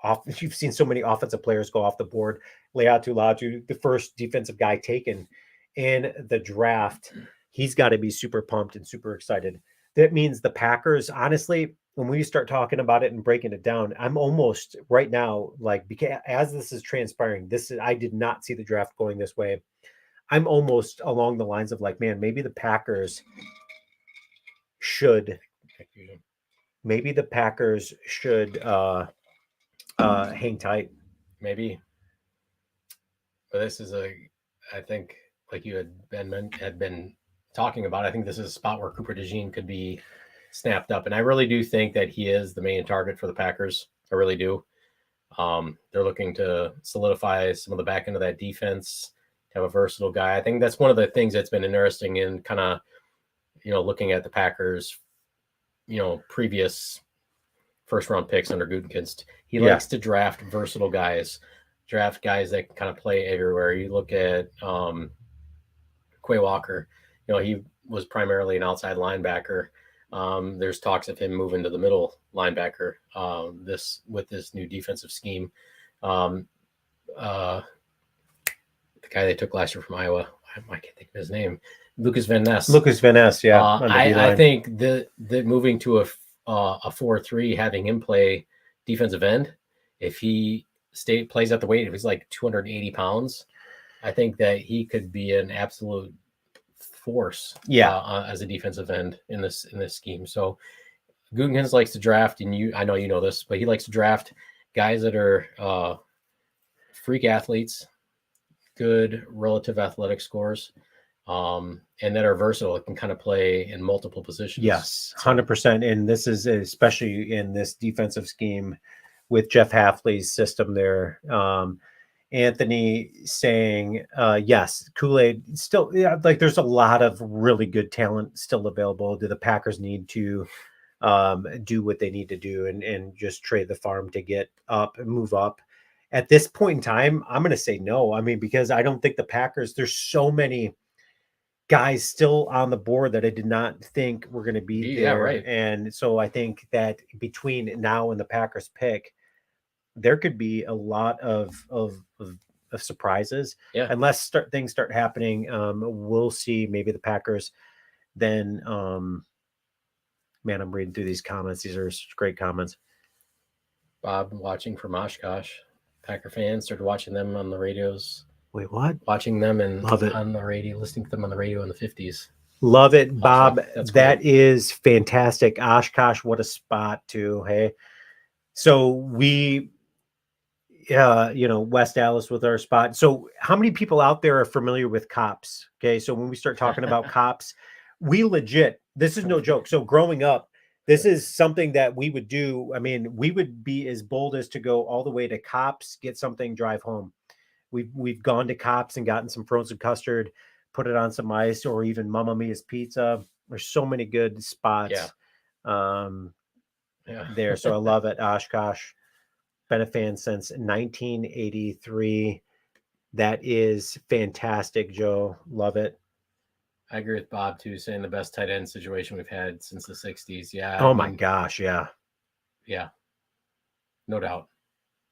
offensive players go off the board, Laiatu Latu, the first defensive guy taken in the draft, he's got to be super pumped and super excited. That means the Packers, honestly, when we start talking about it and breaking it down, I'm almost right now, like, because as this is transpiring, I did not see the draft going this way. I'm almost along the lines of like, man, maybe the Packers should hang tight. Maybe. But this is I think you had been talking about, I think this is a spot where Cooper DeJean could be snapped up, and I really do think that he is the main target for the Packers. I really do. They're looking to solidify some of the back end of that defense, have a versatile guy. I think that's one of the things that's been interesting in kind of, looking at the Packers, previous first round picks under Gutekunst. He likes to draft versatile guys, draft guys that can kind of play everywhere. You look at Quay Walker, he was primarily an outside linebacker. There's talks of him moving to the middle linebacker with this new defensive scheme. The guy they took last year from Iowa, I can't think of his name, Lucas Van Ness. Yeah. I think that moving to a 4-3, having him play defensive end, if he plays at the weight, if he's like 280 pounds, I think that he could be an absolute force as a defensive end in this scheme. So Gutekunst likes to draft, and I know you know this, but he likes to draft guys that are freak athletes, good relative athletic scores, and that are versatile, can kind of play in multiple positions. Yes, 100%. And this is especially in this defensive scheme with Jeff Hafley's system there. Anthony saying, yes, Kool-Aid still, like there's a lot of really good talent still available. Do the Packers need to do what they need to do and just trade the farm to get up and move up? At this point in time, I'm going to say no. I mean, because I don't think the Packers, there's so many guys still on the board that I did not think were going to be there. Yeah, right. And so I think that between now and the Packers pick, there could be a lot of surprises. Yeah. Unless things start happening. We'll see. Maybe the Packers then, man, I'm reading through these comments. These are great comments. Bob watching from Oshkosh. Packer fans started watching them on the radios. Wait, what? Watching them and love it on the radio, listening to them on the radio in the 50s. Love it, Bob. That cool. is fantastic. Oshkosh, what a spot too. Hey, so we, West Dallas with our spot. So how many people out there are familiar with Cops? Okay, so when we start talking about Cops, we legit, this is no joke. So growing up, this is something that we would do. I mean, we would be as bold as to go all the way to Cops, get something, drive home. We've gone to Cops and gotten some frozen custard, put it on some ice, or even Mamma Mia's pizza. There's so many good spots there. So I love it. Oshkosh, been a fan since 1983. That is fantastic, Joe. Love it. I agree with Bob too, saying the best tight end situation we've had since the 60s. Yeah. Oh my gosh. Yeah. Yeah. No doubt.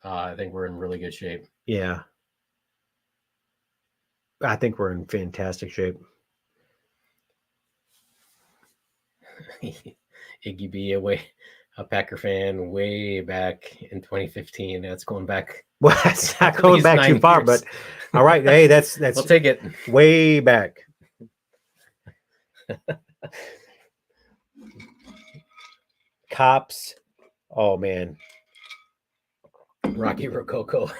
I think we're in really good shape. Yeah. I think we're in fantastic shape. Iggy B, a Packer fan way back in 2015. That's going back. Well, that's not going back too far, but all right. Hey, that's we'll take it way back. Cops. Oh man. Rocky Rococo.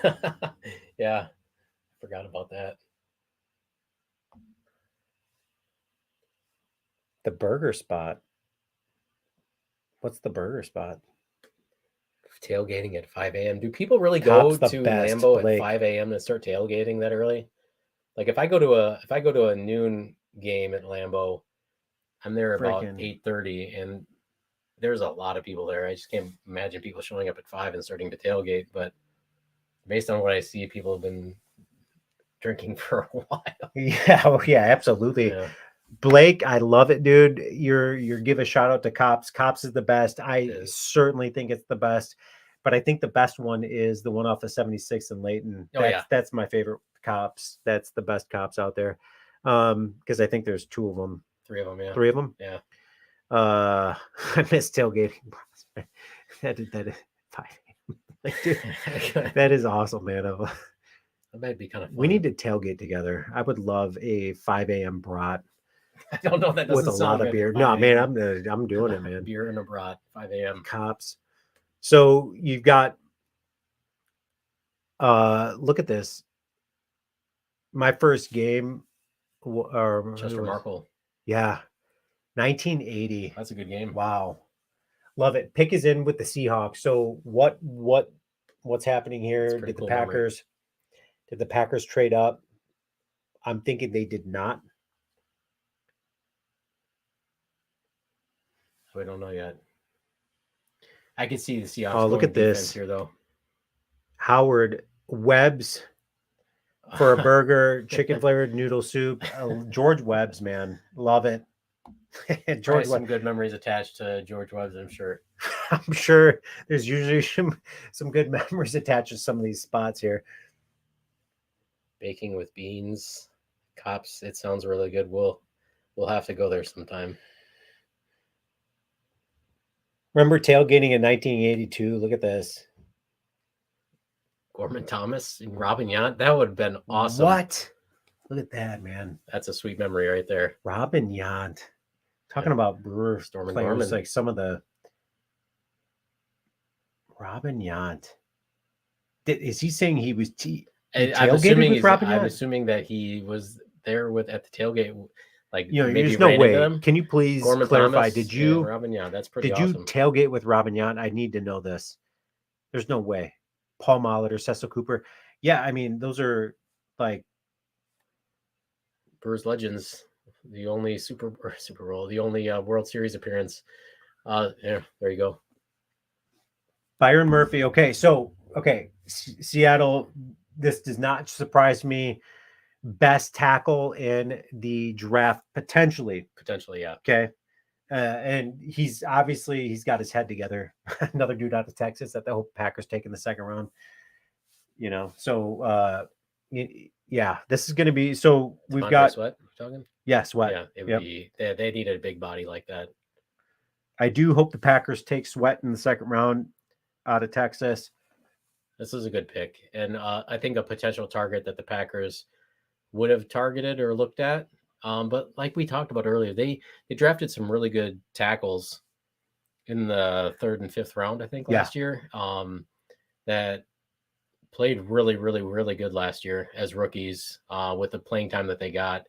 Yeah. Forgot about that. The burger spot. What's the burger spot? Tailgating at 5 a.m. Do people really go to Lambeau Blake. at 5 a.m. to start tailgating that early? Like if I go to a noon game at Lambeau, I'm there about 8:30, and there's a lot of people there. I just can't imagine people showing up at 5 and starting to tailgate. But based on what I see, people have been drinking for a while. Yeah, absolutely. Yeah. Blake, I love it, dude. You're give a shout out to Cops. Cops is the best. I certainly think it's the best, but I think the best one is the one off of 76 in Layton. That's my favorite Cops. That's the best Cops out there. Because I think there's 2 of them. 3 of them, yeah. 3 of them? Yeah. I miss tailgating. that is 5 a.m. Like, dude, that is awesome, man. That might be kind of fun. We need to tailgate together. I would love a 5 a.m. brat. I don't know. That doesn't with a lot of beer. No, man, I'm doing it, man. Beer and a brat, 5 a.m. Cops. So you've got. Look at this. My first game or Chester Markle. Yeah, 1980. That's a good game. Wow, love it. Pick is in with the Seahawks. So what's happening here? Did cool memory. the Packers trade up? I'm thinking they did not. We don't know yet. I can see the Seahawks Oh, look going at defense this. here, though. Howard Webb's for a burger, chicken flavored noodle soup. George Webb's, man, love it. George, some good memories attached to George Webb's, I'm sure. I'm sure there's usually some good memories attached to some of these spots here. Baking with beans, Cops. It sounds really good. We'll have to go there sometime. Remember tailgating in 1982? Look at this. Gorman Thomas and Robin Yount. That would have been awesome. What? Look at that, man. That's a sweet memory right there. Robin Yount. Talking about Brewer Storm and players, Gorman. like some of the Robin Yount. Is he saying he was I'm assuming with Robin Yount? I'm assuming that he was there at the tailgate. Like, maybe there's no way. Them. Can you please Gorman clarify? Thomas, did you Robin Yount? That's pretty Did awesome. you tailgate with Robin Yount? I need to know this. There's no way. Paul Molitor, Cecil Cooper. Yeah, I mean, those are like Brewers legends. The only Super Bowl, the only World Series appearance. Yeah, there you go. Byron Murphy. Okay, Seattle. This does not surprise me. Best tackle in the draft, potentially. Yeah. Okay, and he's got his head together. Another dude out of Texas that the Packers take in the second round. So yeah, this is going to be. So we've got Sweat. Talking. Yeah, Sweat. Yeah, it would be. They needed a big body like that. I do hope the Packers take Sweat in the second round out of Texas. This is a good pick, and I think a potential target that the Packers would have targeted or looked at. But like we talked about earlier, they drafted some really good tackles in the 3rd and 5th round, I think, last year. That played really, really, really good last year as rookies with the playing time that they got.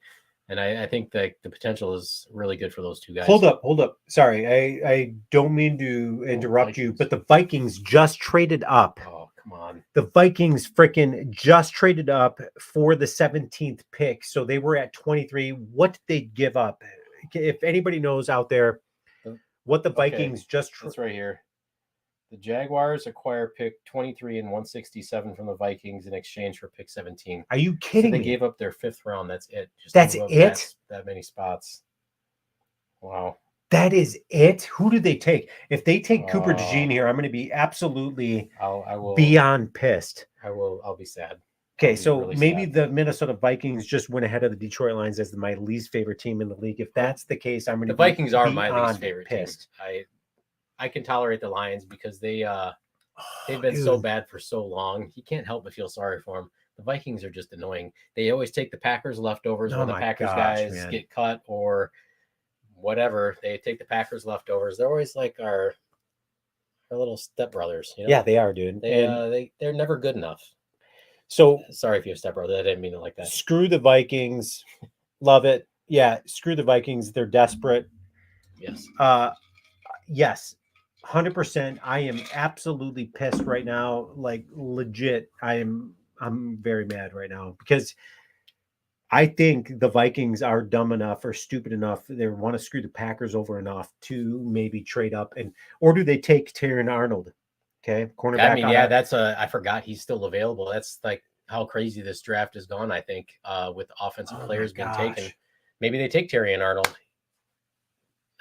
And I think that the potential is really good for those two guys. Hold up. Sorry, I don't mean to interrupt you, but the Vikings just traded up. Oh, come on. The Vikings freaking just traded up for the 17th pick. So they were at 23. What did they give up? If anybody knows out there what the Vikings just... That's right here. The Jaguars acquire pick 23 and 167 from the Vikings in exchange for pick 17. Are you kidding me? They gave up their 5th round. That's it. That's it? That many spots. Wow. That is it? Who did they take? If they take Cooper DeJean here, I'm going to be absolutely beyond pissed. I'll be sad. Okay, so really maybe the Minnesota Vikings just went ahead of the Detroit Lions as my least favorite team in the league. If that's the case, I'm going to be Vikings are my least favorite pissed. Team. I can tolerate the Lions because they've been so bad for so long. You can't help but feel sorry for them. The Vikings are just annoying. They always take the Packers leftovers when the Packers guys get cut or whatever. They take the Packers leftovers. They're always like our little stepbrothers. Yeah, they are, dude. They're never good enough. So sorry if you're a stepbrother. I didn't mean it like that. Screw the Vikings. Love it. Yeah, screw the Vikings. They're desperate. Yes. Yes. 100%. I am absolutely pissed right now. Like legit. I'm very mad right now because I think the Vikings are dumb enough or stupid enough. They want to screw the Packers over enough to maybe trade up or do they take Terrion Arnold? Okay. Cornerback. I mean, I forgot he's still available. That's like how crazy this draft has gone. I think with offensive players being taken, maybe they take Terrion Arnold.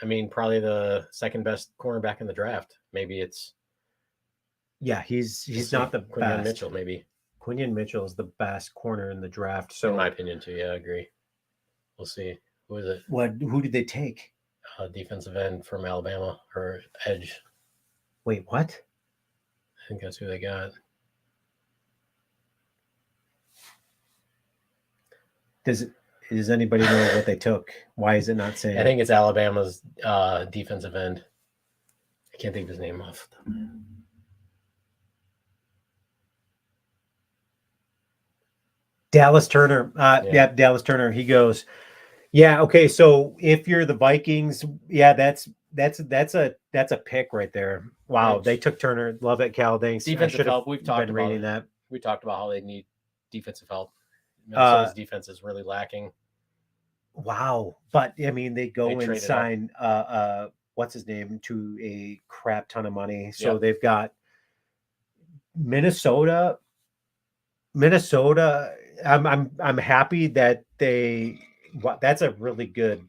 I mean, probably the second best cornerback in the draft. Maybe it's. Yeah, he's not the Quinyon best. Mitchell, maybe. Quinyon Mitchell is the best corner in the draft. So, in my opinion, too. Yeah, I agree. We'll see. Who is it? Who did they take? Defensive end from Alabama or edge. Wait, what? I think that's who they got. Does anybody know what they took? Why is it not saying? I think it's Alabama's defensive end. I can't think of his name off. Dallas Turner. Yeah, Dallas Turner. He goes, yeah, okay. So if you're the Vikings, yeah, that's a pick right there. Wow, they took Turner. Love it, Cal. Thanks. Defensive help. We've talked about reading that. We talked about how they need defensive help. Minnesota's defense is really lacking. Wow, but I mean, they go and sign what's his name to a crap ton of money. So they've got Minnesota. I'm happy that they. That's a really good.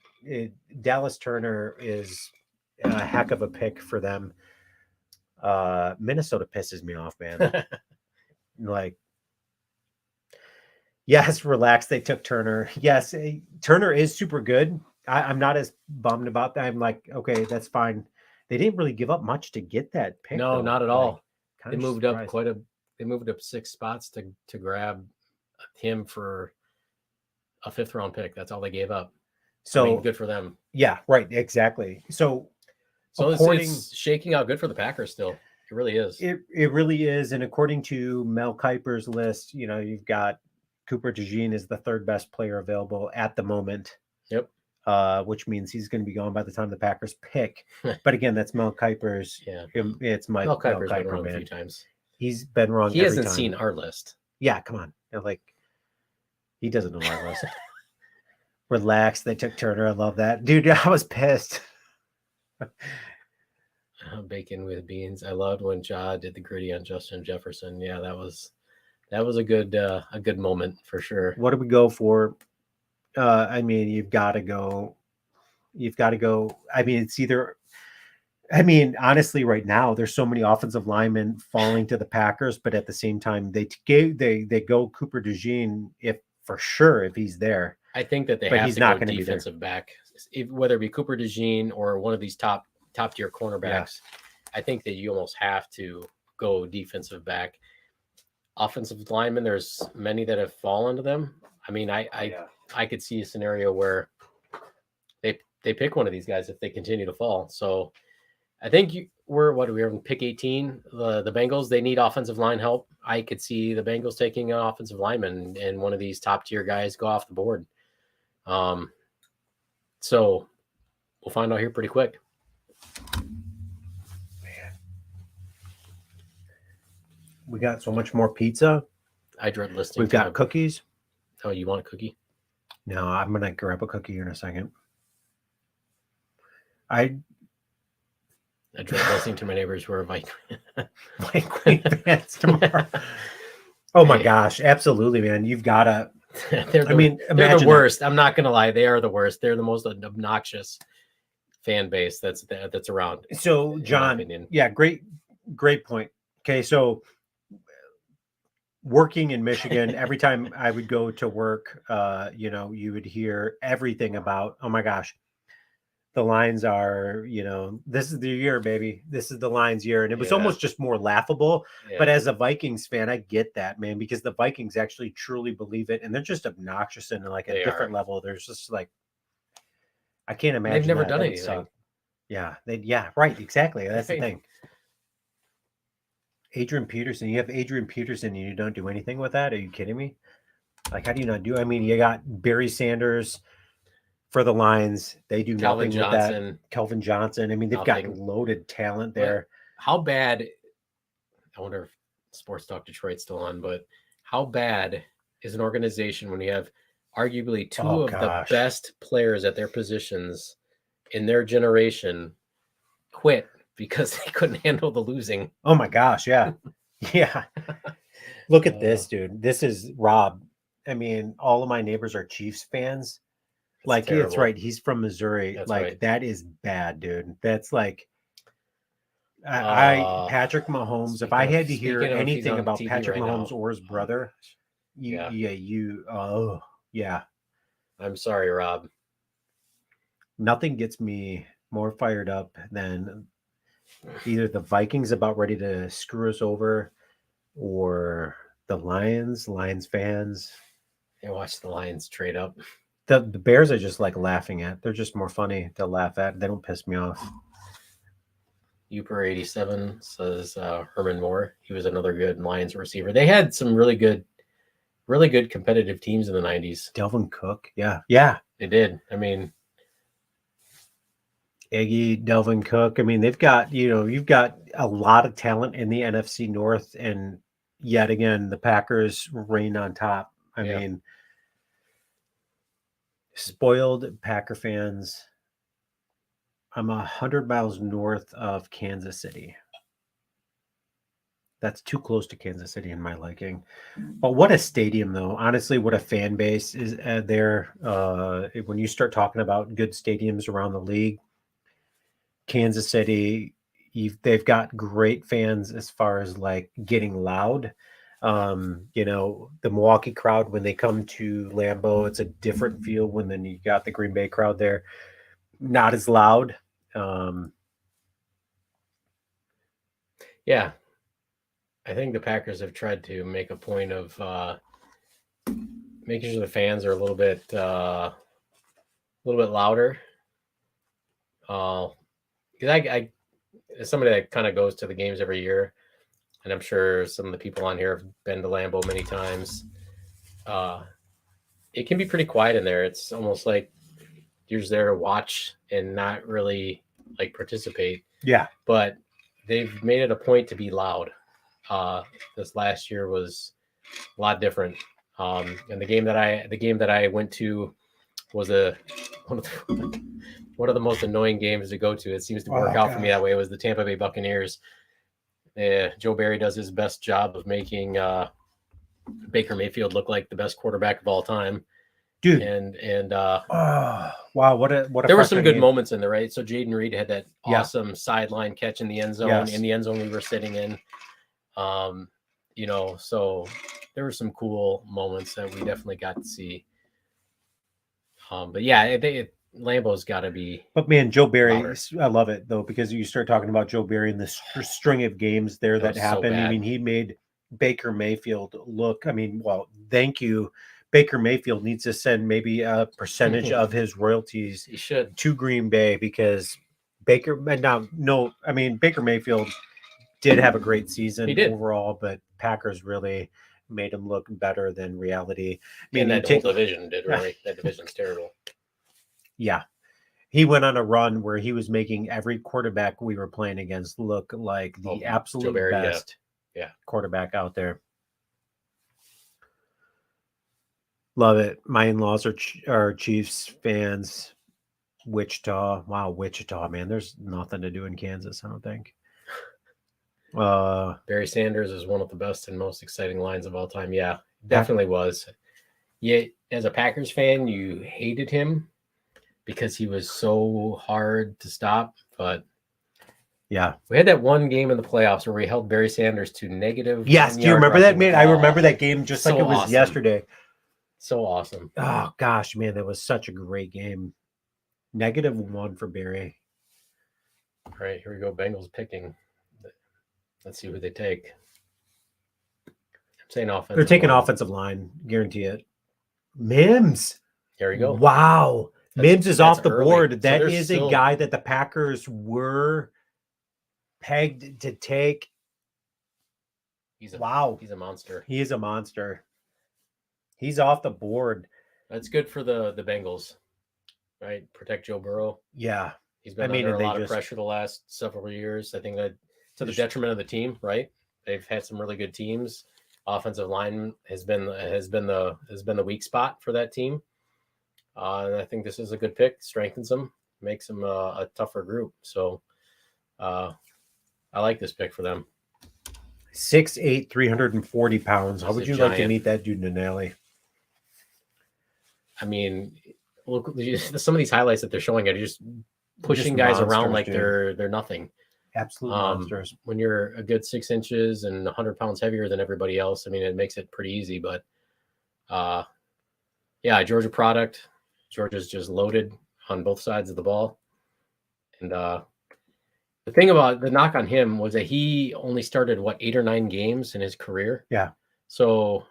Dallas Turner is a heck of a pick for them. Minnesota pisses me off, man. Like, yes, relax. They took Turner. Yes, Turner is super good. I'm not as bummed about that. I'm like, okay, that's fine. They didn't really give up much to get that pick. No, though. not at all. They moved surprised. up They moved up 6 spots to grab him for a 5th round pick. That's all they gave up. So I mean, good for them. Yeah, right. Exactly. So it's shaking out good for the Packers still. It really is. It really is. And according to Mel Kiper's list, you've got Cooper DeJean is the 3rd best player available at the moment. Yep. Which means he's going to be gone by the time the Packers pick. But again, that's Mel Kiper's. Yeah. It's Mel Kiper's been wrong a few times. He's been wrong. He hasn't seen our list. Yeah, come on. Like, he doesn't know our list. Relax. They took Turner. I love that. Dude, I was pissed. Bacon with beans. I loved when Ja did the gritty on Justin Jefferson. Yeah, that was a good moment for sure. What do we go for? I mean, you've got to go. I mean, it's either. I mean, honestly, right now there's so many offensive linemen falling to the Packers, but at the same time, they go Cooper DeJean if he's there. I think that he's not going to defensive back, whether it be Cooper DeJean or one of these top tier cornerbacks. Yeah. I think that you almost have to go defensive back. Offensive linemen, there's many that have fallen to them. I mean, I could see a scenario where they pick one of these guys if they continue to fall. So I think we're on pick 18. The Bengals, they need offensive line help. I could see the Bengals taking an offensive lineman and one of these top tier guys go off the board. So we'll find out here pretty quick. Man, we got so much more pizza. I dread listening. We've got cookies. Oh, you want a cookie? No, I'm gonna grab a cookie here in a second. I dread listening to my neighbors who are Viking fans tomorrow. Oh my gosh, absolutely, man! You've got to. They're the worst. I'm not gonna lie, they are the worst. They're the most obnoxious fan base that's around. So, John, yeah, great point. Okay, so working in Michigan, every time I would go to work, you would hear everything about, oh my gosh, the Lions are, this is the year, baby. This is the Lions year. And it was almost just more laughable. Yeah. But as a Vikings fan, I get that, man, because the Vikings actually truly believe it. And they're just obnoxious in like a different level. There's just like, I can't imagine. They've never done anything. Yeah. Right. Exactly. That's the thing. Adrian Peterson. You have Adrian Peterson and you don't do anything with that? Are you kidding me? Like, how do you not do? I mean, you got Barry Sanders for the Lions. They do nothing with that. Kelvin Johnson. I mean, they've got loaded talent there. But how bad? I wonder if Sports Talk Detroit's still on, but how bad is an organization when you have arguably two of the best players at their positions in their generation quit because they couldn't handle the losing? Oh my gosh, yeah. Yeah. Look at this, dude. This is Rob. I mean, all of my neighbors are Chiefs fans. Like, terrible. It's right. He's from Missouri. That's like, right. That is bad, dude. That's like, Patrick Mahomes. If I had to hear anything about Patrick Mahomes or his brother, I'm sorry, Rob. Nothing gets me more fired up than either the Vikings about ready to screw us over or the Lions fans. I watch the Lions trade up. The Bears are just like laughing at. They're just more funny to laugh at. They don't piss me off. Uper87 says Herman Moore. He was another good Lions receiver. They had some really good really good competitive teams in the 90s. Delvin Cook. Yeah. They did. I mean, Iggy, Delvin Cook. I mean, they've got, you've got a lot of talent in the NFC North, and yet again, the Packers reign on top. I mean, spoiled Packer fans. I'm 100 miles north of Kansas City. That's too close to Kansas City in my liking. But what a stadium, though. Honestly, what a fan base is there. When you start talking about good stadiums around the league, Kansas City, they've got great fans as far as like getting loud. The Milwaukee crowd, when they come to Lambeau, it's a different feel when then you got the Green Bay crowd there. Not as loud. Yeah. I think the Packers have tried to make a point of making sure the fans are a little bit louder. Because I as somebody that kind of goes to the games every year, and I'm sure some of the people on here have been to Lambeau many times. It can be pretty quiet in there. It's almost like you're just there to watch and not really like participate. Yeah. But they've made it a point to be loud. This last year was a lot different. And the game that I went to was one of the most annoying games to go to. It seems to work out for me that way. It was the Tampa Bay Buccaneers. Joe Barry does his best job of making Baker Mayfield look like the best quarterback of all time. Dude. And wow, what a there were some good moments in there, right? So Jaden Reed had that awesome sideline catch in the end zone. Yes. In the end zone we were sitting in. So there were some cool moments that we definitely got to see. But yeah, Lambeau's got to be. But man, Joe Barry, louder. I love it though, because you start talking about Joe Barry and this string of games there that happened. So I mean, he made Baker Mayfield look. I mean, well, thank you. Baker Mayfield needs to send maybe a percentage of his royalties to Green Bay, because Baker Mayfield did have a great season overall, but Packers really made him look better than reality. I mean, that whole division did really. That division's terrible. Yeah. He went on a run where he was making every quarterback we were playing against look like the absolute best quarterback out there. Love it. My in-laws are Chiefs fans. Wichita. Wow, Wichita, man. There's nothing to do in Kansas, I don't think. Barry Sanders is one of the best and most exciting lines of all time. Yeah, definitely was. Yeah, as a Packers fan, you hated him because he was so hard to stop. But yeah, we had that one game in the playoffs where we held Barry Sanders to negative. Yes, do you remember that, man? I remember that game just like it was yesterday. So awesome. Oh gosh, man, that was such a great game. -1 for Barry. All right, here we go. Bengals picking. Let's see who they take. I'm saying offensive. They're taking offensive line, guarantee it. Mims. There you go. Wow. Mims is off the board. That is a guy that the Packers were pegged to take. He's a monster. He is a monster. He's off the board. That's good for the Bengals, right? Protect Joe Burrow. Yeah. He's been under a lot of pressure the last several years. I think that to the detriment of the team, right? They've had some really good teams. Offensive line has been the weak spot for that team. And I think this is a good pick. Strengthens them, makes them a tougher group. So I like this pick for them. 6'8", 340 pounds. How would you like to meet that dude in an alley? I mean, look, some of these highlights that they're showing are just pushing guys around like they're nothing. Absolute monsters. When you're a good 6 inches and 100 pounds heavier than everybody else, I mean, it makes it pretty easy. But Georgia product. Georgia's just loaded on both sides of the ball. And the thing about the knock on him was that he only started 8 or 9 games in his career. Yeah. So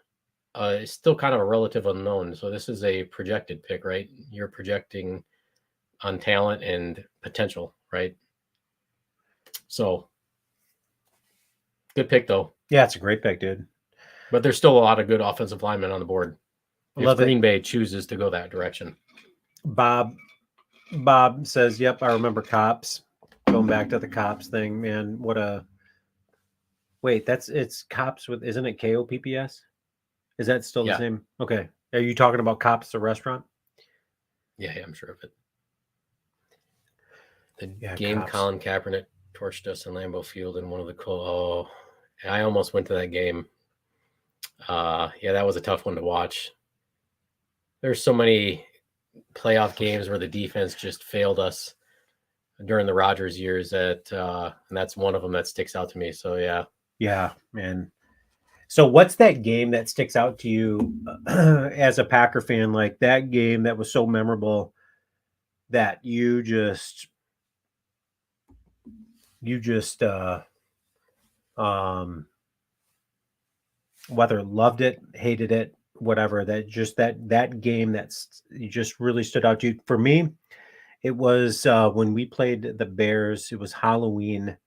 it's still kind of a relative unknown. So this is a projected pick, right? You're projecting on talent and potential, right? So good pick though. Yeah, it's a great pick, dude. But there's still a lot of good offensive linemen on the board. If Love Green it. Bay chooses to go that direction. Bob says, "Yep, I remember Cops." Going back to the Cops thing, man. What a wait. It's Cops with, isn't it KOPPS? Is that still the same? Okay. Are you talking about Cops, the restaurant? Yeah, I'm sure of it. The Yeah, game Cops. Colin Kaepernick torched us in Lambeau Field in one of the I almost went to that game. Yeah, that was a tough one to watch. There's so many playoff games where the defense just failed us during the Rodgers years and that's one of them that sticks out to me. So yeah, man. So what's that game that sticks out to you as a Packer fan? Like that game that was so memorable that you just whether loved it, hated it, whatever, that game that's you just really stood out to you. For me, it was when we played the Bears. It was Halloween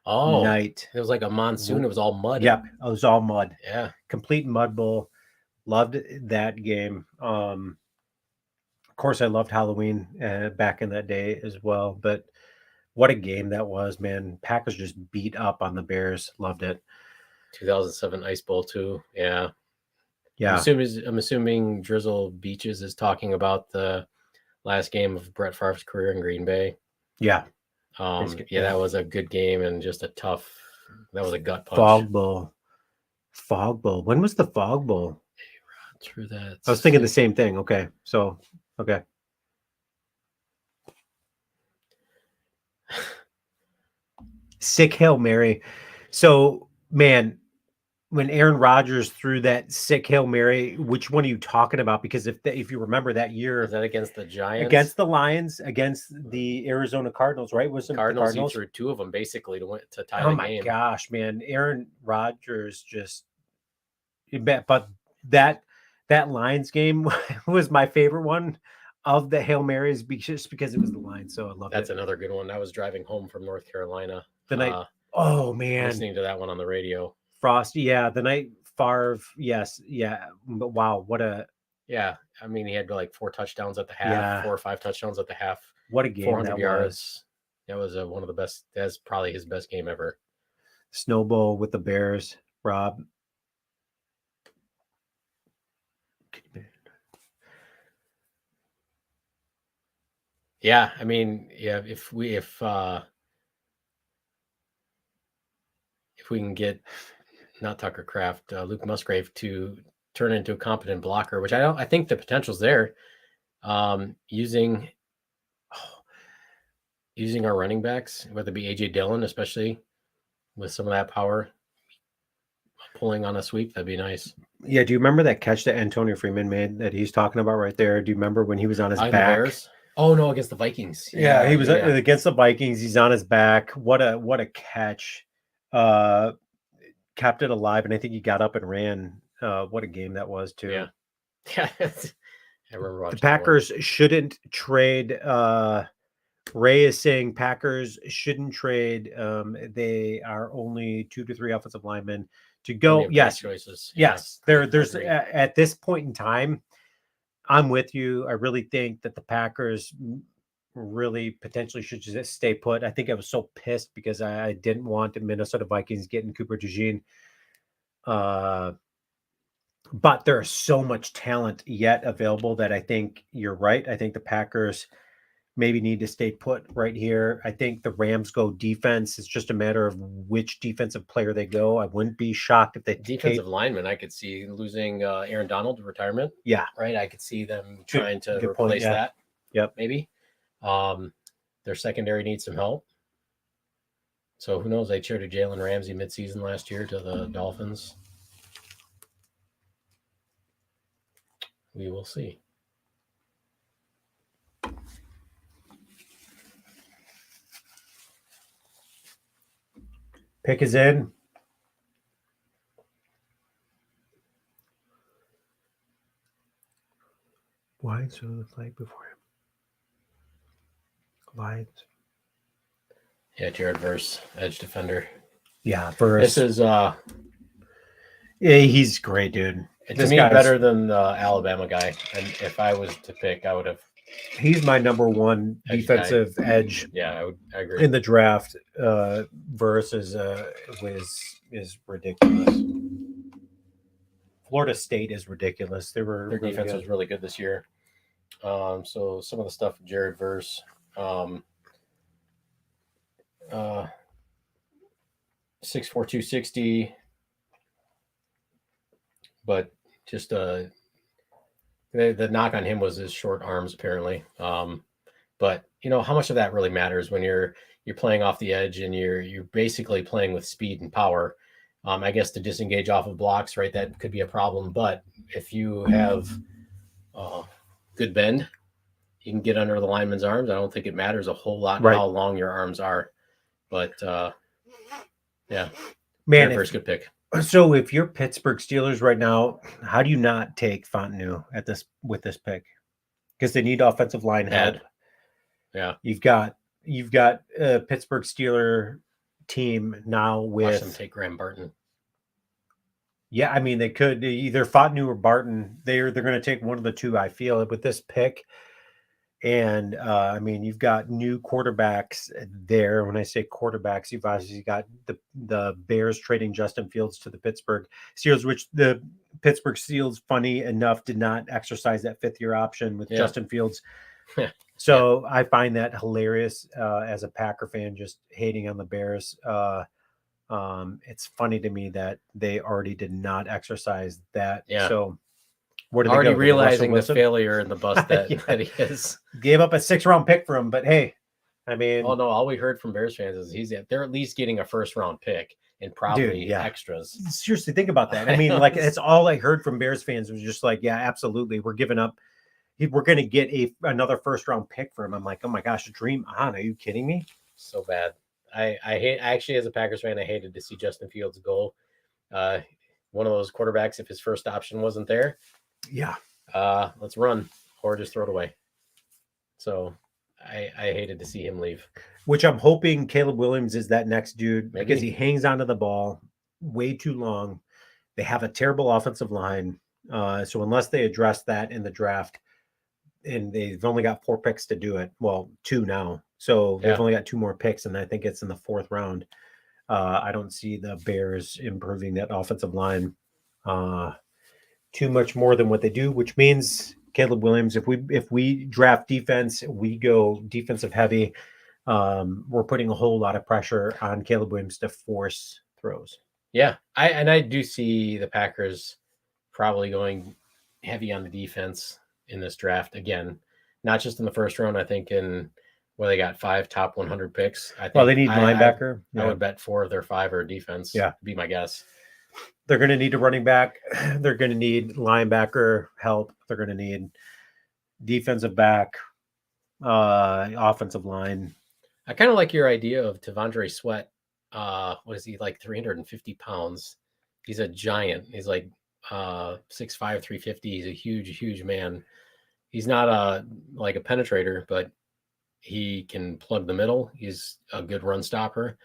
night. It was like a monsoon. It was all mud. Yep, it was all mud. Yeah, complete mud bowl. Loved that game. Of course, I loved Halloween back in that day as well. But what a game that was, man! Packers just beat up on the Bears. Loved it. 2007 Ice Bowl too. Yeah. Yeah. I'm assuming Drizzle Beaches is talking about the last game of Brett Favre's career in Green Bay. Yeah. That was a good game and just that was a gut punch. Fog Bowl. When was the Fog Bowl? Through that. I was thinking the same thing. Okay. So, okay. Sick Hail Mary. So, man, when Aaron Rodgers threw that sick Hail Mary, which one are you talking about? Because if you remember that year, is that against the Giants, against the Lions, against the Arizona Cardinals, right? Was it Cardinals? The Cardinals? He threw two of them basically to tie the game. Oh my gosh, man, Aaron Rodgers just. But that Lions game was my favorite one of the Hail Marys just because it was the Lions. So I love it. That's another good one. I was driving home from North Carolina the night. Oh man, listening to that one on the radio. Frosty, yeah, the night Favre, yes, yeah. But wow, what a I mean, he had like 4 touchdowns at the half, 4 or 5 touchdowns at the half. What a game 400 yards. That was one of the best. That's probably his best game ever. Snowball with the Bears, Rob. Yeah, I mean, yeah, if we can get not Tucker Kraft, Luke Musgrave to turn into a competent blocker, which I think the potential's there. Using our running backs, whether it be AJ Dillon, especially with some of that power, pulling on a sweep, that'd be nice. Yeah, do you remember that catch that Antonio Freeman made that he's talking about right there? Do you remember when he was on his back? Bears? Oh no, against the Vikings. Yeah, he was against the Vikings. He's on his back. What a catch. Kept it alive, and I think he got up and ran. What a game that was too. Yeah. I remember watching the Packers shouldn't trade. Ray is saying Packers shouldn't trade. They are only 2 to 3 offensive linemen to go. Yes, choices. Yes, there's at this point in time. I'm with you. I really think that the Packers really potentially should just stay put. I think I was so pissed because I didn't want the Minnesota Vikings getting Cooper DeJean. But there's so much talent yet available that I think you're right. I think the Packers maybe need to stay put right here. I think the Rams go defense. It's just a matter of which defensive player they go. I wouldn't be shocked if they defensive lineman. I could see losing Aaron Donald to retirement. Yeah, right. I could see them trying to replace that. Yep, maybe. Their secondary needs some help. So who knows? They traded Jalen Ramsey midseason last year to the Dolphins. We will see. Pick is in. Lions are the flag before him. Lions. Yeah, Jared Verse, edge defender. Yeah, Verse. This is Yeah, he's great, dude. To This me, guy's better than the Alabama guy. And if I was to pick, I would have he's my number one edge guy. defensive edge Yeah, I agree. in the draft. Versus is ridiculous. Florida State is ridiculous. They were Their really defense good. was really good this year. So some of the stuff Jared Verse, 6'4", 260, but just the knock on him was his short arms apparently. But how much of that really matters when you're playing off the edge and you're basically playing with speed and power. I guess to disengage off of blocks, right? That could be a problem. But if you have good bend, you can get under the lineman's arms. I don't think it matters a whole lot how long your arms are. But yeah, man, first good pick. So if you're Pittsburgh Steelers right now, how do you not take Fontenot with this pick? Because they need offensive line help. Yeah, you've got a Pittsburgh Steeler team now with. Watch them take Graham Barton. Yeah, I mean they could either Fontenot or Barton. They're going to take one of the two. I feel with this pick. And I mean, you've got new quarterbacks there. When I say quarterbacks, you've obviously got the Bears trading Justin Fields to the Pittsburgh Steelers, which the Pittsburgh Steelers, funny enough, did not exercise that fifth-year option with Justin Fields. So I find that hilarious as a Packer fan, just hating on the Bears. It's funny to me that they already did not exercise that. Yeah. So. Where do already they go? realizing the failure and the bust that he is. Gave up a 6th-round pick for him, but hey, I mean, no, all we heard from Bears fans is they're at least getting a 1st-round pick and probably extras. Seriously, think about that. I mean, like it's all I heard from Bears fans was just like, yeah, absolutely, we're giving up. We're going to get another 1st-round pick for him. I'm like, oh my gosh, dream on. Are you kidding me? So bad. I actually, as a Packers fan, I hated to see Justin Fields go. One of those quarterbacks, if his first option wasn't there. Yeah. Let's run or just throw it away. So I hated to see him leave. Which I'm hoping Caleb Williams is that next dude. Maybe. Because he hangs onto the ball way too long. They have a terrible offensive line. So unless they address that in the draft, and they've only got 4 picks to do it. Well, 2 now. So they've only got 2 more picks, and I think it's in the 4th round. I don't see the Bears improving that offensive line too much more than what they do, which means Caleb Williams, if we draft defense, we go defensive heavy. We're putting a whole lot of pressure on Caleb Williams to force throws. Yeah, I do see the Packers probably going heavy on the defense in this draft again, not just in the 1st round. I think in where they got 5 top 100 picks. I think they need linebacker. I would bet 4 of their 5 are defense. Yeah, be my guess. They're going to need a running back. They're going to need linebacker help. They're going to need defensive back, offensive line. I kind of like your idea of Tavondre Sweat. What is he, like 350 pounds? He's a giant. He's like 6'5", 350. He's a huge man. He's not like a penetrator, but he can plug the middle. He's a good run stopper.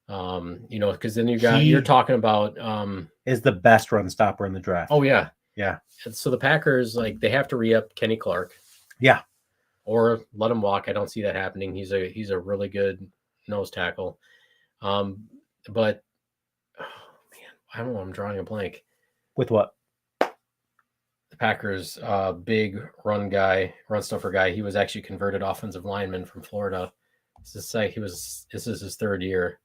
Because then you're talking about is the best run stopper in the draft. Oh yeah. And so the Packers, like, they have to re-up Kenny Clark. Yeah. Or let him walk. I don't see that happening. He's a really good nose tackle. But I don't know. I'm drawing a blank. With what? The Packers, big run stuffer guy. He was actually converted offensive lineman from Florida. This is his 3rd year.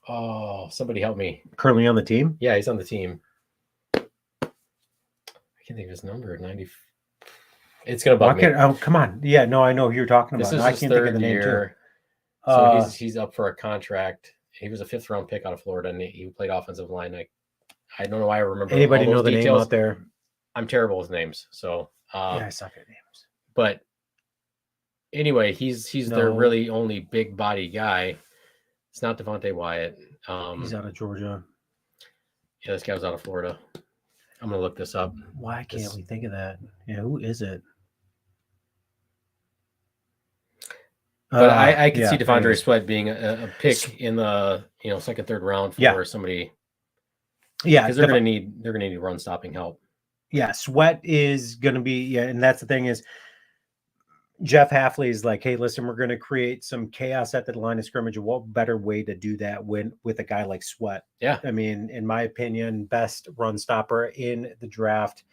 Oh, somebody help me. Currently on the team? Yeah, he's on the team. I can't think of his number. 90. It's gonna bug me. Oh, come on. Yeah, no, I know who you're talking about. This is I his can't think of the name too. So he's up for a contract. He was a 5th-round pick out of Florida, and he played offensive line. I don't know why I remember. Anybody all those know the details. name out there? I'm terrible with names, so I suck at names. But anyway, he's their really only big body guy. It's not Devontae Wyatt. He's out of Georgia. Yeah, this guy was out of Florida. I'm gonna look this up. Why can't we think of that? Yeah, who is it? But I could see Tavondre Sweat being a pick in the 2nd, 3rd round for somebody. Yeah, because they're gonna need run stopping help. yeah, Sweat is going to be, yeah, and that's the thing is Jeff Halfley is like, hey, listen, we're going to create some chaos at the line of scrimmage. What better way to do that with a guy like Sweat? Yeah, I mean, in my opinion, best run stopper in the draft.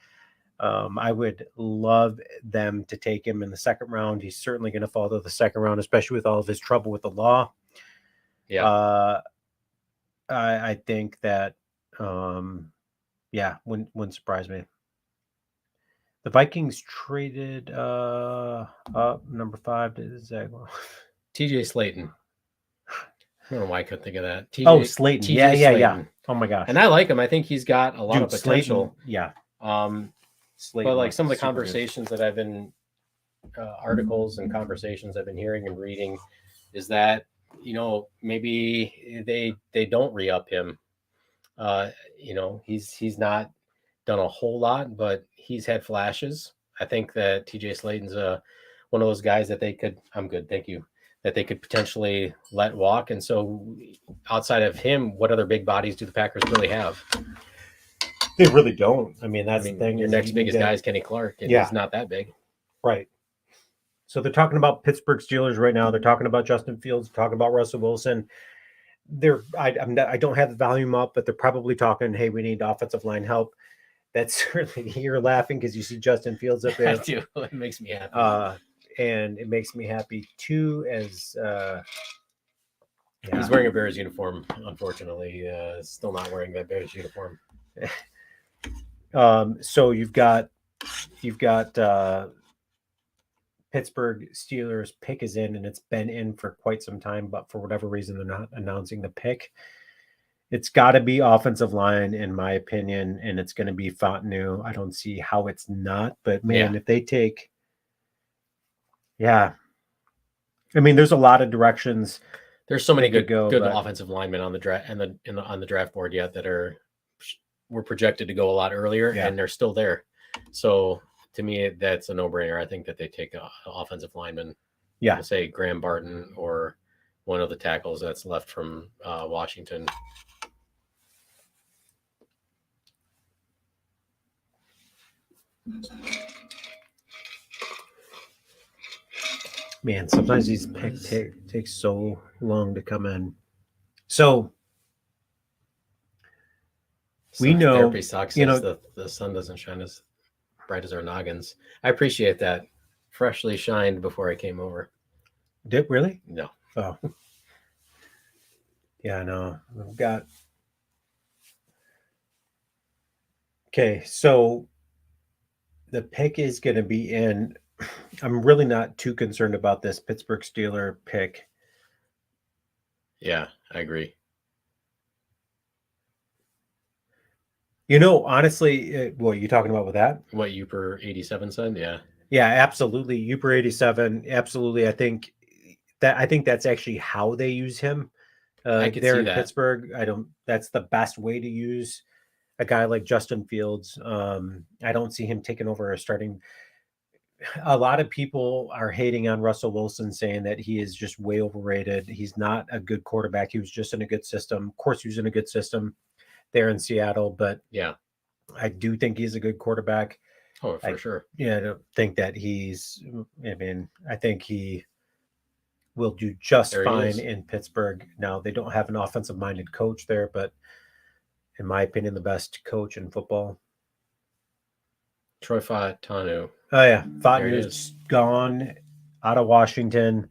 I would love them to take him in the second round. He's certainly going to fall to the second round, especially with all of his trouble with the law. yeah. I think that, yeah, wouldn't surprise me. The Vikings traded up number 5 to Zach. TJ Slayton. I don't know why I couldn't think of that. Oh, Slayton. Yeah. Slayton. Oh my gosh. And I like him. I think he's got a lot of potential. Slayton, yeah. But like some of the conversations that I've been articles and conversations I've been hearing and reading is that maybe they don't re-up him. He's not done a whole lot, but he's had flashes. I think that TJ Slayton's one of those guys that they could. I'm good, thank you. That they could potentially let walk. And so, outside of him, what other big bodies do the Packers really have? They really don't. I mean, that's the thing. Your next biggest guy is Kenny Clark, and he's not that big. Right. So they're talking about Pittsburgh Steelers right now. They're talking about Justin Fields, talking about Russell Wilson. I don't have the volume up, but they're probably talking, hey, we need offensive line help. That's certainly, you're laughing because you see Justin Fields up there. I do. It makes me happy. And it makes me happy too, as he's wearing a Bears uniform, unfortunately. Still not wearing that Bears uniform. So you've got Pittsburgh Steelers pick is in, and it's been in for quite some time, but for whatever reason they're not announcing the pick. It's got to be offensive line, in my opinion, and it's going to be Fontenot. I don't see how it's not, but man, if they take, I mean, there's a lot of directions. There's so many good offensive linemen on the draft and on the draft board yet that were projected to go a lot earlier, and they're still there. So to me, that's a no-brainer. I think that they take an offensive lineman. Yeah, say Graham Barton or one of the tackles that's left from Washington. Man, sometimes these picks take so long to come in. So we know therapy sucks. The sun doesn't shine as bright as our noggins. I appreciate that. Freshly shined before I came over. Did really? No. Oh. Yeah, no. We've got. Okay, so the pick is going to be in. I'm really not too concerned about this Pittsburgh Steeler pick. Yeah, I agree. Honestly, what are you talking about with that? What Uper 87 said? Yeah. Yeah, absolutely. Uper 87. Absolutely. I think that's actually how they use him there in Pittsburgh. That's the best way to use a guy like Justin Fields. I don't see him taking over a starting. A lot of people are hating on Russell Wilson, saying that he is just way overrated. He's not a good quarterback. He was just in a good system. Of course, he was in a good system there in Seattle, but yeah, I do think he's a good quarterback. Oh, for sure. Yeah, I don't think that I think he will do just fine in Pittsburgh. Now, they don't have an offensive-minded coach there, but in my opinion, the best coach in football. Troy Fautanu. Oh, yeah. Fautanu's gone out of Washington.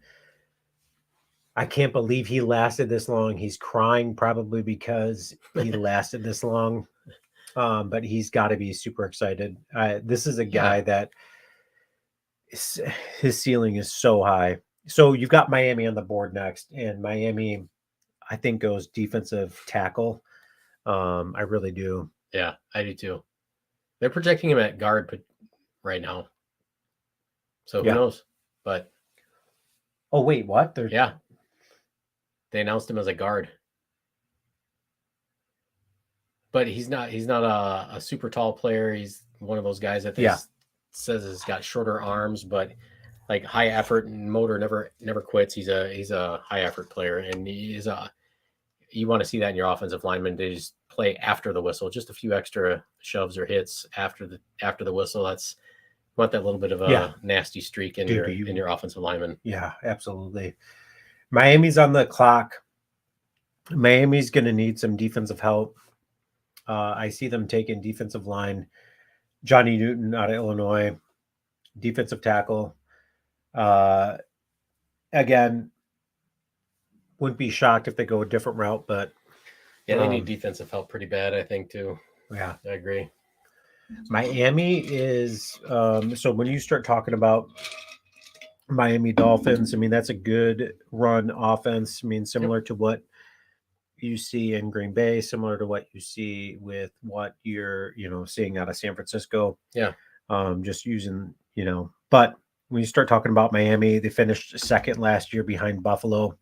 I can't believe he lasted this long. He's crying probably because he lasted this long. But he's got to be super excited. This is a guy that his ceiling is so high. So you've got Miami on the board next, and Miami, I think, goes defensive tackle. I really do. Yeah, I do too. They're projecting him at guard right now. So who knows? But oh wait, what? They announced him as a guard. But he's not a super tall player. He's one of those guys that says has got shorter arms, but like high effort and motor never quits. He's a high effort player, and you want to see that in your offensive linemen. They just play after the whistle, just a few extra shoves or hits after the whistle. That's you want that little bit of a nasty streak in your offensive lineman. Yeah, absolutely. Miami's on the clock. Miami's going to need some defensive help. I see them taking defensive line. Johnny Newton out of Illinois, defensive tackle. Again, wouldn't be shocked if they go a different route, but yeah, they need defensive help pretty bad, I think, too. Yeah, I agree. Miami is so when you start talking about Miami Dolphins, I mean, that's a good run offense. I mean, similar to what you see in Green Bay, similar to what you see with what you're, seeing out of San Francisco. Yeah. Just using, but when you start talking about Miami, they finished second last year behind Buffalo.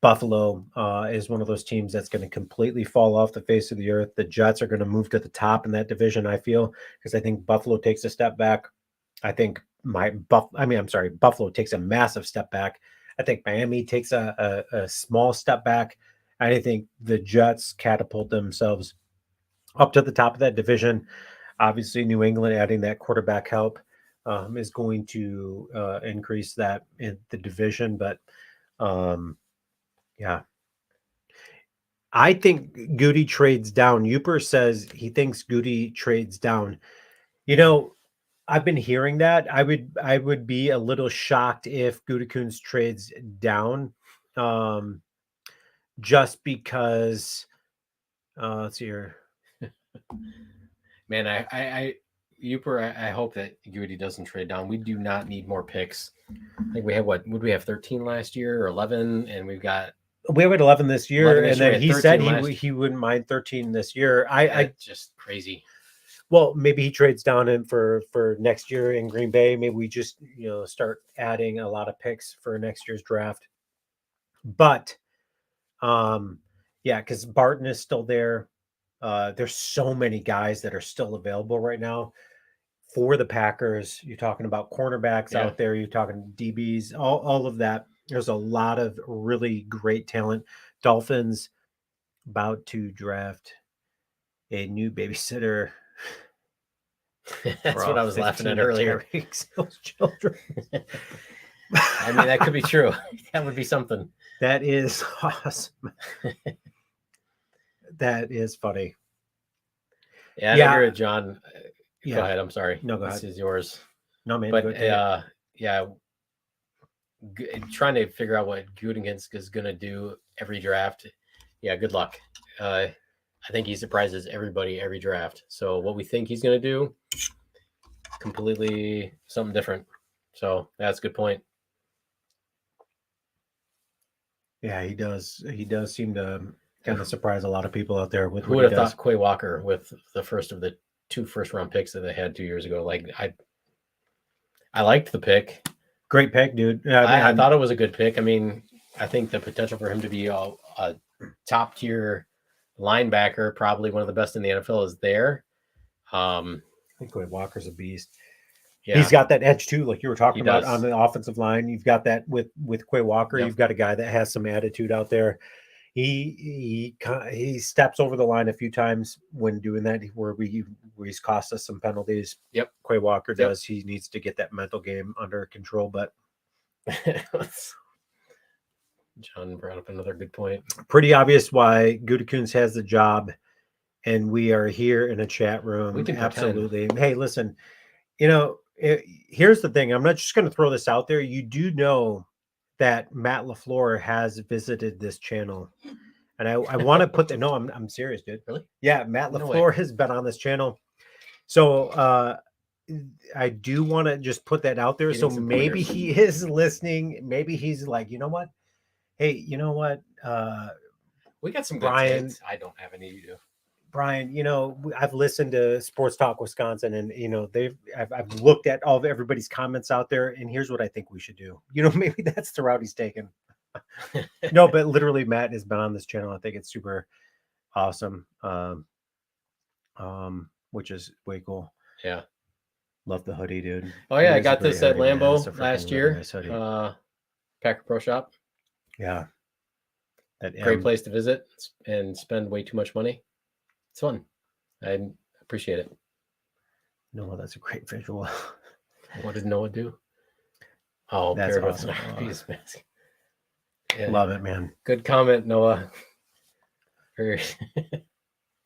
Buffalo is one of those teams that's going to completely fall off the face of the earth. The Jets are going to move to the top in that division, I feel, because I think Buffalo takes a step back. I think Buffalo takes a massive step back. I think Miami takes a small step back. I think the Jets catapult themselves up to the top of that division. Obviously, New England adding that quarterback help is going to increase that in the division. But yeah, I think Goody trades down. Uper says he thinks Goody trades down. I've been hearing that. I would be a little shocked if Gutekunst trades down, just because. Let's see here. Man, I hope that Goody doesn't trade down. We do not need more picks. I think we have would we have 13 last year or 11, and we have 11 this year, and then he said he wouldn't mind 13 this year. I just crazy. Well, maybe he trades down in for next year in Green Bay. Maybe we just start adding a lot of picks for next year's draft. But because Barton is still there. There's so many guys that are still available right now for the Packers. You're talking about cornerbacks out there. You're talking DBs, all of that. There's a lot of really great talent. Dolphins about to draft a new babysitter. That's what I was laughing at earlier. Those children. I mean, that could be true. That would be something. That is awesome. That is funny. Yeah, I agree with John. Go ahead. I'm sorry. No, go ahead. This is yours. No, man. But trying to figure out what Gutekunst is going to do every draft. Yeah, good luck. I think he surprises everybody every draft. So what we think he's going to do, completely something different. So that's a good point. Yeah, he does. He does seem to kind of surprise a lot of people out there with who would have thought Quay Walker with the first of the 2 first-round picks that they had 2 years ago. Like I liked the pick. Great pick, dude. I thought it was a good pick. I mean, I think the potential for him to be a top-tier linebacker, probably one of the best in the NFL, is there. I think Quay Walker's a beast. Yeah. He's got that edge too, like you were talking about on the offensive line. You've got that with Quay Walker. Yep. You've got a guy that has some attitude out there. He steps over the line a few times when doing that, where he's cost us some penalties. Yep, Quay Walker does. He needs to get that mental game under control. But John brought up another good point. Pretty obvious why Gutekunst has the job, and we are here in a chat room. We can absolutely. Hey, listen, here's the thing. I'm not just going to throw this out there. You do know that Matt LaFleur has visited this channel, and I want to put that. No, I'm serious, dude. Really? Yeah, Matt LaFleur has been on this channel, so I do want to just put that out there. So maybe he is listening. Maybe he's like, you know what? Hey, you know what? We got some Brian. Good I don't have any. Brian, I've listened to Sports Talk Wisconsin, and I've looked at all of everybody's comments out there, and here's what I think we should do. Maybe that's the route he's taken. No, but literally, Matt has been on this channel. I think it's super awesome, which is way cool. Yeah, love the hoodie, dude. Oh yeah, I got this at Lambeau last year. Nice Packer Pro Shop. Yeah. That Great place to visit and spend way too much money. It's fun. I appreciate it. No, that's a great visual. What did Noah do? Oh, That's paired awesome. with an RP's mask. Yeah. Love it, man. Good comment, Noah.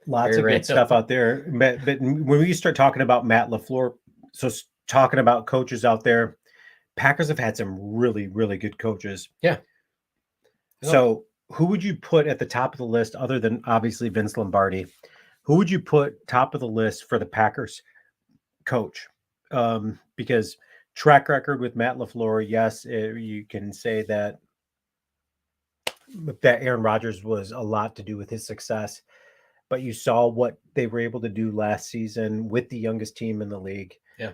Lots of good stuff out there. But when we start talking about Matt LaFleur, so talking about coaches out there, Packers have had some really, really good coaches. Yeah. So who would you put at the top of the list other than obviously Vince Lombardi? Who would you put top of the list for the Packers coach? Because track record with Matt LaFleur, yes, you can say that Aaron Rodgers was a lot to do with his success, but you saw what they were able to do last season with the youngest team in the league. Yeah.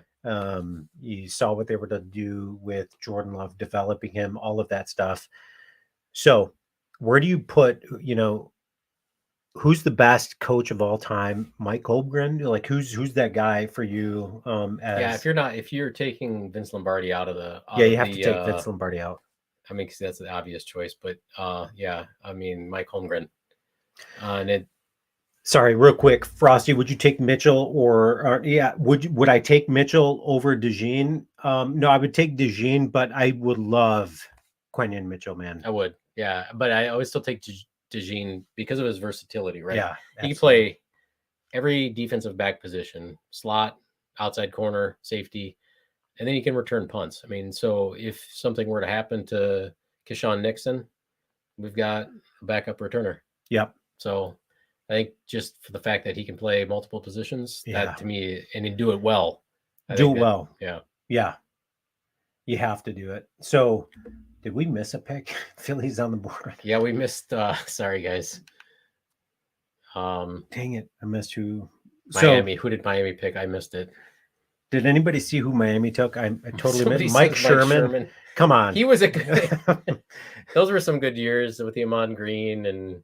You saw what they were to do with Jordan Love, developing him, all of that stuff. So where do you put, who's the best coach of all time? Mike Holmgren? Like who's that guy for you? If you're taking Vince Lombardi out of the, you have to take Vince Lombardi out. I mean, because that's the obvious choice, but I mean, Mike Holmgren. Sorry, real quick, Frosty, would you take Mitchell would I take Mitchell over DeJean? No, I would take DeJean, but I would love Quentin Mitchell, man. I would, yeah, but I always still take DeJean because of his versatility, right? Yeah, he can play every defensive back position, slot, outside corner, safety, and then he can return punts. I mean, so if something were to happen to Keyshawn Nixon, we've got a backup returner. Yep. So I think just for the fact that he can play multiple positions, that to me, and he do it well. Yeah. Yeah. You have to do it. So did we miss a pick? Philly's on the board. Yeah, we missed. Sorry, guys. Dang it. I missed who. Miami. Who did Miami pick? I missed it. Did anybody see who Miami took? I totally missed. Mike Sherman. Come on. He was a good. Those were some good years with the Ahman Green and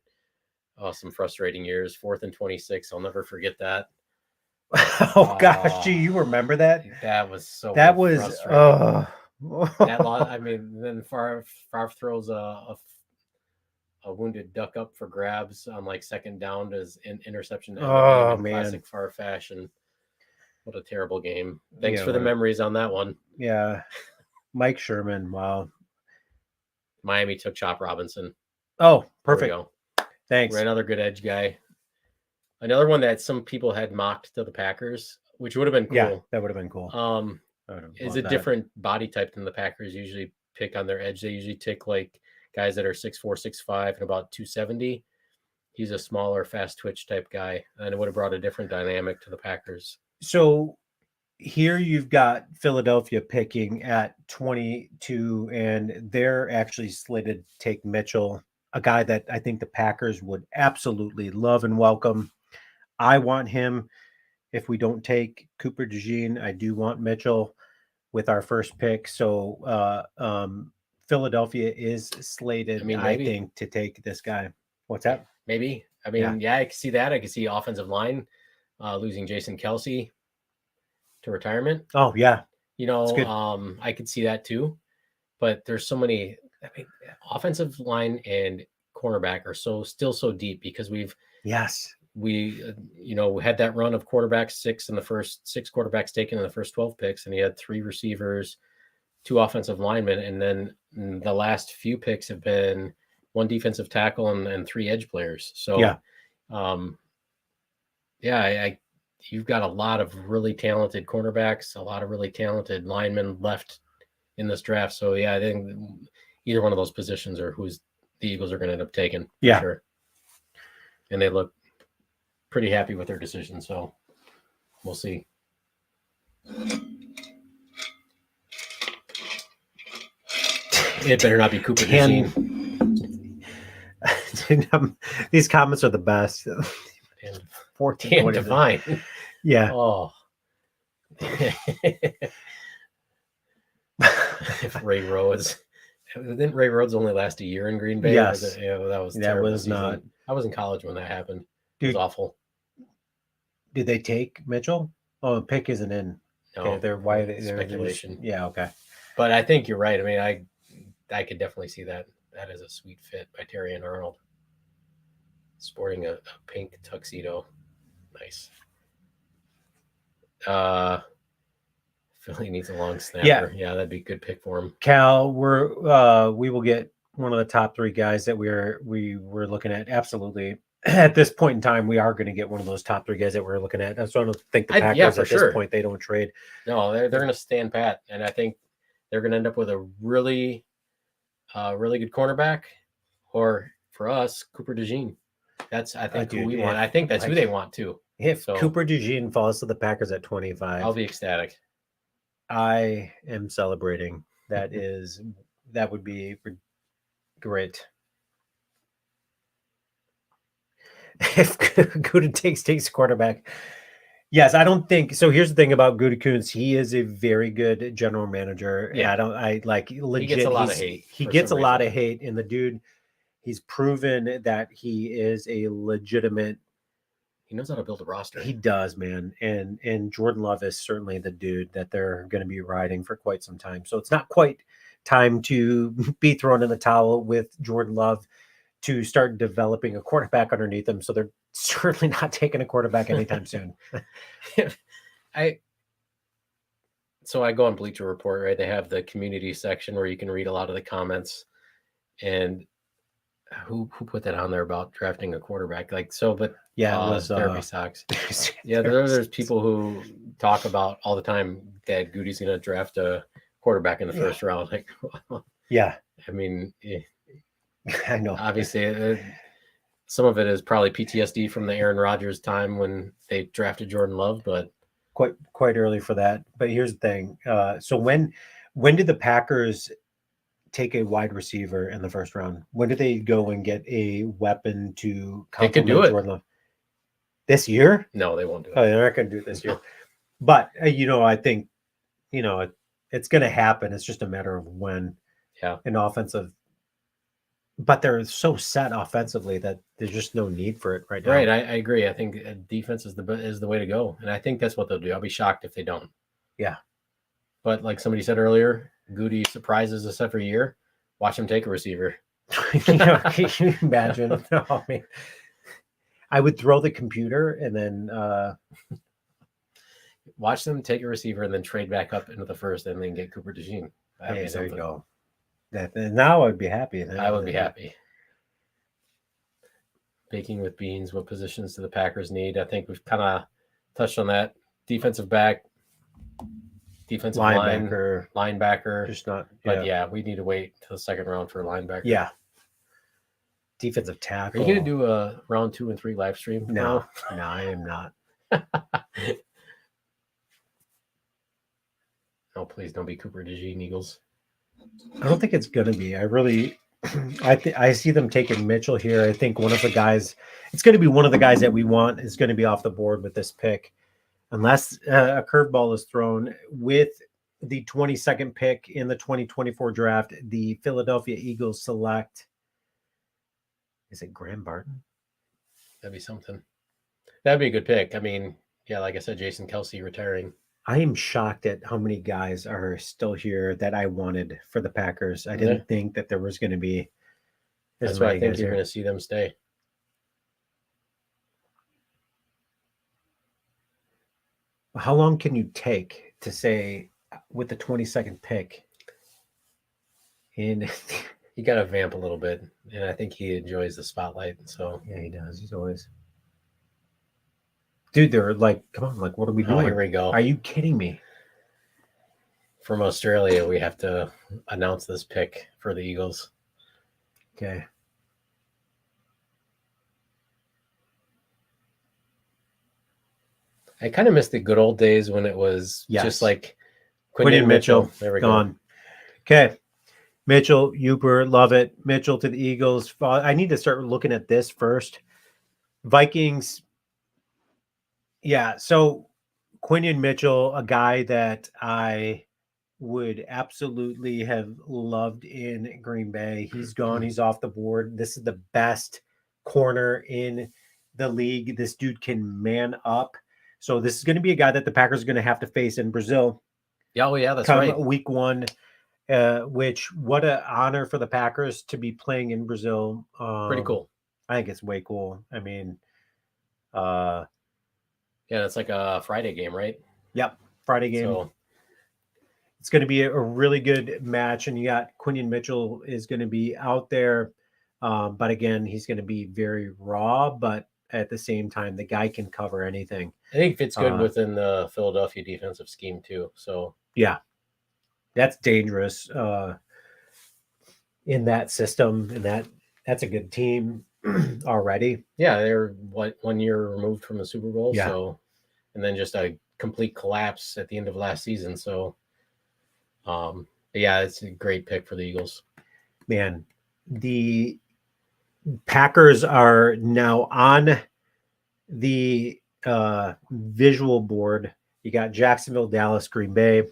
some frustrating years. 4th and 26. I'll never forget that. Gosh, gee, you remember that? That was so. That was. That lot. I mean, then Favre throws a wounded duck up for grabs on like second down as an interception. Oh man, classic Favre fashion. What a terrible game. Thanks for the memories on that one. Yeah, Mike Sherman. Wow. Miami took Chop Robinson. Oh, perfect. Thanks. We're another good edge guy. Another one that some people had mocked to the Packers, which would have been cool. Yeah, that would have been cool. Is a different body type than the Packers usually pick on their edge. They usually take like guys that are 6'4", 6'5", and about 270. He's a smaller, fast twitch type guy, and it would have brought a different dynamic to the Packers. So here you've got Philadelphia picking at 22, and they're actually slated to take Mitchell, a guy that I think the Packers would absolutely love and welcome. I want him. If we don't take Cooper DeJean, I do want Mitchell with our first pick. So Philadelphia is slated, I think, to take this guy. What's that? Maybe. I mean, I can see that. I can see offensive line losing Jason Kelce to retirement. Oh, yeah. I could see that too. But there's so many. I mean, offensive line and cornerback are still so deep because we had that run of quarterbacks, 6 quarterbacks taken in the first 12 picks, and he had 3 receivers, 2 offensive linemen, and then the last few picks have been 1 defensive tackle and 3 edge players. So you've got a lot of really talented cornerbacks, a lot of really talented linemen left in this draft. So I think either one of those positions are who's the Eagles are going to end up taking. Yeah. Sure. And they look pretty happy with their decision. So we'll see. It better not be Cooper DeJean. These comments are the best. 14 Divine. Yeah. Oh. Ray Rhodes. Didn't Ray Rhodes only last a year in Green Bay? Yes. That was terrible. That was season. not. I was in college when that happened. It was awful. Did they take Mitchell? Oh, the pick isn't in. No, okay, they're speculation. Okay. But I think you're right. I mean, I could definitely see that. That is a sweet fit by Terry and Arnold. Sporting a pink tuxedo. Nice. Philly needs a long snapper. Yeah, that'd be a good pick for him. Cal, we will get one of the top 3 guys that we were looking at. Absolutely. At this point in time, we are going to get one of those top 3 guys that we're looking at. So I don't think the Packers for at sure. this point, they don't trade. No, they're going to stand pat, and I think they're going to end up with a really good cornerback, or for us, Cooper DeJean. That's I think who we want. I think that's who they want too. If Cooper DeJean falls to the Packers at 25, I'll be ecstatic. I am celebrating. That would be great. If Guda takes quarterback. Yes, I don't think so. Here's the thing about Gutekunst. He is a very good general manager. Yeah. Legit. He gets a lot of hate. He gets a lot of hate. And the dude, he's proven that he is a legitimate. He knows how to build a roster. He does, man. And Jordan Love is certainly the dude that they're going to be riding for quite some time. So it's not quite time to be thrown in the towel with Jordan Love to start developing a quarterback underneath him. So they're certainly not taking a quarterback anytime soon. I go on Bleacher Report, right? They have the community section where you can read a lot of the comments, and who put that on there about drafting a quarterback? It was Therapy Socks. Yeah, there's people who talk about all the time that Goody's going to draft a quarterback in the first round. Like, yeah, I mean, I know. Obviously, some of it is probably PTSD from the Aaron Rodgers time when they drafted Jordan Love, but quite early for that. But here's the thing: so when did the Packers take a wide receiver in the first round? When did they go and get a weapon to complement Jordan Love? This year? No, they won't do it. Oh, they're not going to do it this year. But I think it's going to happen. It's just a matter of when. Yeah, an offensive. But they're so set offensively that there's just no need for it right now. Right, I agree. I think defense is the way to go, and I think that's what they'll do. I'll be shocked if they don't. Yeah, but like somebody said earlier, Goody surprises us every year. Watch him take a receiver. Can you imagine? No, I mean, I would throw the computer and then watch them take a receiver and then trade back up into the first and then get Cooper DeJean. Hey, there you go. Now I'd be happy. I would be happy. Baking with beans. What positions do the Packers need? I think we've kind of touched on that. Defensive back, defensive linebacker. Just not. But we need to wait till the second round for a linebacker. Yeah. Defensive tackle. Are you going to do a round 2 and 3 live stream? No, I am not. Oh, please don't be Cooper DeJean Eagles. I don't think it's going to be. I see them taking Mitchell here. I think one of the guys, it's going to be one of the guys that we want is going to be off the board with this pick, unless a curveball is thrown. With the 22nd pick in the 2024 draft, the Philadelphia Eagles select, is it Graham Barton? That'd be something. That'd be a good pick. I mean, yeah, like I said, Jason Kelsey retiring. I am shocked at how many guys are still here that I wanted for the Packers. I didn't think that there was going to be. That's why I think you're going to see them stay. How long can you take to say with the 22nd pick? You got to vamp a little bit, and I think he enjoys the spotlight. So yeah, he does. He's always. Dude, they're like, come on, like, what are we doing? Here we go. Are you kidding me? From Australia, we have to announce this pick for the Eagles. Okay. I kind of miss the good old days when it was just like Quinton Mitchell. There we go. Okay. Mitchell, Uper, love it. Mitchell to the Eagles. I need to start looking at this first. Vikings. Yeah, so Quinton Mitchell, a guy that I would absolutely have loved in Green Bay. He's gone. He's off the board. This is the best corner in the league. This dude can man up. So this is going to be a guy that the Packers are going to have to face in Brazil. Yeah, that's right. Week 1, which what an honor for the Packers to be playing in Brazil. Pretty cool. I think it's way cool. I mean, Yeah, it's like a Friday game, right? yep, Friday game. So It's going to be a really good match, and you got Quinion Mitchell is going to be out there, but again, he's going to be very raw. But at the same time, the guy can cover anything. I think fits good within the Philadelphia defensive scheme too. So yeah, that's dangerous in that system, and that's a good team already. yeah, they're 1 year removed from the Super Bowl. Yeah. So, and then just a complete collapse at the end of last season. So, yeah, it's a great pick for the Eagles. Man, the Packers are now on the visual board. You got Jacksonville, Dallas, Green Bay.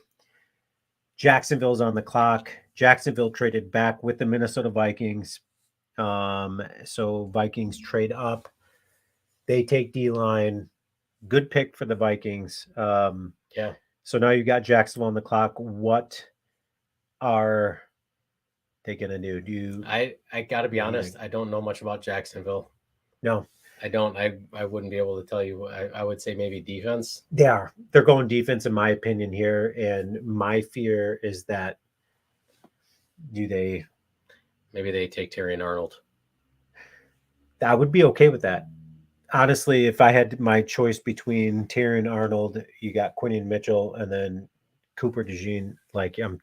Jacksonville's on the clock. Jacksonville traded back with the Minnesota Vikings. So Vikings trade up. They take D-line. Good pick for the Vikings. Yeah. So now you got Jacksonville on the clock. What are they gonna do? I got to be honest, I don't know much about Jacksonville. No, I don't. I wouldn't be able to tell you. I would say maybe defense. they're going defense in my opinion here, and my fear is that maybe they take Terry and Arnold. I would be okay with that. Honestly, if I had my choice between Terry and Arnold, you got Quinion Mitchell and then Cooper DeJean. Like I'm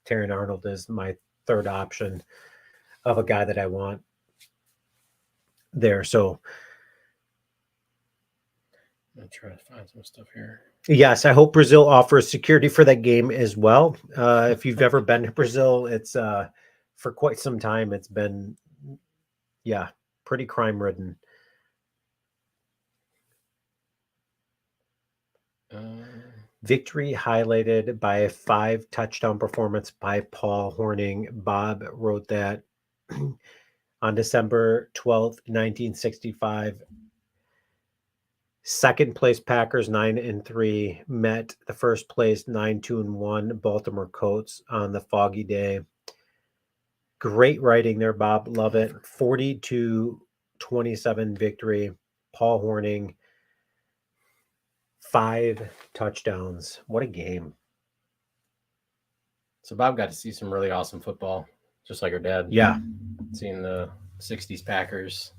Terry and Arnold is my third option of a guy that I want there. So I'm trying to find some stuff here. yes, I hope Brazil offers security for that game as well. If you've ever been to Brazil, it's for quite some time. It's been, pretty crime ridden. Victory highlighted by a 5 touchdown performance by Paul Hornung. Bob wrote that on December 12th, 1965. Second place Packers 9-3 met the first place 9-1 Baltimore Colts on the foggy day. Great writing there, Bob. Love it. 40-27 victory. Paul Hornung, 5 touchdowns. What a game. So Bob got to see some really awesome football, just like her dad. Yeah. Seeing the 60s Packers.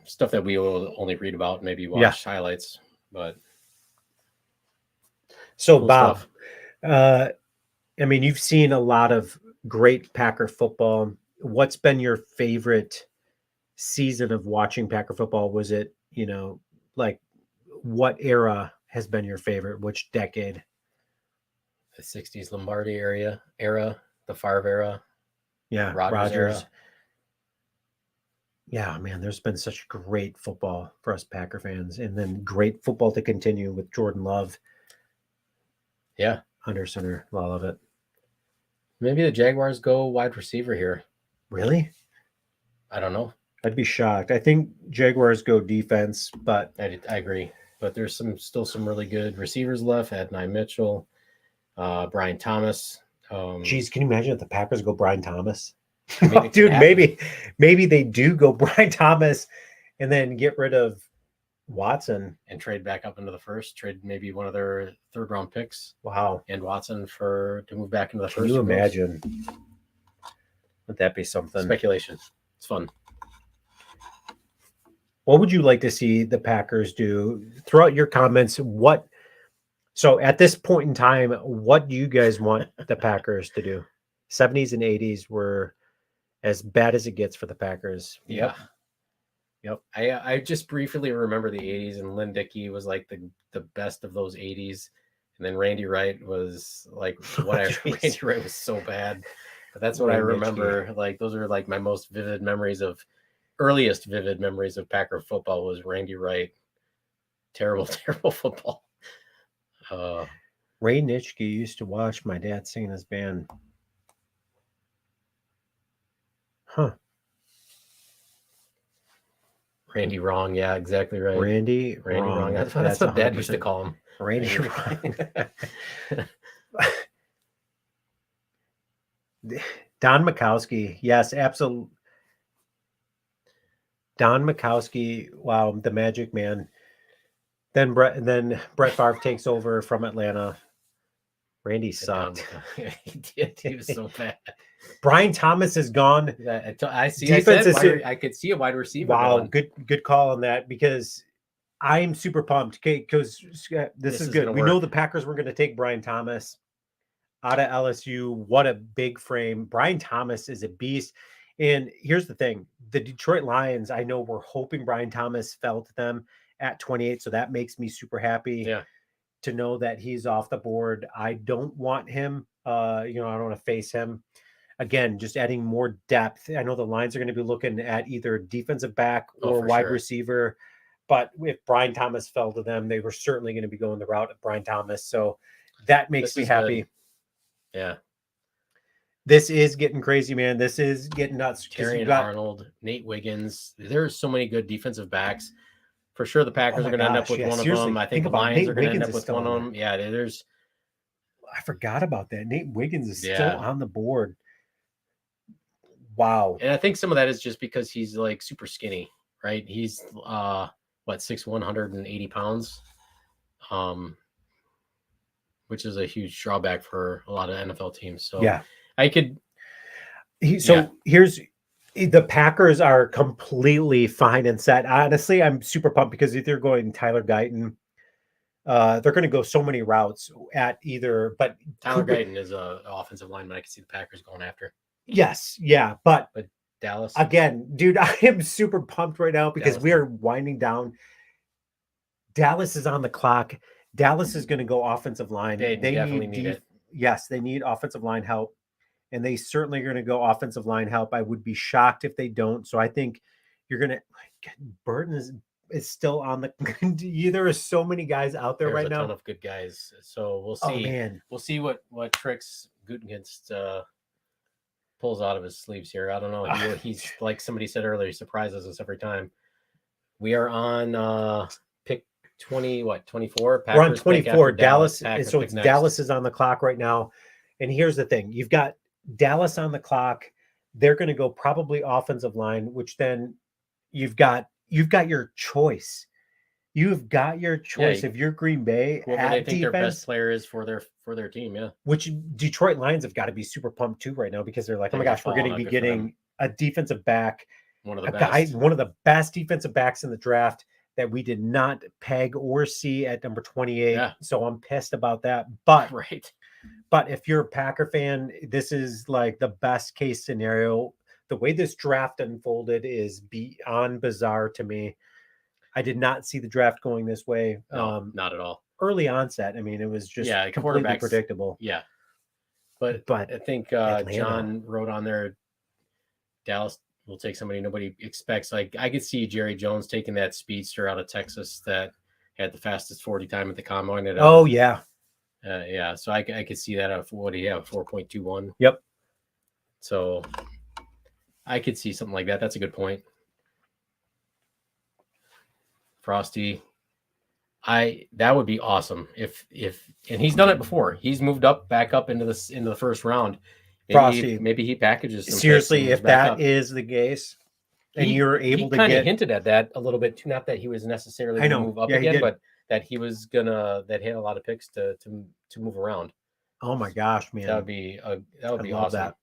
Stuff that we will only read about, maybe watch highlights, but so cool Bob, stuff. I mean, you've seen a lot of great Packer football. What's been your favorite season of watching Packer football? Was it, like what era has been your favorite? Which decade? The 60s Lombardi era, the Favre era. Yeah, Rodgers era. Yeah, man, there's been such great football for us Packer fans, and then great football to continue with Jordan Love. Yeah. Under center. I love it. Maybe the Jaguars go wide receiver here. Really? I don't know. I'd be shocked. I think Jaguars go defense, but I agree. But there's still some really good receivers left. Adonai Mitchell, Brian Thomas. Geez, can you imagine if the Packers go Brian Thomas? I mean, dude, maybe they do go Brian Thomas and then get rid of Watson and trade back up into the first. Trade maybe one of their third-round picks. Wow, and Watson to move back into the first. Can you imagine? Would that be something? Speculation. It's fun. What would you like to see the Packers do? Throw out your comments. So at this point in time, what do you guys want the Packers to do? 70s and 80s were as bad as it gets for the Packers. Yeah. Yep. I just briefly remember the 80s, and Lynn Dickey was like the best of those 80s. And then Randy Wright was like whatever. Randy Wright was so bad. But that's what I remember. Like those are like my most earliest vivid memories of Packer football was Randy Wright. Terrible, terrible football. Ray Nitschke used to watch my dad sing in his band. Huh. Randy Wrong, yeah, exactly right. Randy Wrong. That's what Dad used to call him. Randy Wrong. Don Mikowski, yes, absolutely. Don Mikowski, wow, the Magic Man. Then Brett Favre takes over from Atlanta. Randy sucked. He did. He was so bad. Brian Thomas is gone. I see. Defense I could see a wide receiver. Wow, going. good call on that because I'm super pumped. Okay, because this is good. We know the Packers were going to take Brian Thomas out of LSU. What a big frame. Brian Thomas is a beast. And here's the thing. The Detroit Lions, I know we're hoping Brian Thomas fell to them at 28. So that makes me super happy to know that he's off the board. I don't want him. I don't want to face him. Again, just adding more depth. I know the Lions are going to be looking at either defensive back or wide receiver. But if Brian Thomas fell to them, they were certainly going to be going the route of Brian Thomas. So that makes me happy. Good. Yeah. This is getting crazy, man. This is getting nuts. Terry Arnold, Nate Wiggins. There's so many good defensive backs. For sure, the Packers are going to end up with one of them. I think the Lions are going to end up with one of them. Yeah, I forgot about that. Nate Wiggins is still on the board. Wow. And I think some of that is just because he's like super skinny, right? He's 6'1", 180 pounds, which is a huge drawback for a lot of NFL teams. So yeah, I could. Here's the Packers are completely fine and set. Honestly, I'm super pumped because if they're going Tyler Guyton, they're going to go so many routes at either. But Tyler Guyton is an offensive lineman I can see the Packers going after. Yes, yeah, but Dallas again, dude, I am super pumped right now because we are winding down. Dallas is on the clock. Dallas is going to go offensive line. They definitely need it. Yes, they need offensive line help, and they certainly are going to go offensive line help. I would be shocked if they don't. So I think you're going to. Burton is still on the. There are so many guys out there right now. There's a ton of good guys. So we'll see. Oh man, we'll see what tricks Gutekunst pulls out of his sleeves here. I don't know. He's like somebody said earlier, he surprises us every time. We are on pick 24. We're on 24. Dallas. So it's Dallas is on the clock right now. And here's the thing. You've got Dallas on the clock. They're going to go probably offensive line, which then you've got your choice. You've got your choice. If you're Green Bay, whoever they think their best player is for their team, yeah. Which Detroit Lions have got to be super pumped too right now because they're like, oh my gosh, we're going to be getting a defensive back, one of the best defensive backs in the draft that we did not peg or see at number 28. Yeah. So I'm pissed about that. But but if you're a Packer fan, this is like the best case scenario. The way this draft unfolded is beyond bizarre to me. I did not see the draft going this way. No, not at all. Early onset. I mean, it was just completely predictable. Yeah. But I think John wrote on there, Dallas will take somebody nobody expects. Like I could see Jerry Jones taking that speedster out of Texas that had the fastest 40 time at the combine. Yeah. So I could see that at 4.21. Yep. So I could see something like that. That's a good point. Frosty, that would be awesome if and he's done it before. He's moved back up into the first round. Maybe he packages some seriously if that is the case, and you're able to get hinted at that a little bit too. Not that he was necessarily going to move up again, but that he was that he had a lot of picks to move around. Oh my gosh, man, that would be awesome. That.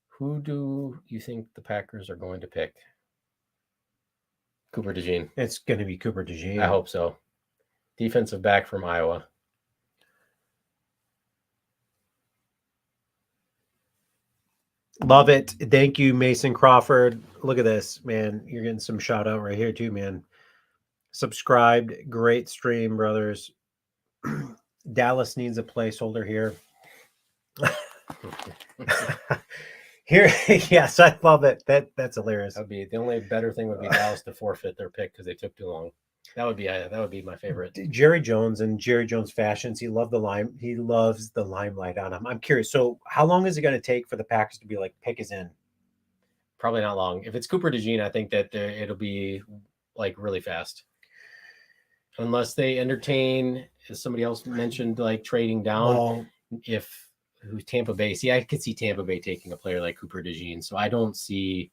Who do you think the Packers are going to pick? Cooper DeJean. It's going to be Cooper DeJean. I hope so. Defensive back from Iowa. Love it. Thank you, Mason Crawford. Look at this, man. You're getting some shout out right here too, man. Subscribed. Great stream, brothers. Dallas needs a placeholder here. Here, yes, I love it. That's hilarious. That'd be the only better thing would be Dallas to forfeit their pick because they took too long. That would be my favorite. Jerry Jones and Jerry Jones fashions. He loves the limelight on him. I'm curious. So, how long is it going to take for the Packers to be like, pick is in? Probably not long. If it's Cooper DeJean, I think that it'll be like really fast. Unless they entertain, as somebody else mentioned, like trading down. Who's Tampa Bay? See, I could see Tampa Bay taking a player like Cooper DeJean. So I don't see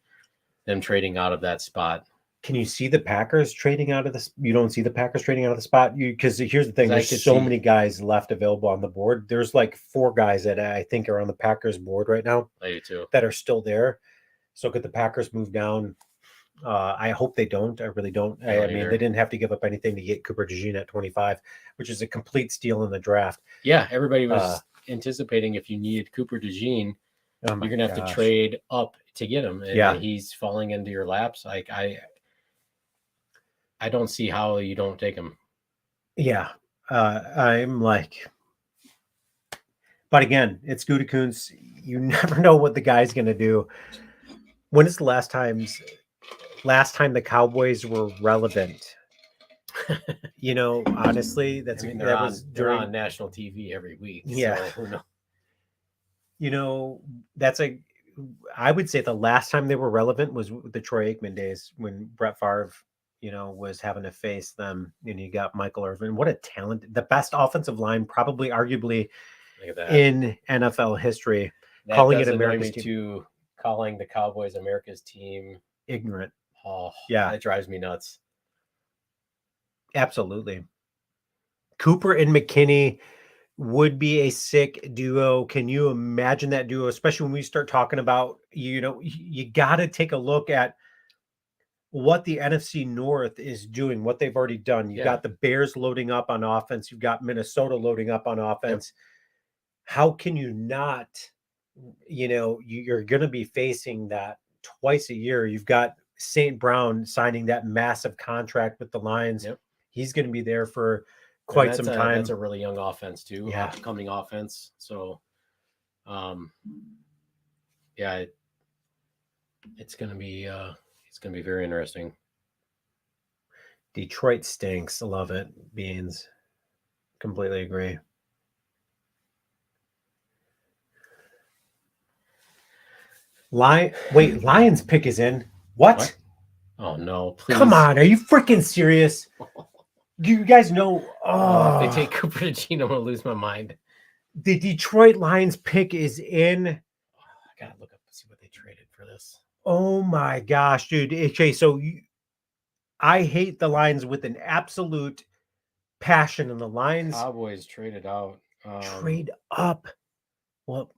them trading out of that spot. Can you see the Packers trading out of this? You don't see the Packers trading out of the spot? Because here's the thing: 'Cause I there's could so see- many guys left available on the board. There's like 4 guys that I think are on the Packers board right now I do too. that are still there. So could the Packers move down? I hope they don't. I really don't. I don't I mean, either. they didn't have to give up anything to get Cooper DeJean at 25, which is a complete steal in the draft. Yeah, everybody was anticipating if you needed Cooper DeJean, Oh my you're gonna have gosh. to trade up to get him, and Yeah. he's falling into your laps. Like I don't see how you don't take him. Yeah. I'm like, but again, it's Gutekunst. You never know what the guy's going to do. When is the last time the Cowboys were relevant? You know, honestly, I mean, they're on during on national TV every week. Yeah. So who knows? You know, I would say the last time they were relevant was the Troy Aikman days when Brett Favre, was having to face them, and you got Michael Irvin. What a talent! The best offensive line, probably arguably Look at that. in NFL history. That calling does it annoy America's me team. too. Calling the Cowboys America's team. Ignorant. Oh, Yeah. that drives me nuts. Absolutely. Cooper and McKinney would be a sick duo. Can you imagine that duo? Especially when we start talking about, you got to take a look at what the NFC North is doing, what they've already done. You've got the Bears loading up on offense. You've got Minnesota loading up on offense. Yep. How can you not, you're going to be facing that twice a year. You've got St. Brown signing that massive contract with the Lions. Yep. He's going to be there for quite some time. That's a really young offense too. Yeah. Upcoming offense. So, it's going to be very interesting. Detroit stinks. Love it. Beans. Completely agree. Lions pick is in. What? Oh no, please. Come on. Are you freaking serious? You guys know. If they take Cooper DeJean, I'm going to lose my mind. The Detroit Lions pick is in. I got to look up and see what they traded for this. Oh my gosh, dude. Okay, so I hate the Lions with an absolute passion, and the Lions Cowboys traded out. Trade up. Well,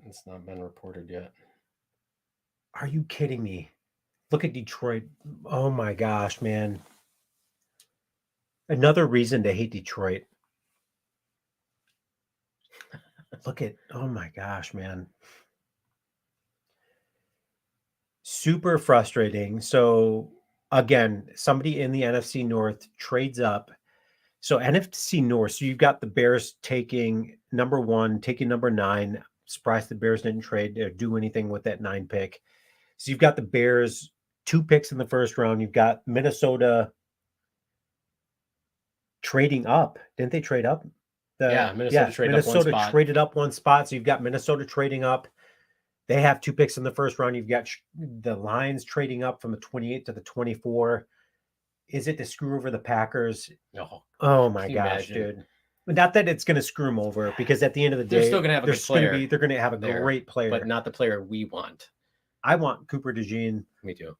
it's not been reported yet. Are you kidding me? Look at Detroit. Oh my gosh, man. Another reason to hate Detroit. Oh my gosh, man. Super frustrating. So again, somebody in the NFC North trades up. So NFC North, so you've got the Bears taking number 1, taking number 9. Surprised the Bears didn't trade or do anything with that 9 pick. So you've got the Bears 2 picks in the first round. You've got Minnesota trading up. Didn't they trade up? Minnesota traded up 1 spot. So you've got Minnesota trading up. They have 2 picks in the first round. You've got the Lions trading up from the 28 to the 24. Is it to screw over the Packers? No. Oh my gosh, dude. Not that it's going to screw them over, because at the end of the day, they're still going to have a good player. They're going to have a great player, but not the player we want. I want Cooper DeJean. Me too.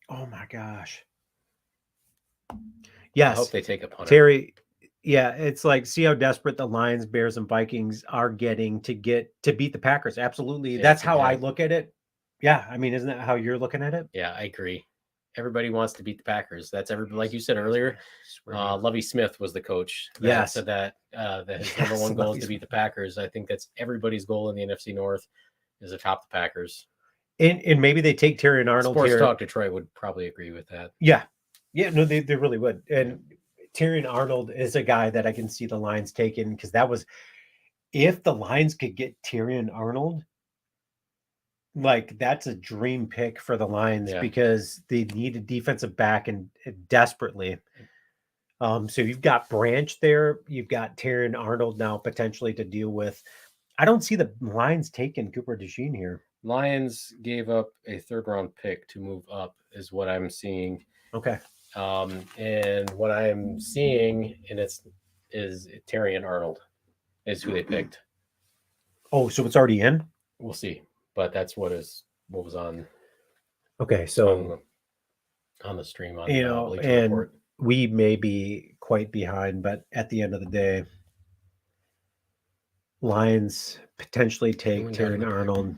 Oh my gosh. Yes. I hope they take a punter. Terry, yeah, it's like, see how desperate the Lions, Bears, and Vikings are getting to beat the Packers. Absolutely. Yeah, that's how I look at it. Yeah. I mean, isn't that how you're looking at it? Yeah, I agree. Everybody wants to beat the Packers. That's everybody, like you said earlier. Lovie Smith was the coach. Yes. Said that his number 1 goal is to beat the Packers. I think that's everybody's goal in the NFC North, is to top the Packers. And maybe they take Terry and Arnold. Sports Talk Detroit would probably agree with that. Yeah. Yeah, no, they really would. And Terry and Arnold is a guy that I can see the Lions taking, because if the Lions could get Terry and Arnold, like, that's a dream pick for the Lions, because they need a defensive back and desperately. So you've got Branch there. You've got Terry and Arnold now potentially to deal with. I don't see the Lions taking Cooper DeJean here. Lions gave up a 3rd round pick to move up, is what I'm seeing. Okay. And what I'm seeing, and it's is Terry and Arnold is who they picked. Oh, so it's already in? We'll see, but that's what was on Okay, so on the stream on you know, Bleacher and Report. we may be quite behind, but at the end of the day, Lions potentially take Terry Arnold.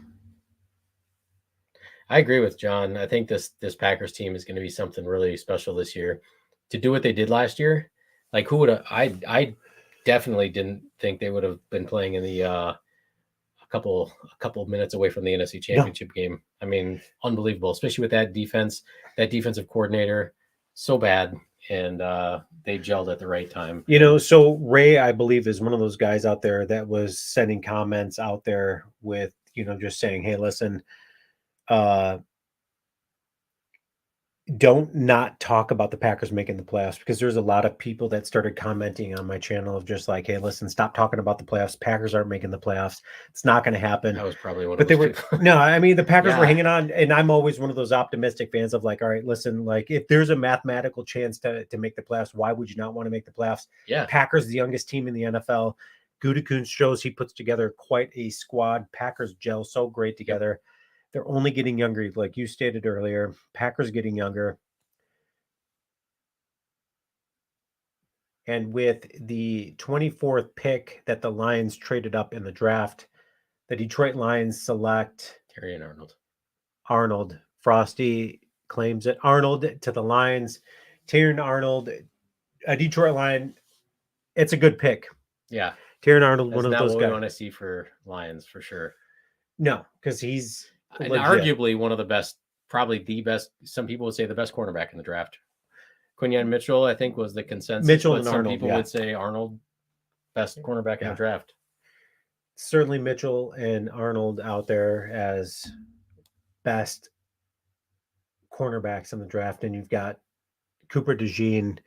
I agree with John. I think this Packers team is going to be something really special this year. To do what they did last year, like who would I definitely didn't think they would have been playing in the a couple minutes away from the NFC Championship game. I mean, unbelievable, especially with that defense, that defensive coordinator, so bad, and they gelled at the right time. You know, so Ray, I believe, is one of those guys out there that was sending comments out there with, you know, just saying, hey, listen, don't not talk about the Packers making the playoffs, because there's a lot of people that started commenting on my channel of just like, hey, listen, stop talking about the playoffs. Packers aren't making the playoffs. It's not going to happen. I was probably one but of those they were people. No, I mean, the Packers were hanging on, and I'm always one of those optimistic fans of like, all right, listen, like if there's a mathematical chance to make the playoffs, why would you not want to make the playoffs? Yeah. Packers, the youngest team in the NFL. Gutekunst shows he puts together quite a squad. Packers gel so great together. Yep. They're only getting younger, like you stated earlier. Packers getting younger. And with the 24th pick that the Lions traded up in the draft, the Detroit Lions select Terry and Arnold. Arnold. Frosty claims it. Arnold to the Lions. Terry and Arnold, a Detroit Lion. It's a good pick. Yeah. Terry and Arnold, that's one of those guys. We want to see for Lions for sure. No, because he's arguably one of the best, probably the best. Some people would say the best cornerback in the draft. Quinyon Mitchell, I think, was the consensus. Mitchell and some Arnold, people would say Arnold, best cornerback in the draft. Certainly Mitchell and Arnold out there as best cornerbacks in the draft. And you've got Cooper DeJean,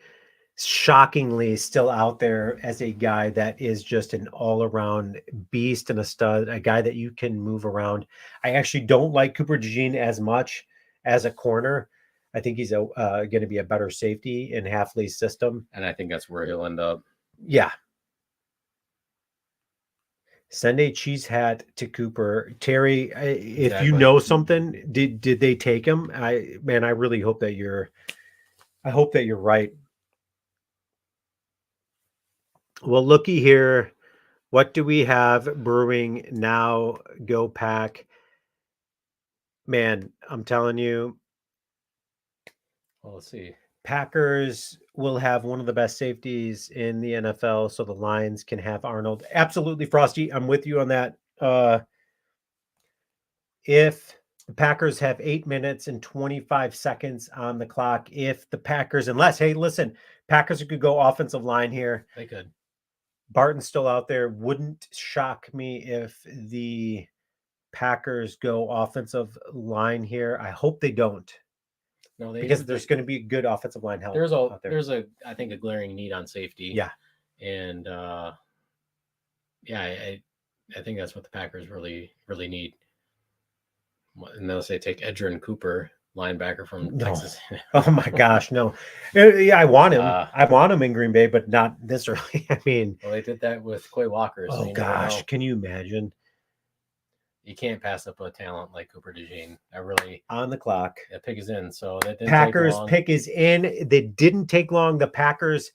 shockingly still out there as a guy that is just an all-around beast and a stud, a guy that you can move around. I actually don't like Cooper DeJean as much as a corner. I think he's going to be a better safety in Hafley's system. And I think that's where he'll end up. Yeah. Send a cheese hat to Cooper. Terry, if you know something, did they take him? I really hope that you're right. Well, looky here. What do we have brewing now? Go Pack. Man, I'm telling you. Well, let's see. Packers will have one of the best safeties in the NFL, so the Lions can have Arnold. Absolutely, Frosty. I'm with you on that. If the Packers have 8 minutes and 25 seconds on the clock, hey, listen, Packers could go offensive line here. They could. Barton's still out there. Wouldn't shock me if the Packers go offensive line here. I hope they don't. No, because there's going to be good offensive line help. There's I think a glaring need on safety. Yeah. And I think that's what the Packers really, really need. Unless they take Edgerrin Cooper, linebacker from Texas. Oh my gosh, no. Yeah, I want him. I want him in Green Bay, but not this early. I mean, well, they did that with Quay Walker. So gosh, can you imagine? You can't pass up a talent like Cooper DeJean. On the clock. That pick is in. So that didn't Packers take long. Pick is in. They didn't take long. The Packers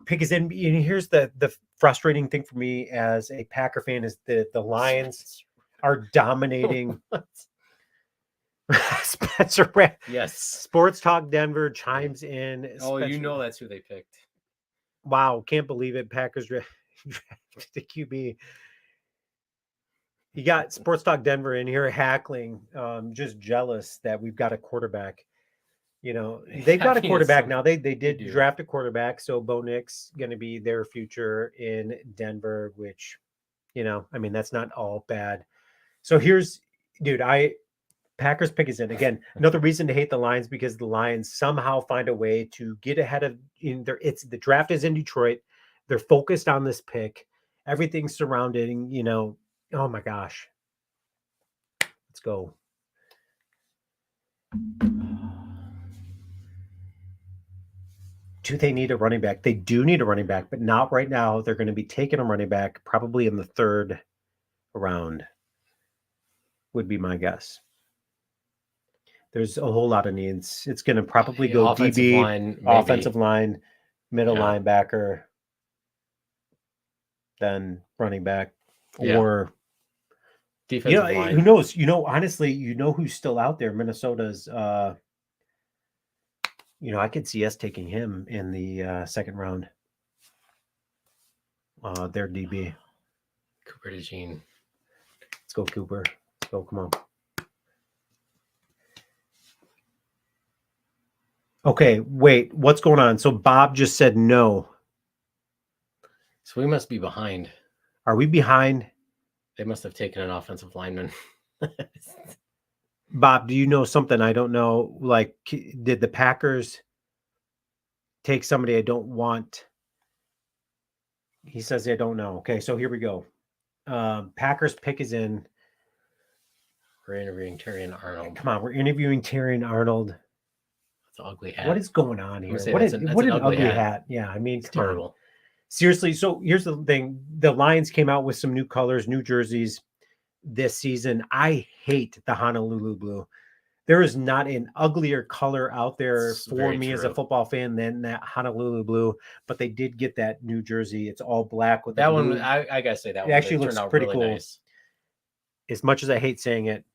pick is in. And here's the frustrating thing for me as a Packer fan is the Lions are dominating. Spencer Brand. Yes. Sports Talk Denver chimes in. Oh, Spencer. That's who they picked. Wow, can't believe it. Packers drafted the QB. You got Sports Talk Denver in here hackling, just jealous that we've got a quarterback. You know, they've got a quarterback now. They did draft a quarterback, so Bo Nix going to be their future in Denver, which, you know, I mean, that's not all bad. So Packers pick is in. Again, another reason to hate the Lions, because the Lions somehow find a way to get ahead of the draft is in Detroit. They're focused on this pick. Everything's surrounding, you know. Oh my gosh. Let's go. Do they need a running back? They do need a running back, but not right now. They're going to be taking a running back probably in the 3rd round, would be my guess. There's a whole lot of needs. It's going to probably go Offensive DB, line, maybe. offensive line, middle Yeah. linebacker, then running back, Yeah. or defensive line. who knows? Honestly, who's still out there? Minnesota's. I could see us taking him in the 2nd round. Their DB. Cooper DeJean. Let's go, Cooper. Let's go. Come on. Okay, wait. What's going on? So Bob just said no. So we must be behind. Are we behind? They must have taken an offensive lineman. Bob, do you know something I don't know? Like, did the Packers take somebody I don't want? He says they don't know. Okay, so here we go. Packers pick is in. We're interviewing Terry and Arnold. Come on, we're interviewing Terry and Arnold. That's an ugly hat. What is going on here? Say, What that's an an ugly hat. Yeah, I mean, it's terrible. On. Seriously, so here's the thing. The Lions came out with some new colors, new jerseys this season. I hate the Honolulu blue. There is not an uglier color out there for me as a football fan than that Honolulu blue, but they did get that new jersey. It's all black with that one. I gotta say that it actually looks pretty really cool. Nice. As much as I hate saying it,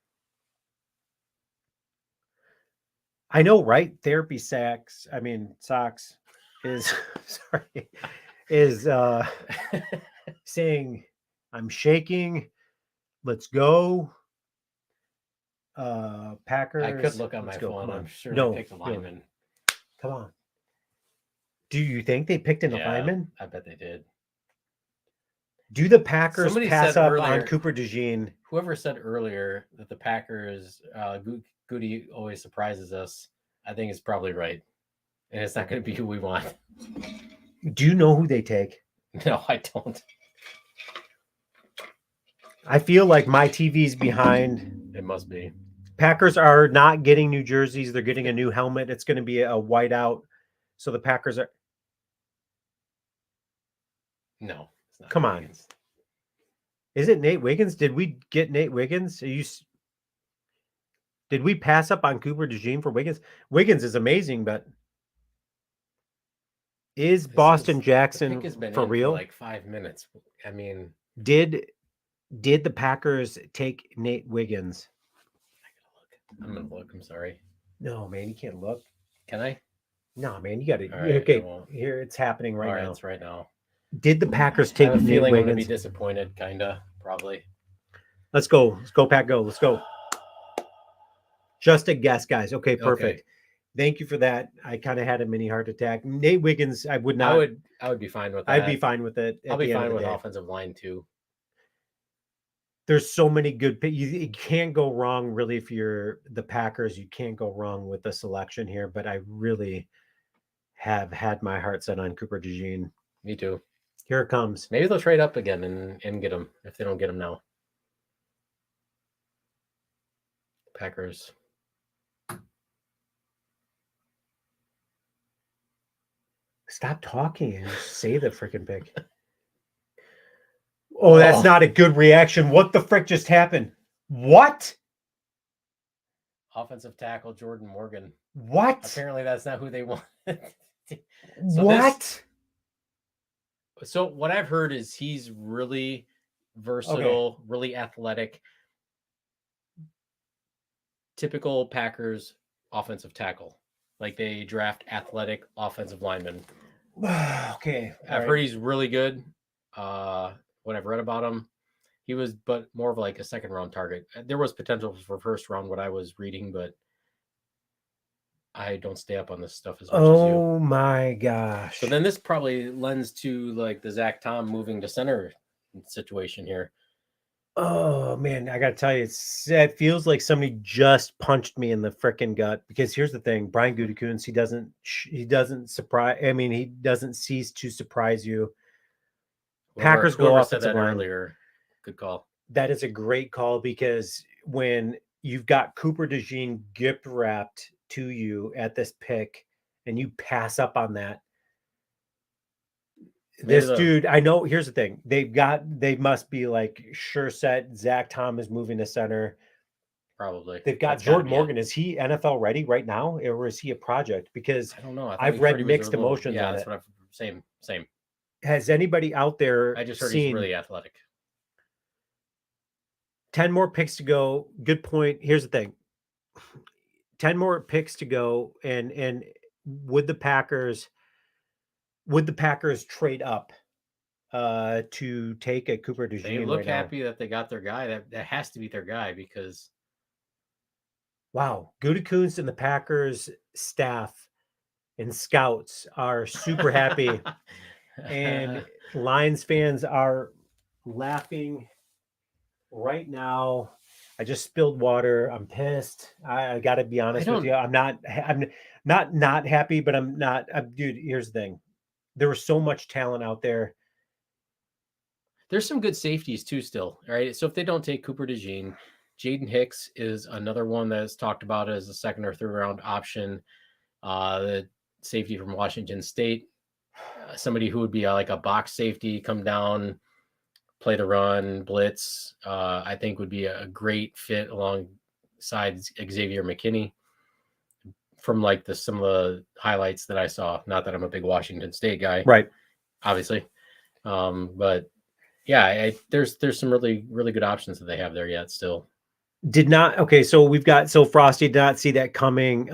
I know, right? Therapy socks is sorry, is saying I'm shaking. Let's go. Packers. I could look on my phone. I'm sure they picked a lineman. Come on. Do you think they picked an lineman? I bet they did. Do the Packers Somebody pass up earlier, on Cooper DeJean? Whoever said earlier that the Packers, Goody always surprises us. I think it's probably right. And it's not going to be who we want. Do you know who they take? No, I don't. I feel like my TV's behind. It must be. Packers are not getting new jerseys. They're getting a new helmet. It's going to be a whiteout. So the Packers are. No, it's not. Come on. Is it Nate Wiggins? Did we get Nate Wiggins? Did we pass up on Cooper DeJean for Wiggins? Wiggins is amazing, but is Boston Jackson for real? For like 5 minutes. I mean, did the Packers take Nate Wiggins? I'm gonna look. I'm sorry. No, man, you can't look. Can I? No, man, you got to. Right, okay, here it's happening right now. It's right now. Did the Packers take? I have a feeling Nate I'm gonna be Wiggins? disappointed. Kinda, probably. Let's go. Let's go, Pack. Go. Let's go. Just a guess, guys. Okay, perfect. Okay. Thank you for that. I kind of had a mini heart attack. Nate Wiggins, I would not. I would be fine with that. I'd be fine with it. I'll be fine with offensive line too. There's so many good. You can't go wrong, really, if you're the Packers. You can't go wrong with the selection here. But I really have had my heart set on Cooper DeJean. Me too. Here it comes. Maybe they'll trade up again and get him if they don't get him now. Packers. Stop talking and say the freaking pick. Oh, that's not a good reaction. What the frick just happened? What? Offensive tackle Jordan Morgan. What? Apparently that's not who they want. So what I've heard is he's really versatile, really athletic. Typical Packers offensive tackle. Like they draft athletic offensive linemen. Okay. I've heard he's really good. What I've read about him, he was but more of like a second round target. There was potential for first round what I was reading, but I don't stay up on this stuff as much as you. Oh my gosh. So then this probably lends to like the Zach Tom moving to center situation here. Oh man, I gotta tell you, it feels like somebody just punched me in the freaking gut. Because here's the thing, Brian Gutekunst, he doesn't surprise. I mean, he doesn't cease to surprise you. Packers go offensive line earlier. Good call. That is a great call because when you've got Cooper DeJean gift wrapped to you at this pick, and you pass up on that, This dude, I know. Here's the thing: they must be like sure set. Zach Tom is moving to center. Probably. They've got Jordan Morgan. Is he NFL ready right now, or is he a project? Because I don't know. I've read mixed emotions on that's it. what I've same. Has anybody out there I just heard seen he's really athletic. 10 more picks to go? Good point. Here's the thing: 10 more picks to go, and would the Packers trade up to take a Cooper DeJean? They look right happy now? that they got their guy. That has to be their guy because Wow, Gutekunst and the Packers staff and scouts are super happy, and Lions fans are laughing right now. I just spilled water. I'm pissed. I got to be honest with you. I'm not happy, but I'm not. Dude, here's the thing: there was so much talent out there. There's some good safeties too, still. All right, so if they don't take Cooper DeJean, Jaden Hicks is another one that's talked about as a second or third round option. The safety from Washington State, somebody who would be like a box safety, come down, play the run, blitz. I think would be a great fit alongside Xavier McKinney. From like some of the highlights that I saw, not that I'm a big Washington State guy, right? Obviously, but yeah, there's some really good options that they have there yet still. Did not. Okay, so we've got Frosty did not see that coming.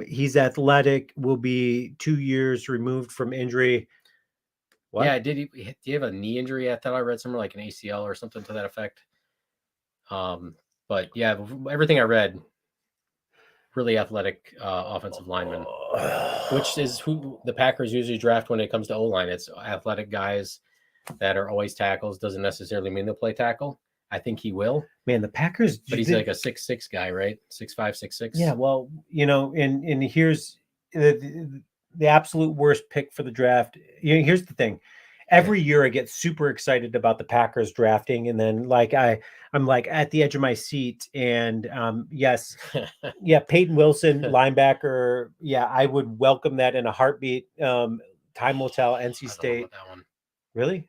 He's athletic, will be 2 years removed from injury. What? Yeah, do you have a knee injury? I thought I read somewhere like an ACL or something to that effect. But yeah, everything I read, really athletic offensive lineman, which is who the Packers usually draft when it comes to O-line. It's athletic guys that are always tackles. Doesn't necessarily mean they'll play tackle. I think he will. Man, the Packers, but he's like a 6'6" guy, right? 6'5", 6'6". Yeah, well, and here's the absolute worst pick for the draft. Here's the thing: every year I get super excited about the Packers drafting, and then I'm like at the edge of my seat. And yes, yeah, Peyton Wilson, linebacker. Yeah, I would welcome that in a heartbeat. Time will tell. NC State. That one. Really?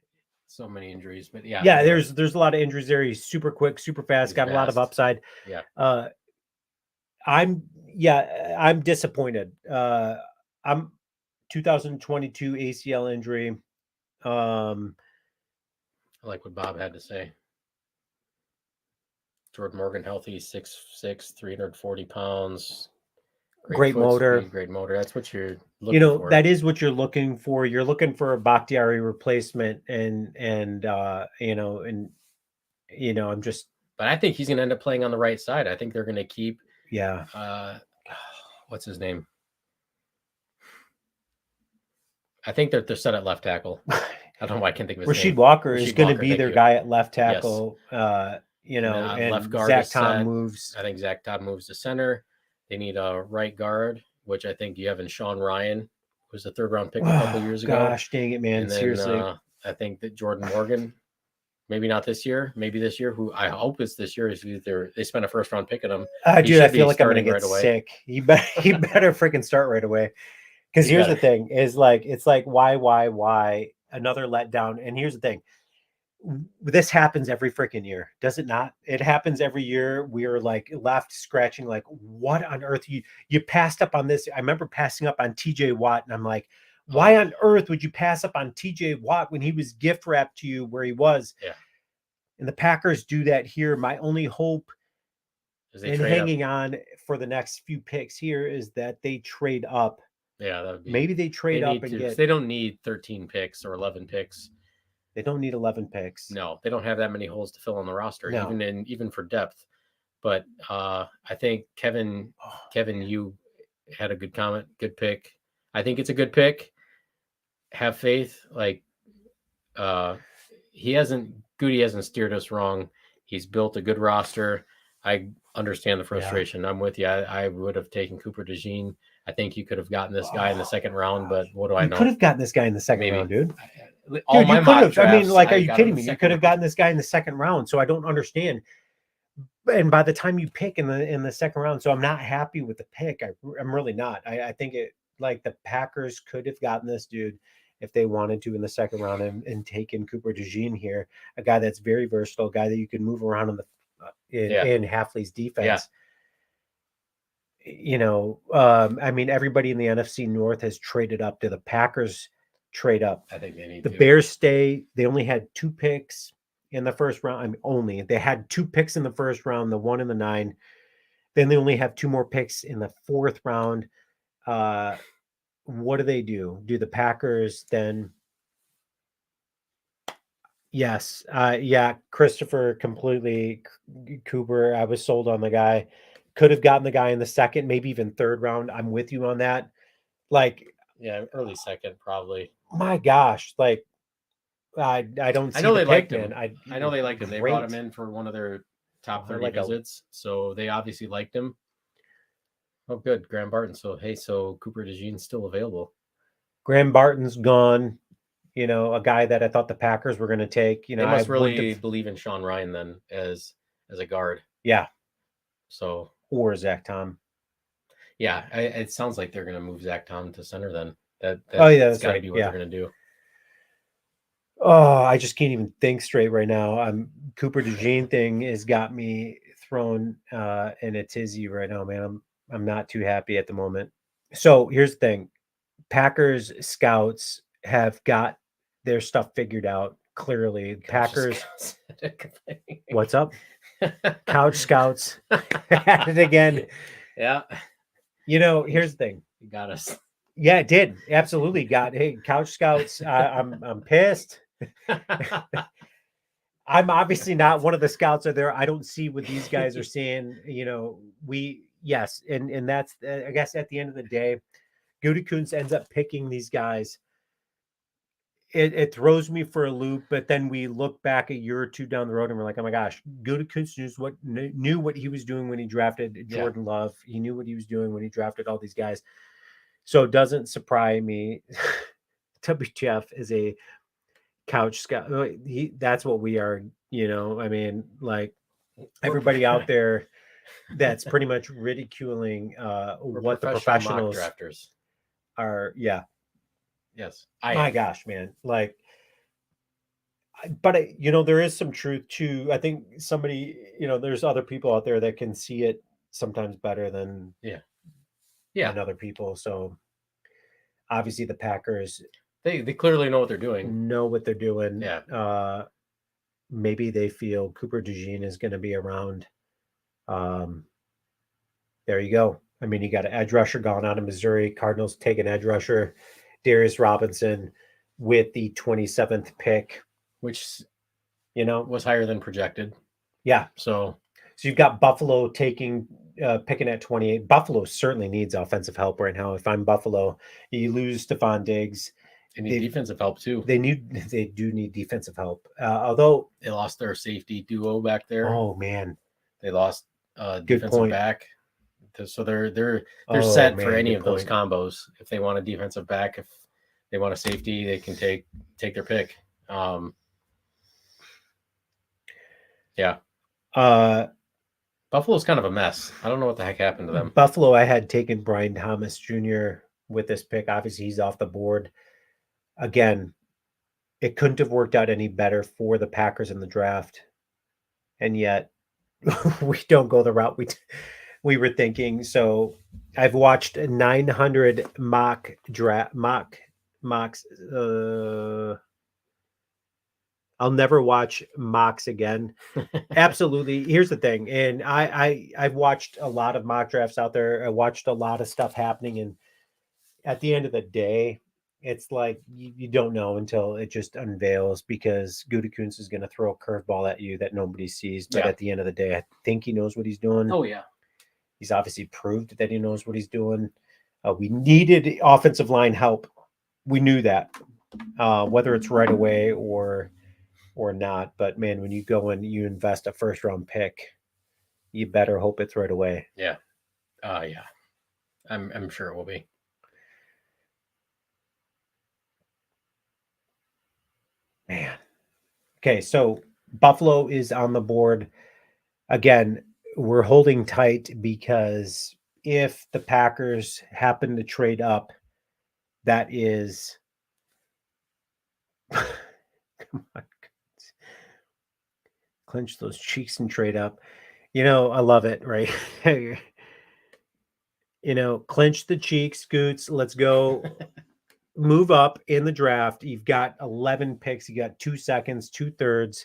So many injuries, but yeah. Yeah, there's a lot of injuries there. He's super quick, super fast, got a lot of upside. Yeah. I'm disappointed. I'm 2022 ACL injury. I like what Bob had to say. Jordan Morgan healthy, 6'6", 340 pounds. Great motor. Speed, great motor. That's what you're looking for. That is what you're looking for. You're looking for a Bakhtiari replacement, and I'm just. But I think he's going to end up playing on the right side. I think they're going to keep. Yeah. What's his name? I think they're set at left tackle. I don't know why I can't think of his name. Rasheed Walker is going to be their guy at left tackle. Yes. And left guard. Zach Tom moves. I think Zach Tom moves to center. They need a right guard, which I think you have in Sean Ryan, who was a third-round pick a couple years ago. Gosh, dang it, man! And then, seriously, I think that Jordan Morgan, maybe not this year, maybe this year. Who I hope is this year is either they spent a first-round pick on him. Dude, I feel like I'm going to get sick. He better freaking start right away. Because here's the thing: it's like why another letdown? And here's the thing: this happens every freaking year, does it not? It happens every year. We are like left scratching, like, what on earth you passed up on this? I remember passing up on TJ Watt, and I'm like, why on earth would you pass up on TJ Watt when he was gift wrapped to you where he was? Yeah. And the Packers do that here. My only hope in hanging on for the next few picks here is that they trade up. Yeah, that would be. Maybe they trade up and get. They don't need 13 picks or 11 picks. They don't need 11 picks. No, they don't have that many holes to fill on the roster, no. even for depth. But I think Kevin, you had a good comment, good pick. I think it's a good pick. Have faith. Like Goody hasn't steered us wrong. He's built a good roster. I understand the frustration. Yeah. I'm with you. I would have taken Cooper DeJean. I think you could have gotten this guy in the second round, but what do I know? You could have gotten this guy in the second round, dude. All my mock drafts, I mean, like, are you kidding me? You could have gotten this guy in the second round. So I don't understand. And by the time you pick in the second round, so I'm not happy with the pick. I'm really not. I think the Packers could have gotten this dude, if they wanted to in the second round and take in Cooper DeJean here, a guy that's very versatile, a guy that you can move around in the in Hafley's defense. You know, I mean, everybody in the NFC North has traded up. Do the Packers trade up? I think they need The to. Bears stay. They only had 2 picks in the first round. I mean, they had 2 picks in the first round, the 1 and the 9. Then they only have 2 more picks in the 4th round. What do? Do the Packers then? Yes. Yeah, Christopher completely Cooper. I was sold on the guy. Could have gotten the guy in the 2nd, maybe even 3rd round. I'm with you on that. Like, yeah, early 2nd probably. My gosh, like I don't see I know the they pick, liked man. him. I know they liked him. They brought him in for one of their top 30 visits, so they obviously liked him. Oh, good, Graham Barton. So hey, so Cooper DeJean's still available. Graham Barton's gone. You know, a guy that I thought the Packers were going to take. You know, they must really believe in Sean Ryan then as a guard. Yeah. So or Zach Tom. Yeah, it sounds like they're going to move Zach Tom to center then. That's got to be what they're going to do. Oh, I just can't even think straight right now. Cooper DeJean thing has got me thrown in a tizzy right now, man. I'm not too happy at the moment. So here's the thing. Packers scouts have got their stuff figured out clearly. Packers What's up? Couch scouts at it again. Yeah. You know, here's the thing. You got us. Yeah, it did. Absolutely got. Hey, couch scouts. I'm pissed. I'm obviously not one of the scouts out there. I don't see what these guys are seeing. You know, yes, and that's I guess at the end of the day, Gutekunst ends up picking these guys. It throws me for a loop, but then we look back a year or 2 down the road and we're like, oh my gosh, Gutekunst knew what he was doing when he drafted Jordan Love. He knew what he was doing when he drafted all these guys. So it doesn't surprise me. WTF is a couch scout. That's what we are, you know. I mean, like everybody out there that's pretty much ridiculing what the professionals drafters are. Yeah. Yes. My gosh, man. Like, but you know, there is some truth to, I think somebody, you know, there's other people out there that can see it sometimes better than than other people. So obviously the Packers, they clearly know what they're doing. Yeah. Maybe they feel Cooper DeJean is going to be around. There you go. I mean, you got an edge rusher gone out of Missouri. Cardinals take an edge rusher, Darius Robinson, with the 27th pick, which, you know, was higher than projected. Yeah. So you've got Buffalo picking at 28. Buffalo certainly needs offensive help right now. If I'm Buffalo, you lose Stephon Diggs. They need defensive help too. They do need defensive help. Although they lost their safety duo back there. Oh man, they lost defensive back. So they're set for any of those combos. If they want a defensive back, if they want a safety, they can take their pick. Yeah. Buffalo's kind of a mess. I don't know what the heck happened to them. Buffalo, I had taken Brian Thomas Jr. with this pick. Obviously, he's off the board. Again, it couldn't have worked out any better for the Packers in the draft. And yet, we don't go the route we were thinking. So I've watched 900 mocks. I'll never watch mocks again. Absolutely. Here's the thing. And I've watched a lot of mock drafts out there. I watched a lot of stuff happening. And at the end of the day, it's like you don't know until it just unveils, because Gutekunst is going to throw a curveball at you that nobody sees. But at the end of the day, I think he knows what he's doing. Oh, yeah. He's obviously proved that he knows what he's doing. We needed offensive line help. We knew that, whether it's right away or not. But man, when you go and you invest a first round pick, you better hope it's right away. Yeah. Yeah. I'm sure it will be. Man. Okay, so Buffalo is on the board. Again, we're holding tight because if the Packers happen to trade up, that is my goodness. Clench those cheeks and trade up. I love it, right? Clench the cheeks, Scoots. Let's go. Move up in the draft. You've got 11 picks. You got 2 seconds, 2/3.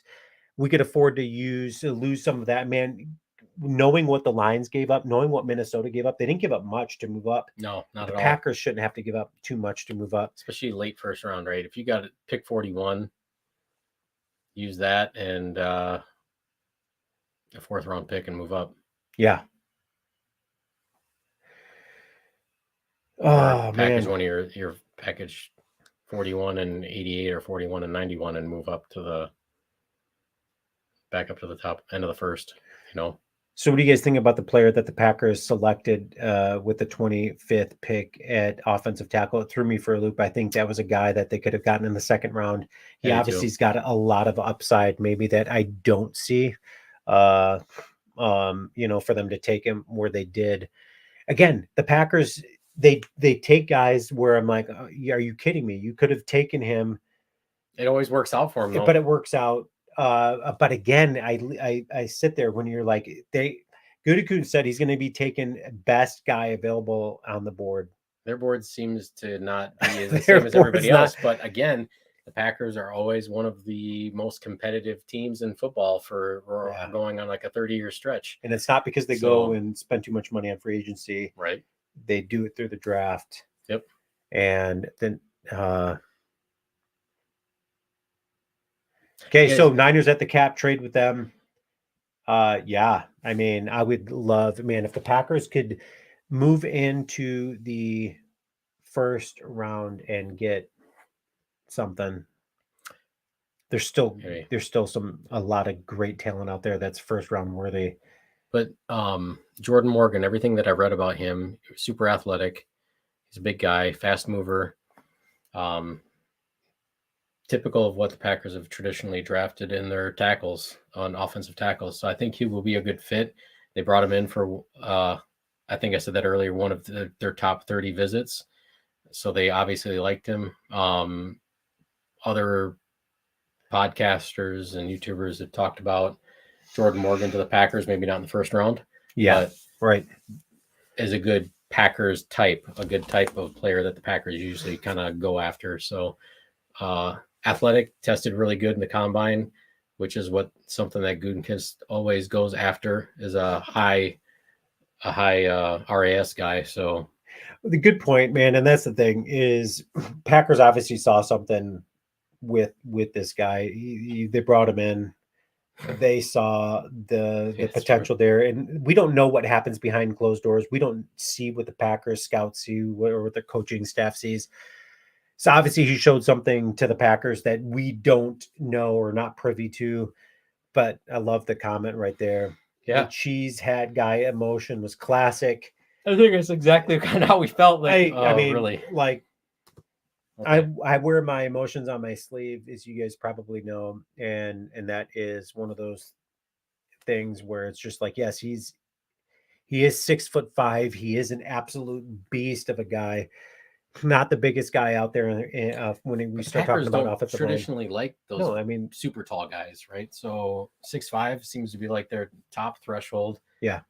We could afford to lose some of that, man. Knowing what the Lions gave up, knowing what Minnesota gave up, they didn't give up much to move up. No, not The at all. Packers shouldn't have to give up too much to move up, especially late first round, right? If you got pick 41, use that and a 4th round pick and move up. Yeah. Oh package man, one of your package 41 and 88 or 41 and 91 and move up to the back up to the top end of the first. So what do you guys think about the player that the Packers selected with the 25th pick at offensive tackle? It threw me for a loop. I think that was a guy that they could have gotten in the 2nd round. He obviously has got a lot of upside, maybe that I don't see, for them to take him where they did. Again, the Packers, they take guys where I'm like, are you kidding me? You could have taken him. It always works out for him, though. But it works out. But again, I sit there when you're like, Gutekunst said he's going to be taking best guy available on the board. Their board seems to not be the same as everybody else. But again, the Packers are always one of the most competitive teams in football for going on like a 30-year stretch. And it's not because they go and spend too much money on free agency. Right. They do it through the draft. Yep. And then, okay, so Niners at the cap, trade with them. Yeah, I mean, I would love, man, if the Packers could move into the 1st round and get something. There's still a lot of great talent out there that's 1st round worthy. But Jordan Morgan, everything that I've read about him, super athletic. He's a big guy, fast mover. Typical of what the Packers have traditionally drafted in their tackles, on offensive tackles. So I think he will be a good fit. They brought him in for, I think I said that earlier, one of their top 30 visits. So they obviously liked him. Other podcasters and YouTubers have talked about Jordan Morgan to the Packers, maybe not in the 1st round. Yeah, right. As a good Packers type, a good type of player that the Packers usually kind of go after. So, athletic, tested really good in the combine, which is something that Gutekunst always goes after, is a high RAS guy. So the good point, man, and that's the thing, is Packers obviously saw something with this guy. They brought him in. They saw the potential there, and we don't know what happens behind closed doors. We don't see what the Packers scouts see or what the coaching staff sees. So obviously he showed something to the Packers that we don't know or not privy to. But I love the comment right there. Yeah, the cheese hat guy emotion was classic. I think it's exactly kind of how we felt. Like, I mean, really, like. Okay. I wear my emotions on my sleeve, as you guys probably know, and that is one of those things where it's just like, yes, he is 6'5". He is an absolute beast of a guy, not the biggest guy out there. When we start talking about offensive line, traditionally like those. No, I mean super tall guys, right? So 6'5" seems to be like their top threshold. Yeah.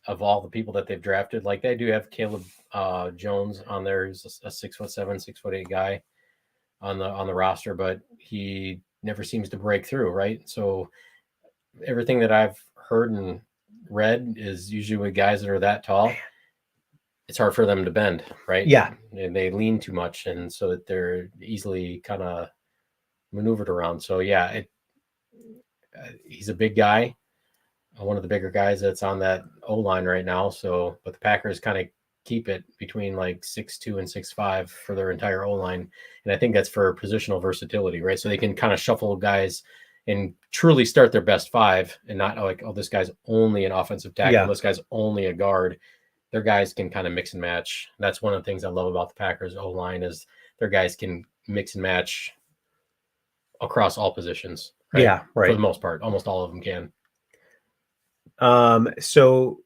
Of all the people that they've drafted, like they do have Caleb Jones on there, who's a 6'7", 6'8" guy on the roster, but he never seems to break through, right? So everything that I've heard and read is usually with guys that are that tall, it's hard for them to bend, right? Yeah, and they lean too much, and so that they're easily kind of maneuvered around. So yeah, he's a big guy. One of the bigger guys that's on that O-line right now. So, but the Packers kind of keep it between like 6'2" and 6'5" for their entire O-line. And I think that's for positional versatility, right? So they can kind of shuffle guys and truly start their best 5 and not like, oh, this guy's only an offensive tackle. This guy's only a guard. Their guys can kind of mix and match. That's one of the things I love about the Packers O-line is their guys can mix and match across all positions. Right? Yeah, right. For the most part, almost all of them can. So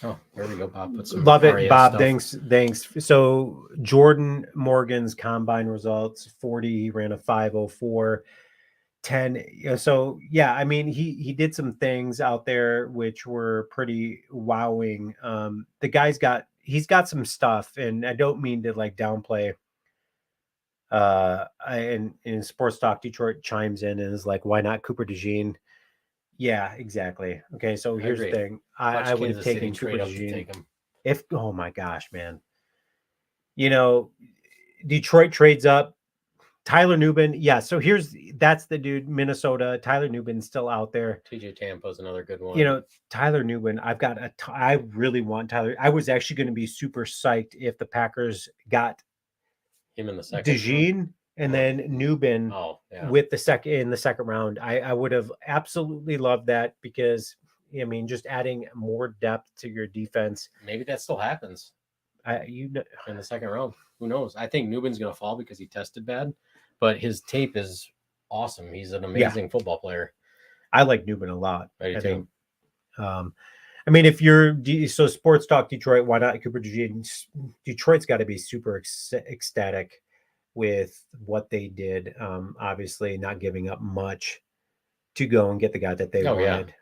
Oh, there we go, Bob. Put some Love it, RAS Bob. stuff. Thanks. So Jordan Morgan's combine results: 40. He ran a 5:04. 10. So yeah, I mean, he did some things out there which were pretty wowing. The he's got some stuff, and I don't mean to like downplay. And Sports Talk Detroit chimes in and is like, why not Cooper DeJean? Yeah, exactly. Okay, so I here's the agree. thing. Watch I would have Kansas City taken Cooper trade up to DeJean take him. if, oh my gosh, man. You know, Detroit trades up. Tyler Nubin, yeah. So that's the dude, Minnesota. Tyler Nubin's still out there. TJ Tampa's another good one. You know, Tyler Nubin. I really want Tyler. I was actually going to be super psyched if the Packers got him in the second DeJean and then Nubin with the second round. I would have absolutely loved that because I mean, just adding more depth to your defense. Maybe that still happens. In the second round. Who knows? I think Nubin's going to fall because he tested bad, but his tape is awesome. He's an amazing football player. I like Nubin a lot. I think. I mean, if you're so Sports Talk Detroit, why not Cooper DeJean? Detroit's got to be super ecstatic with what they did. Obviously, not giving up much to go and get the guy that they wanted.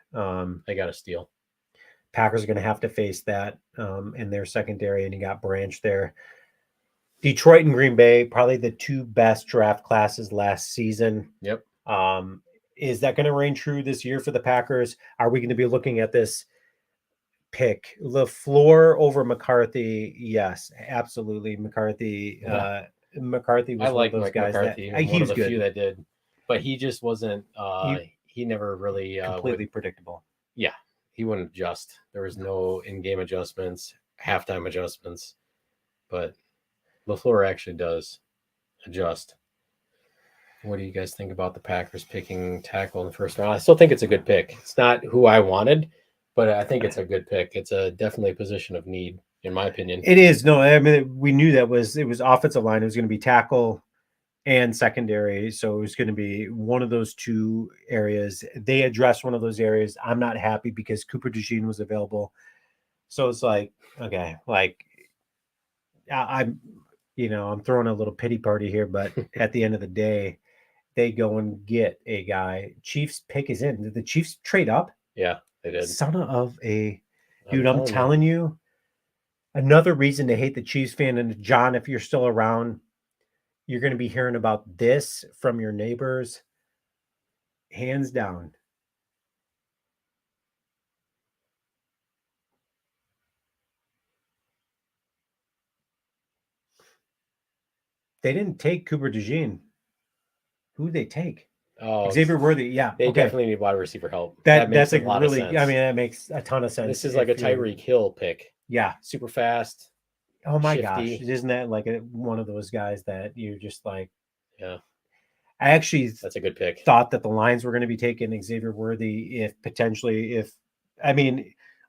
They got a steal. Packers are going to have to face that in their secondary, and you got Branch there. Detroit and Green Bay, probably the two best draft classes last season. Yep. Is that going to reign true this year for the Packers? Are we going to be looking at this pick LaFleur over McCarthy? Yes, absolutely. McCarthy. McCarthy was one of those guys McCarthy, that he was good. Few that did, but he just wasn't. He never really completely predictable. Yeah, he wouldn't adjust. There was no in-game adjustments, halftime adjustments, but LaFleur actually does adjust. What do you guys think about the Packers picking tackle in the first round? I still think it's a good pick. It's not who I wanted, but I think it's a good pick. It's definitely a position of need, in my opinion. It is. No, I mean, we knew it was offensive line. It was going to be tackle and secondary. So it was going to be one of those two areas. They addressed one of those areas. I'm not happy because Cooper DeJean was available. So it's like, okay, like I'm throwing a little pity party here, but at the end of the day, they go and get a guy. Chiefs pick is in. Did the Chiefs trade up? Yeah, they did. Son of a dude, I'm telling you. Another reason to hate the Chiefs fan, and John, if you're still around, you're going to be hearing about this from your neighbors. Hands down. They didn't take Cooper DeJean. Who did they take? Oh, Xavier Worthy. Yeah, they definitely need wide receiver help. That's a lot of sense. I mean, that makes a ton of sense. This is like a Tyreek Hill pick. Yeah, super fast. Oh my gosh, isn't that like one of those guys that you're just like? Yeah, I actually that's a good pick. Thought that the Lions were going to be taking Xavier Worthy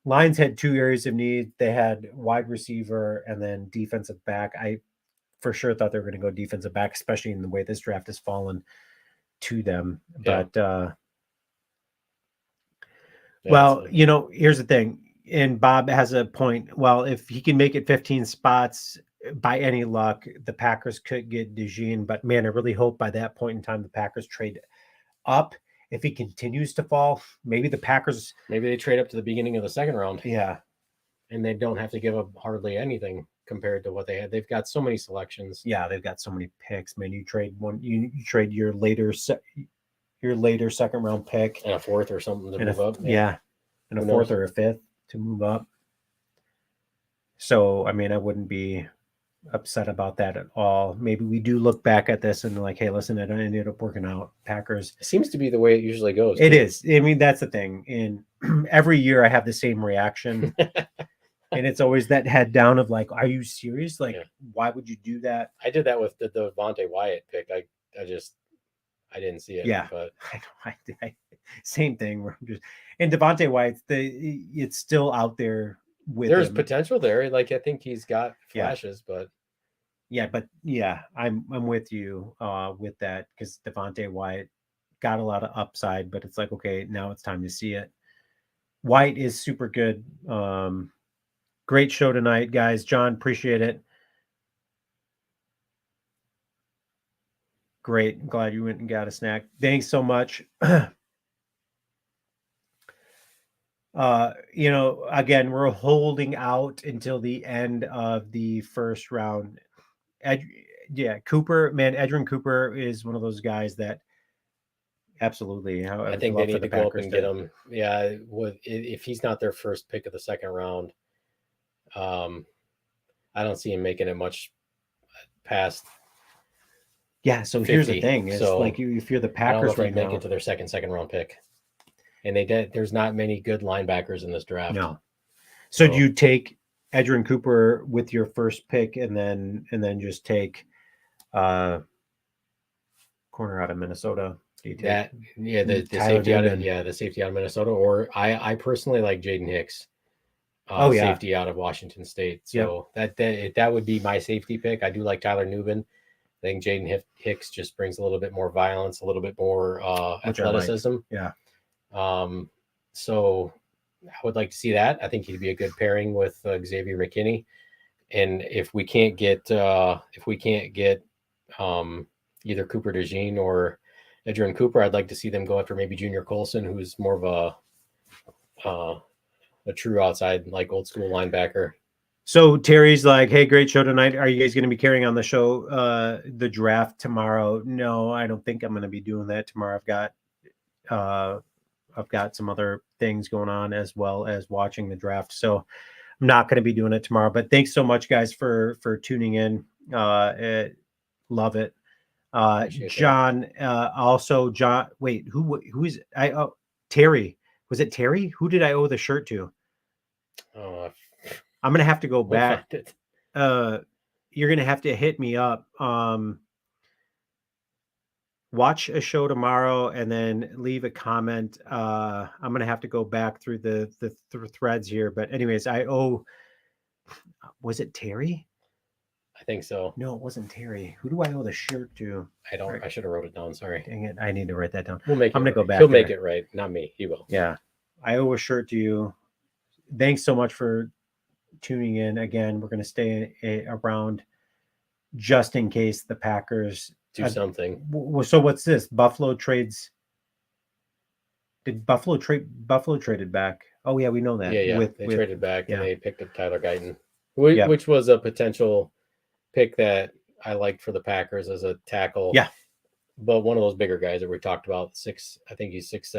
Lions had two areas of need. They had wide receiver and then defensive back. I for sure thought they were going to go defensive back, especially in the way this draft has fallen to them. Yeah. But well, here's the thing, and Bob has a point. Well, if he can make it 15 spots by any luck, the Packers could get DeJean. But man, I really hope by that point in time the Packers trade up. If he continues to fall, maybe they trade up to the beginning of the second round. Yeah, and they don't have to give up hardly anything compared to what they had. They've got so many selections. Yeah, they've got so many picks. Man, you trade you trade your later second round pick and a fourth or something to move up. Yeah, and a fourth or a fifth to move up. So, I mean, I wouldn't be upset about that at all. Maybe we do look back at this and like, hey, listen, it ended up working out. Packers. It seems to be the way it usually goes. It is. I mean, that's the thing. And every year I have the same reaction. And it's always that head down of like, are you serious? Like, why would you do that? I did that with the Devontae Wyatt pick. I didn't see it. Yeah, but I same thing. Where I'm just and Devontae Wyatt, it's still out there with. There's potential there. Like I think he's got flashes, but I'm with you with that because Devontae Wyatt got a lot of upside, but it's like okay, now it's time to see it. White is super good. Great show tonight, guys. John, appreciate it. Great. I'm glad you went and got a snack. Thanks so much. Again, we're holding out until the end of the first round. Cooper, man, Edgerrin Cooper is one of those guys that absolutely. I think they need to go up and get him. Yeah, if he's not their first pick of the second round, I don't see him making it much past. Yeah, so 50. Here's the thing: is like if you're the Packers right now, make it to their second round pick, and there's not many good linebackers in this draft. No. So do you take Edgerrin Cooper with your first pick, and then just take corner out of Minnesota? The safety out of Minnesota, or I personally like Jaden Hicks. Safety out of Washington State. So that would be my safety pick. I do like Tyler Nubin. I think Jaden Hicks just brings a little bit more violence, a little bit more athleticism. Yeah. So I would like to see that. I think he'd be a good pairing with Xavier McKinney. And if we can't get either Cooper DeJean or Edgerrin Cooper, I'd like to see them go after maybe Junior Colson, who's more of a true outside, like old school linebacker. So Terry's like, hey, great show tonight. Are you guys going to be carrying on the show, the draft tomorrow? No, I don't think I'm going to be doing that tomorrow. I've got some other things going on as well as watching the draft. So I'm not going to be doing it tomorrow, but thanks so much guys for tuning in. Love it. John, also John, wait, who is Terry? Was it Terry? Who did I owe the shirt to? I'm going to have to go back. You're going to have to hit me up. Watch a show tomorrow and then leave a comment. I'm going to have to go back through the threads here. But anyways, was it Terry? I think so. No, it wasn't Terry. Who do I owe the shirt to? I should have wrote it down. Sorry. Dang it. I need to write that down. I'm going to go back. He'll make it right. Not me. He will. Yeah. I owe a shirt to you. Thanks so much for tuning in. Again, we're going to stay around just in case the Packers do something. So what's this? Buffalo trades. Did Buffalo traded back? Oh yeah, we know that. Yeah. They traded back and they picked up Tyler Guyton, which was a potential pick that I liked for the Packers as a tackle. Yeah. But one of those bigger guys that we talked about, I think he's 6'7",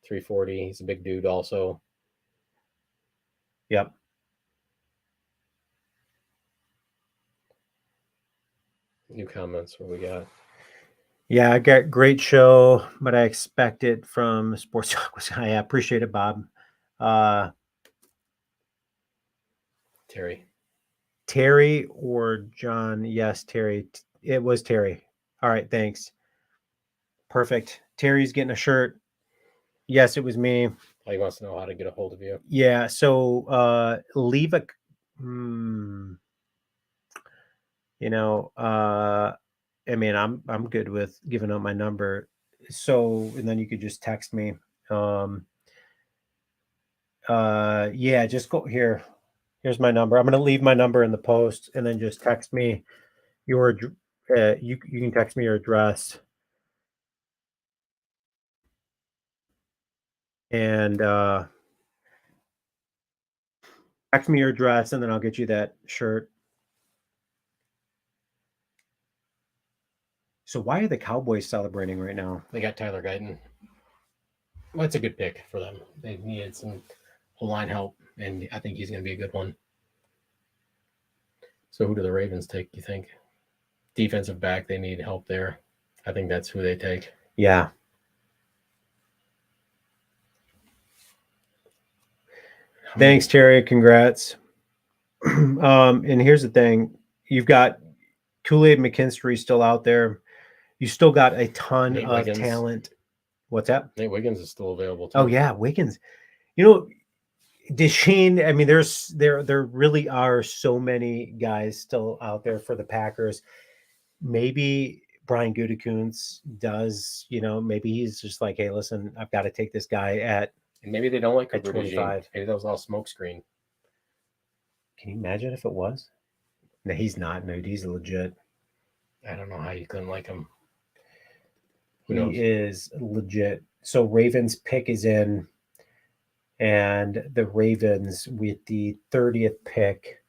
340. He's a big dude also. Yep. New comments. What we got? Yeah, I got great show, but I expect it from Sports Talk. I appreciate it, Bob. Terry or John? Yes, Terry. It was Terry. All right, thanks. Perfect. Terry's getting a shirt. Yes, it was me. He wants to know how to get a hold of you. Yeah, so leave a I mean, I'm good with giving out my number. So, and then you could just text me. Just go here. Here's my number. I'm going to leave my number in the post and then just text me your you can text me your address. And text me your address and then I'll get you that shirt. So why are the Cowboys celebrating right now? They got Tyler Guyton. Well, it's a good pick for them. They needed some line help, and I think he's going to be a good one. So who do the Ravens take, you think? Defensive back, they need help there. I think that's who they take. Yeah. Thanks, Terry. Congrats. And here's the thing. You've got Kool-Aid McKinstry still out there. You still got a ton of talent. What's that? Nate Wiggins is still available too. Oh yeah, Wiggins. DeShane, I mean, there really are so many guys still out there for the Packers. Maybe Brian Gutekunst does, maybe he's just like, hey, listen, I've got to take this guy at. And maybe they don't like at 25. Maybe that was all smoke screen. Can you imagine if it was? No, he's not. No, he's legit. I don't know how you couldn't like him. He Who knows? is legit. So Ravens pick is in, and the Ravens with the 30th pick.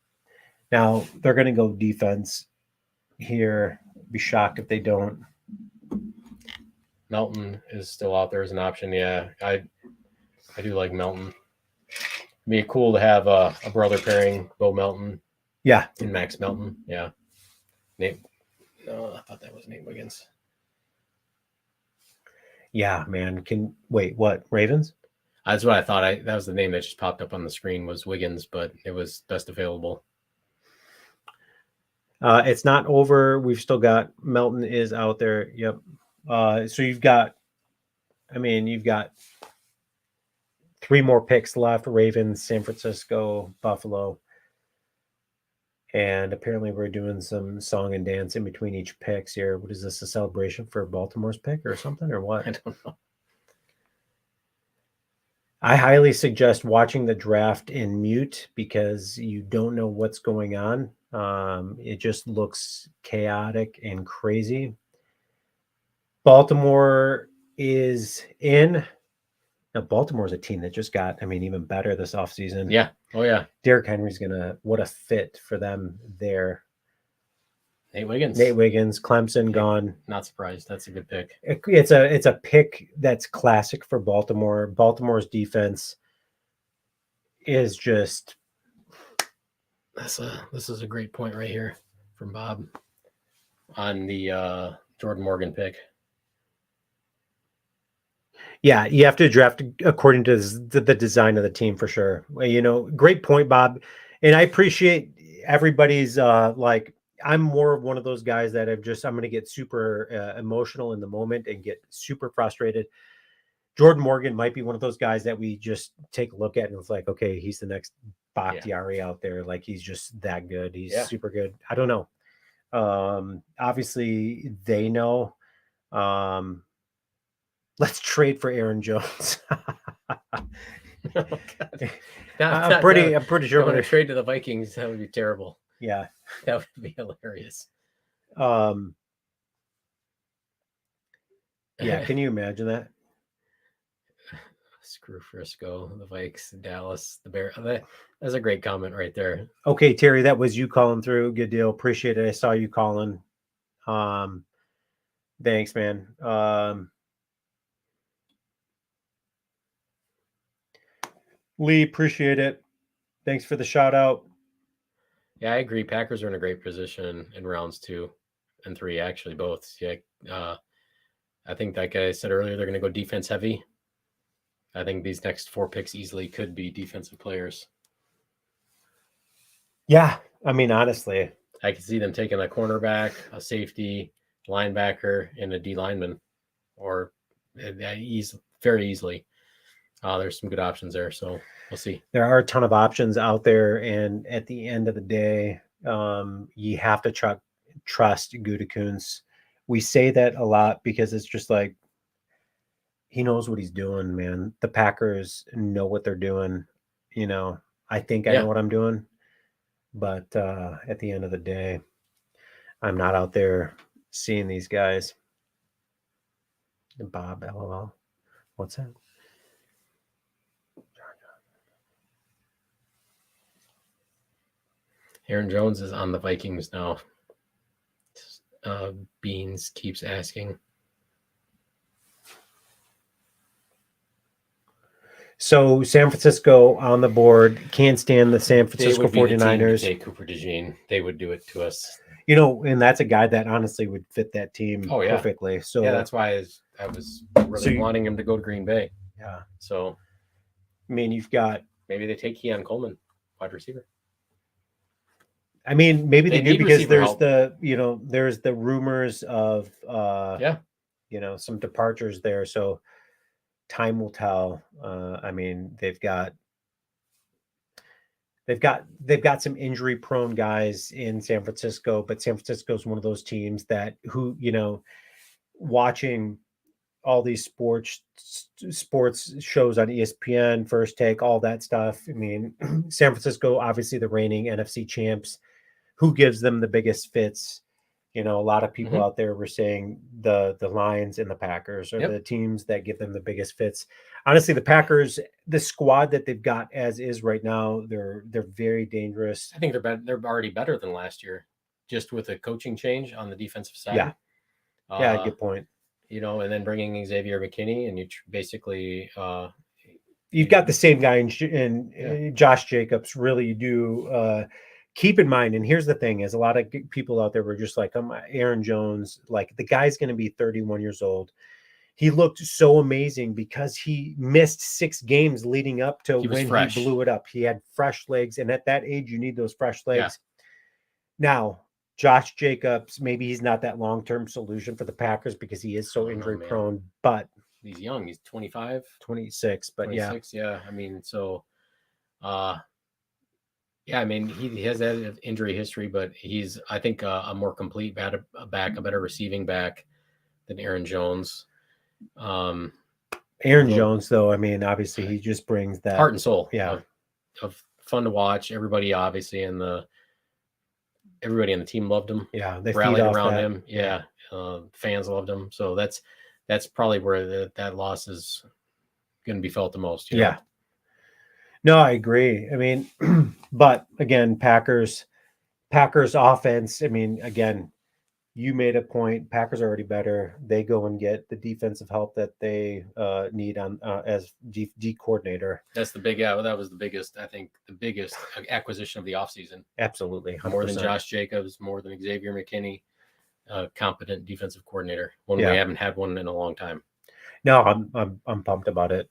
Now they're going to go defense here. Be shocked if they don't. Melton is still out there as an option. Yeah, I do like Melton. It'd be cool to have a brother pairing, Bo Melton Yeah, and Max Melton. Yeah. Nate. No, I thought that was Nate Wiggins. yeah, man. Can wait? What Ravens? That's what I thought. That was the name that just popped up on the screen was Wiggins, but it was best available. It's not over. We've still got Melton is out there. Yep. So you've got 3 more picks left: Ravens, San Francisco, Buffalo. And apparently we're doing some song and dance in between each picks here. What is this, a celebration for Baltimore's pick or something, or what? I don't know. I highly suggest watching the draft in mute because you don't know what's going on. It just looks chaotic and crazy. Baltimore is in. Now, Baltimore's a team that just got, even better this offseason. Yeah. Oh, yeah. Derrick Henry's what a fit for them there. Nate Wiggins, Clemson gone. Not surprised. That's a good pick. It's a pick that's classic for Baltimore. Baltimore's defense is just. This is a great point right here from Bob on the Jordan Morgan pick. Yeah, you have to draft according to the design of the team for sure. Great point, Bob. And I appreciate everybody's I'm more of one of those guys that I'm going to get super emotional in the moment and get super frustrated. Jordan Morgan might be one of those guys that we just take a look at and it's like, okay, he's the next Bakhtiari out there. Like he's just that good. He's super good. I don't know. Obviously they know. Let's trade for Aaron Jones. Oh, I'm pretty sure I'm going to trade to the Vikings. That would be terrible. Yeah, that would be hilarious. Yeah, can you imagine that? Screw Frisco, the Vikes, Dallas, the Bears. That's a great comment right there. Okay, Terry, that was you calling through. Good deal. Appreciate it. I saw you calling. Thanks, man. Lee, appreciate it. Thanks for the shout out. Yeah, I agree. Packers are in a great position in rounds 2 and 3, actually, both. Yeah, I think, like I said earlier, they're going to go defense heavy. I think these next 4 picks easily could be defensive players. Yeah, honestly. I could see them taking a cornerback, a safety, linebacker, and a D lineman, or very easily. There's some good options there, so we'll see. There are a ton of options out there, and at the end of the day, you have to trust Gutekunst. We say that a lot because it's just like he knows what he's doing, man. The Packers know what they're doing. I think I know what I'm doing, but at the end of the day, I'm not out there seeing these guys. Bob, LOL. What's that? Aaron Jones is on the Vikings now. Beans keeps asking. So San Francisco on the board. Can't stand the San Francisco 49ers. Take Cooper DeJean. They would do it to us. And that's a guy that honestly would fit that team perfectly. So that's why I was really wanting him to go to Green Bay. Yeah. So, you've got maybe they take Keon Coleman, wide receiver. Maybe they do because there's help. there's the rumors of some departures there. So time will tell. They've got some injury prone guys in San Francisco, but San Francisco is one of those teams that watching all these sports shows on ESPN, First Take, all that stuff. I mean, San Francisco, obviously the reigning NFC champs. Who gives them the biggest fits? You know, a lot of people out there were saying the Lions and the Packers are the teams that give them the biggest fits. Honestly, the Packers, the squad that they've got as is right now, they're very dangerous. I think they're already better than last year, just with a coaching change on the defensive side. Yeah, yeah, good point. You know, and then bringing Xavier McKinney, and you basically you've got the same guy in Josh Jacobs. Really, you do. Keep in mind, and here's the thing: is a lot of people out there were just like, Aaron Jones, like the guy's going to be 31 years old. He looked so amazing because he missed 6 games leading up to when he blew it up. He had fresh legs, and at that age, you need those fresh legs. Yeah. Now, Josh Jacobs, maybe he's not that long-term solution for the Packers because he is so injury prone, but he's young. He's 25, 26, but 26, yeah. I mean, so, yeah, I mean, he has that injury history, but he's, I think, a more complete back, a better receiving back than Aaron Jones. Aaron Jones, though, I mean, obviously, he just brings that heart and soul. Yeah, of fun to watch. Everybody, obviously, everybody on the team loved him. Yeah, they rallied around him. Yeah, fans loved him. So that's probably where that loss is going to be felt the most. You know? Yeah. No, I agree. I mean, but again, Packers offense. I mean, again, you made a point. Packers are already better. They go and get the defensive help that they need on as D coordinator. That's the big. Yeah, that was the biggest. I think the biggest acquisition of the offseason. Absolutely, 100%. More than Josh Jacobs, more than Xavier McKinney, competent defensive coordinator. One we haven't had one in a long time. No, I'm pumped about it.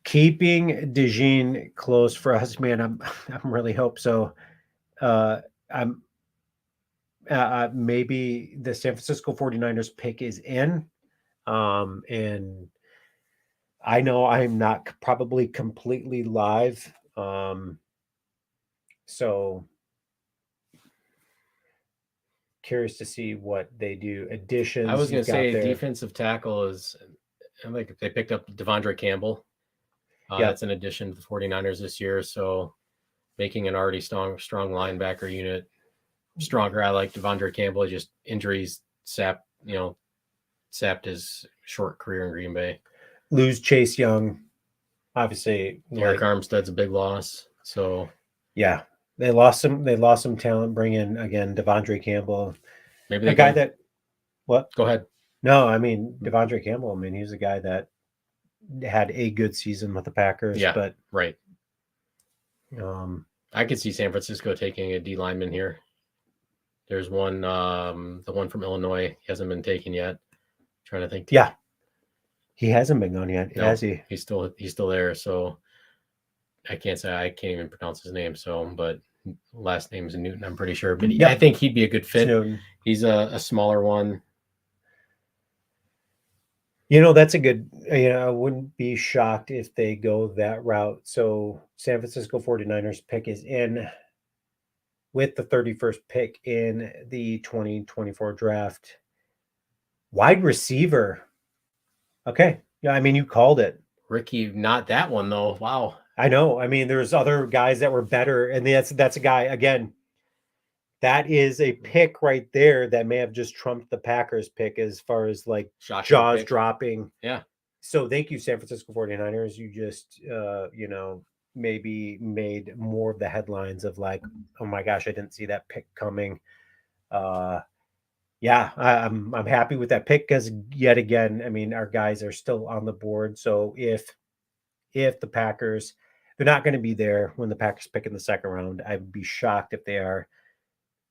Keeping DeJean close for us, man. I'm really hope so. I'm. Maybe the San Francisco 49ers pick is in. And I know I'm not probably completely live. So curious to see what they do. Additions. I was going to say defensive tackle is, I think they picked up Devondre Campbell. That's an addition to the 49ers this year. So making an already strong linebacker unit stronger. I like Devondre Campbell. Just injuries sapped his short career in Green Bay. Lose Chase Young, obviously. Eric Armstead's a big loss. So yeah, they lost some talent. Bring in again Devondre Campbell. Maybe the guy that. What? Go ahead. No, I mean Devondre Campbell. I mean he's a guy that had a good season with the Packers. Yeah, but right. I could see San Francisco taking a D lineman here. There's one, the one from Illinois. He hasn't been taken yet. Trying to think. Yeah, he hasn't been gone yet, has he? He's still there. So I can't even pronounce his name. So, but last name is Newton, I'm pretty sure. But I think he'd be a good fit. Newton. He's a smaller one. You know, that's a good, I wouldn't be shocked if they go that route. So San Francisco 49ers pick is in with the 31st pick in the 2024 draft. Wide receiver. Okay. Yeah, I mean, you called it. Ricky, not that one, though. Wow. I know. I mean, there's other guys that were better. And that's a guy, again, that is a pick right there that may have just trumped the Packers pick as far as like jaws dropping. Yeah. So thank you, San Francisco 49ers. You just, maybe made more of the headlines of like, oh my gosh, I didn't see that pick coming. Yeah, I'm happy with that pick because yet again, I mean, our guys are still on the board. So if the Packers, they're not going to be there when the Packers pick in the second round. I'd be shocked if they are.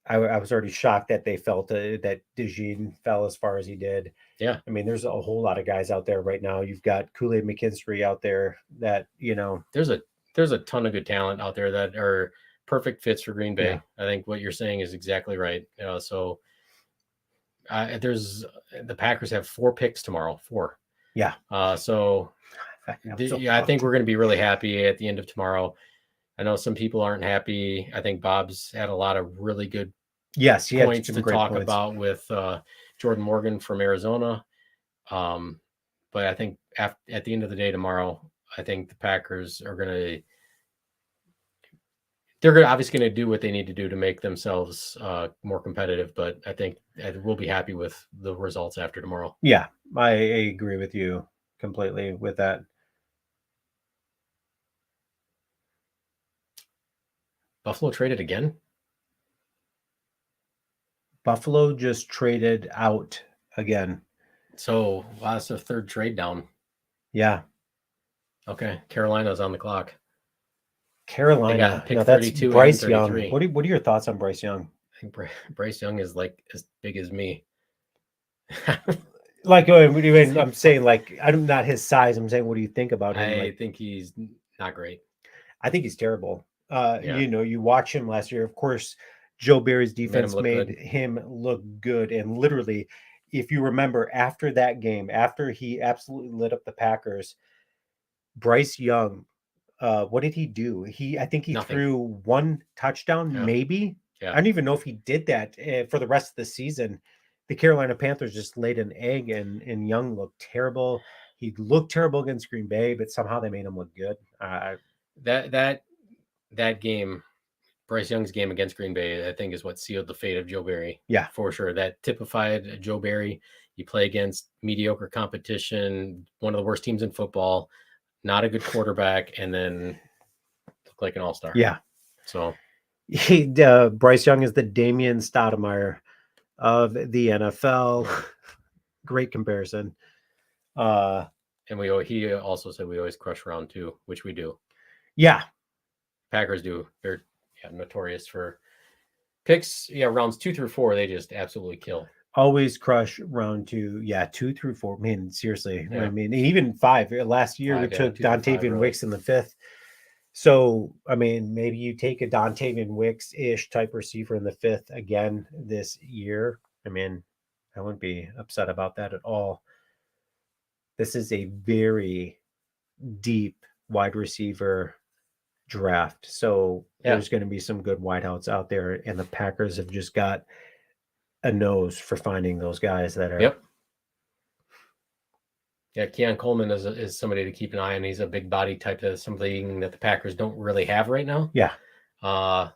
I was already shocked that they felt that DeJean fell as far as he did. Yeah. I mean, there's a whole lot of guys out there right now. You've got Kool-Aid McKinstry out there that, there's a ton of good talent out there that are perfect fits for Green Bay. Yeah. I think what you're saying is exactly right. So the Packers have 4 picks tomorrow. 4. Yeah. So I think we're going to be really happy at the end of tomorrow. I know some people aren't happy. I think Bob's had a lot of really good points to talk about with Jordan Morgan from Arizona. But I think at the end of the day tomorrow, I think the Packers are they're obviously going to do what they need to do to make themselves more competitive. But I think we'll be happy with the results after tomorrow. Yeah, I agree with you completely with that. Buffalo traded again? Buffalo just traded out again. So that's their third trade down. Yeah. Okay. Carolina's on the clock. Carolina. Pick No, that's 32 Bryce and Young. 33. What are your thoughts on Bryce Young? I think Bryce Young is like as big as me. Like, when I'm saying, like, I'm not his size. I'm saying, what do you think about him? I Like, think he's not great. I think he's terrible. Yeah. You watch him last year. Of course, Joe Barry's defense made good. him look good. And literally, if you remember, after that game, after he absolutely lit up the Packers, Bryce Young, what did he do? I think he Nothing. threw one touchdown, Yeah. maybe. Yeah. I don't even know if he did that for the rest of the season. The Carolina Panthers just laid an egg, and Young looked terrible. He looked terrible against Green Bay, but somehow they made him look good. That game, Bryce Young's game against Green Bay, I think is what sealed the fate of Joe Barry. Yeah, for sure. That typified Joe Barry. You play against mediocre competition, one of the worst teams in football, not a good quarterback, and then look like an all-star. Yeah. So Bryce Young is the Damian Stoudemire of the NFL. Yeah. Great comparison. And he also said we always crush round 2, which we do. Yeah. Packers do. They're notorious for picks. Yeah, rounds 2 through 4, they just absolutely kill. Always crush round 2. Yeah, 2 through 4. Man, seriously. Yeah. I mean, even 5. Last year we took Dontavian Wicks in the 5th. So, I mean, maybe you take a Dontavian Wicks-ish type receiver in the 5th again this year. I mean, I wouldn't be upset about that at all. This is a very deep wide receiver draft. So there's going to be some good wideouts out there, and the Packers have just got a nose for finding those guys that are. Yep. Yeah, Keon Coleman is somebody to keep an eye on. He's a big body type. That's something that the Packers don't really have right now. Yeah. A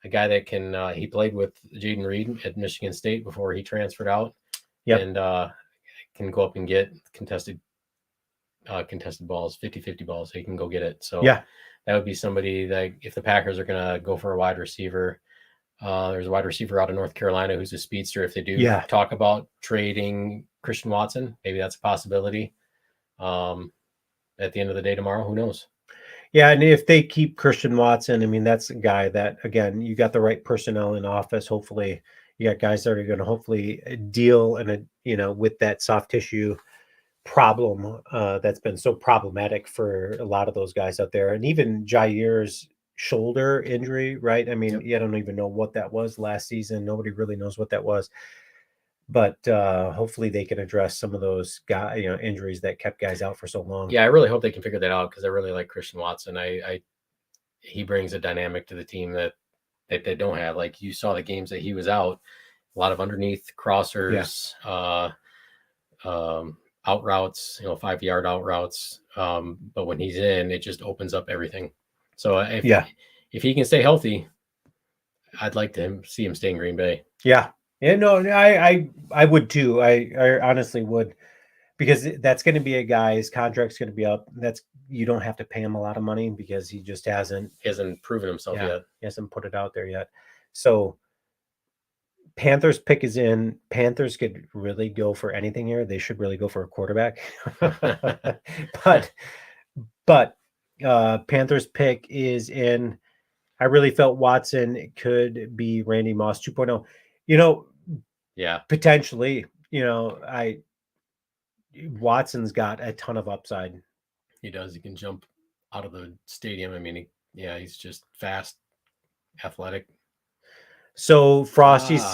guy that can he played with Jaden Reed at Michigan State before he transferred out. Yep. And can go up and get contested balls, 50-50 balls. So he can go get it. So yeah, that would be somebody that if the Packers are going to go for a wide receiver, there's a wide receiver out of North Carolina who's a speedster. If they do talk about trading Christian Watson, maybe that's a possibility. At the end of the day tomorrow, who knows? Yeah, and if they keep Christian Watson, I mean, that's a guy that, again, you got the right personnel in office. Hopefully, you got guys that are going to hopefully deal with that soft tissue problem that's been so problematic for a lot of those guys out there, and even Jair's shoulder injury, right? I mean, I don't even know what that was last season. Nobody really knows what that was, but hopefully they can address some of those injuries that kept guys out for so long. Yeah, I really hope they can figure that out because I really like Christian Watson. He brings a dynamic to the team that they don't have. Like you saw the games that he was out, a lot of underneath crossers, out routes, 5-yard out routes. But when he's in, it just opens up everything. So if he can stay healthy, I'd like to see him stay in Green Bay. Yeah. Yeah, no, I would too. I honestly would, because that's going to be a guy, his contract's going to be up. You don't have to pay him a lot of money because he just hasn't proven himself yet. He hasn't put it out there yet. So Panthers pick is in. Panthers could really go for anything here. They should really go for a quarterback. but Panthers pick is in. I really felt Watson could be Randy Moss 2.0. Potentially, Watson's got a ton of upside. He does. He can jump out of the stadium. I mean, he's just fast, athletic. So Frosty's.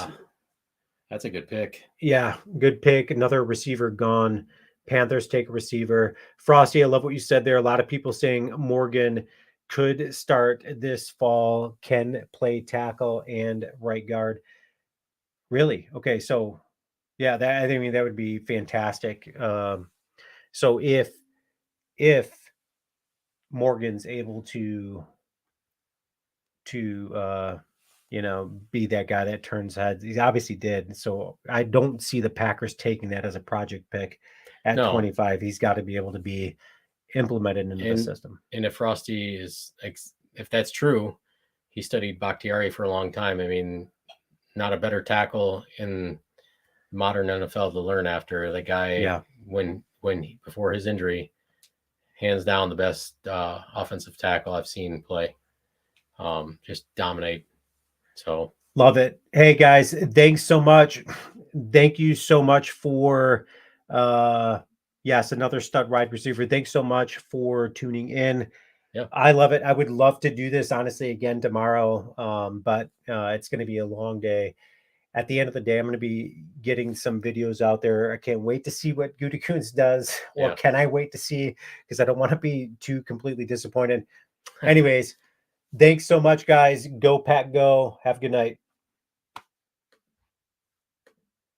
That's a good pick. Yeah, good pick. Another receiver gone. Panthers take a receiver. Frosty, I love what you said there. A lot of people saying Morgan could start this fall, can play tackle and right guard. Really? Okay, so Yeah, that, I mean, that would be fantastic. So if Morgan's able to be that guy that turns heads, he obviously did. So I don't see the Packers taking that as a project pick at No, 25. He's got to be able to be implemented into the and system. if Frosty is if that's true, he studied Bakhtiari for a long time. I mean, not a better tackle in modern NFL to learn after. The guy, Yeah. Before his injury, hands down the best offensive tackle I've seen play. Just dominate. So Love it. Hey guys, thanks so much. Thank you so much for yes, another stud wide receiver. Thanks so much for tuning in. yeah, I love it. I would love to do this honestly again tomorrow. But it's going to be a long day. At the end of the day, I'm going to be getting some videos out there. I can't wait to see what Goody Coons does. Or yeah. can I wait to see? Because I don't want to be too completely disappointed. Anyways, thanks so much, guys. Go Pack Go. Have a good night.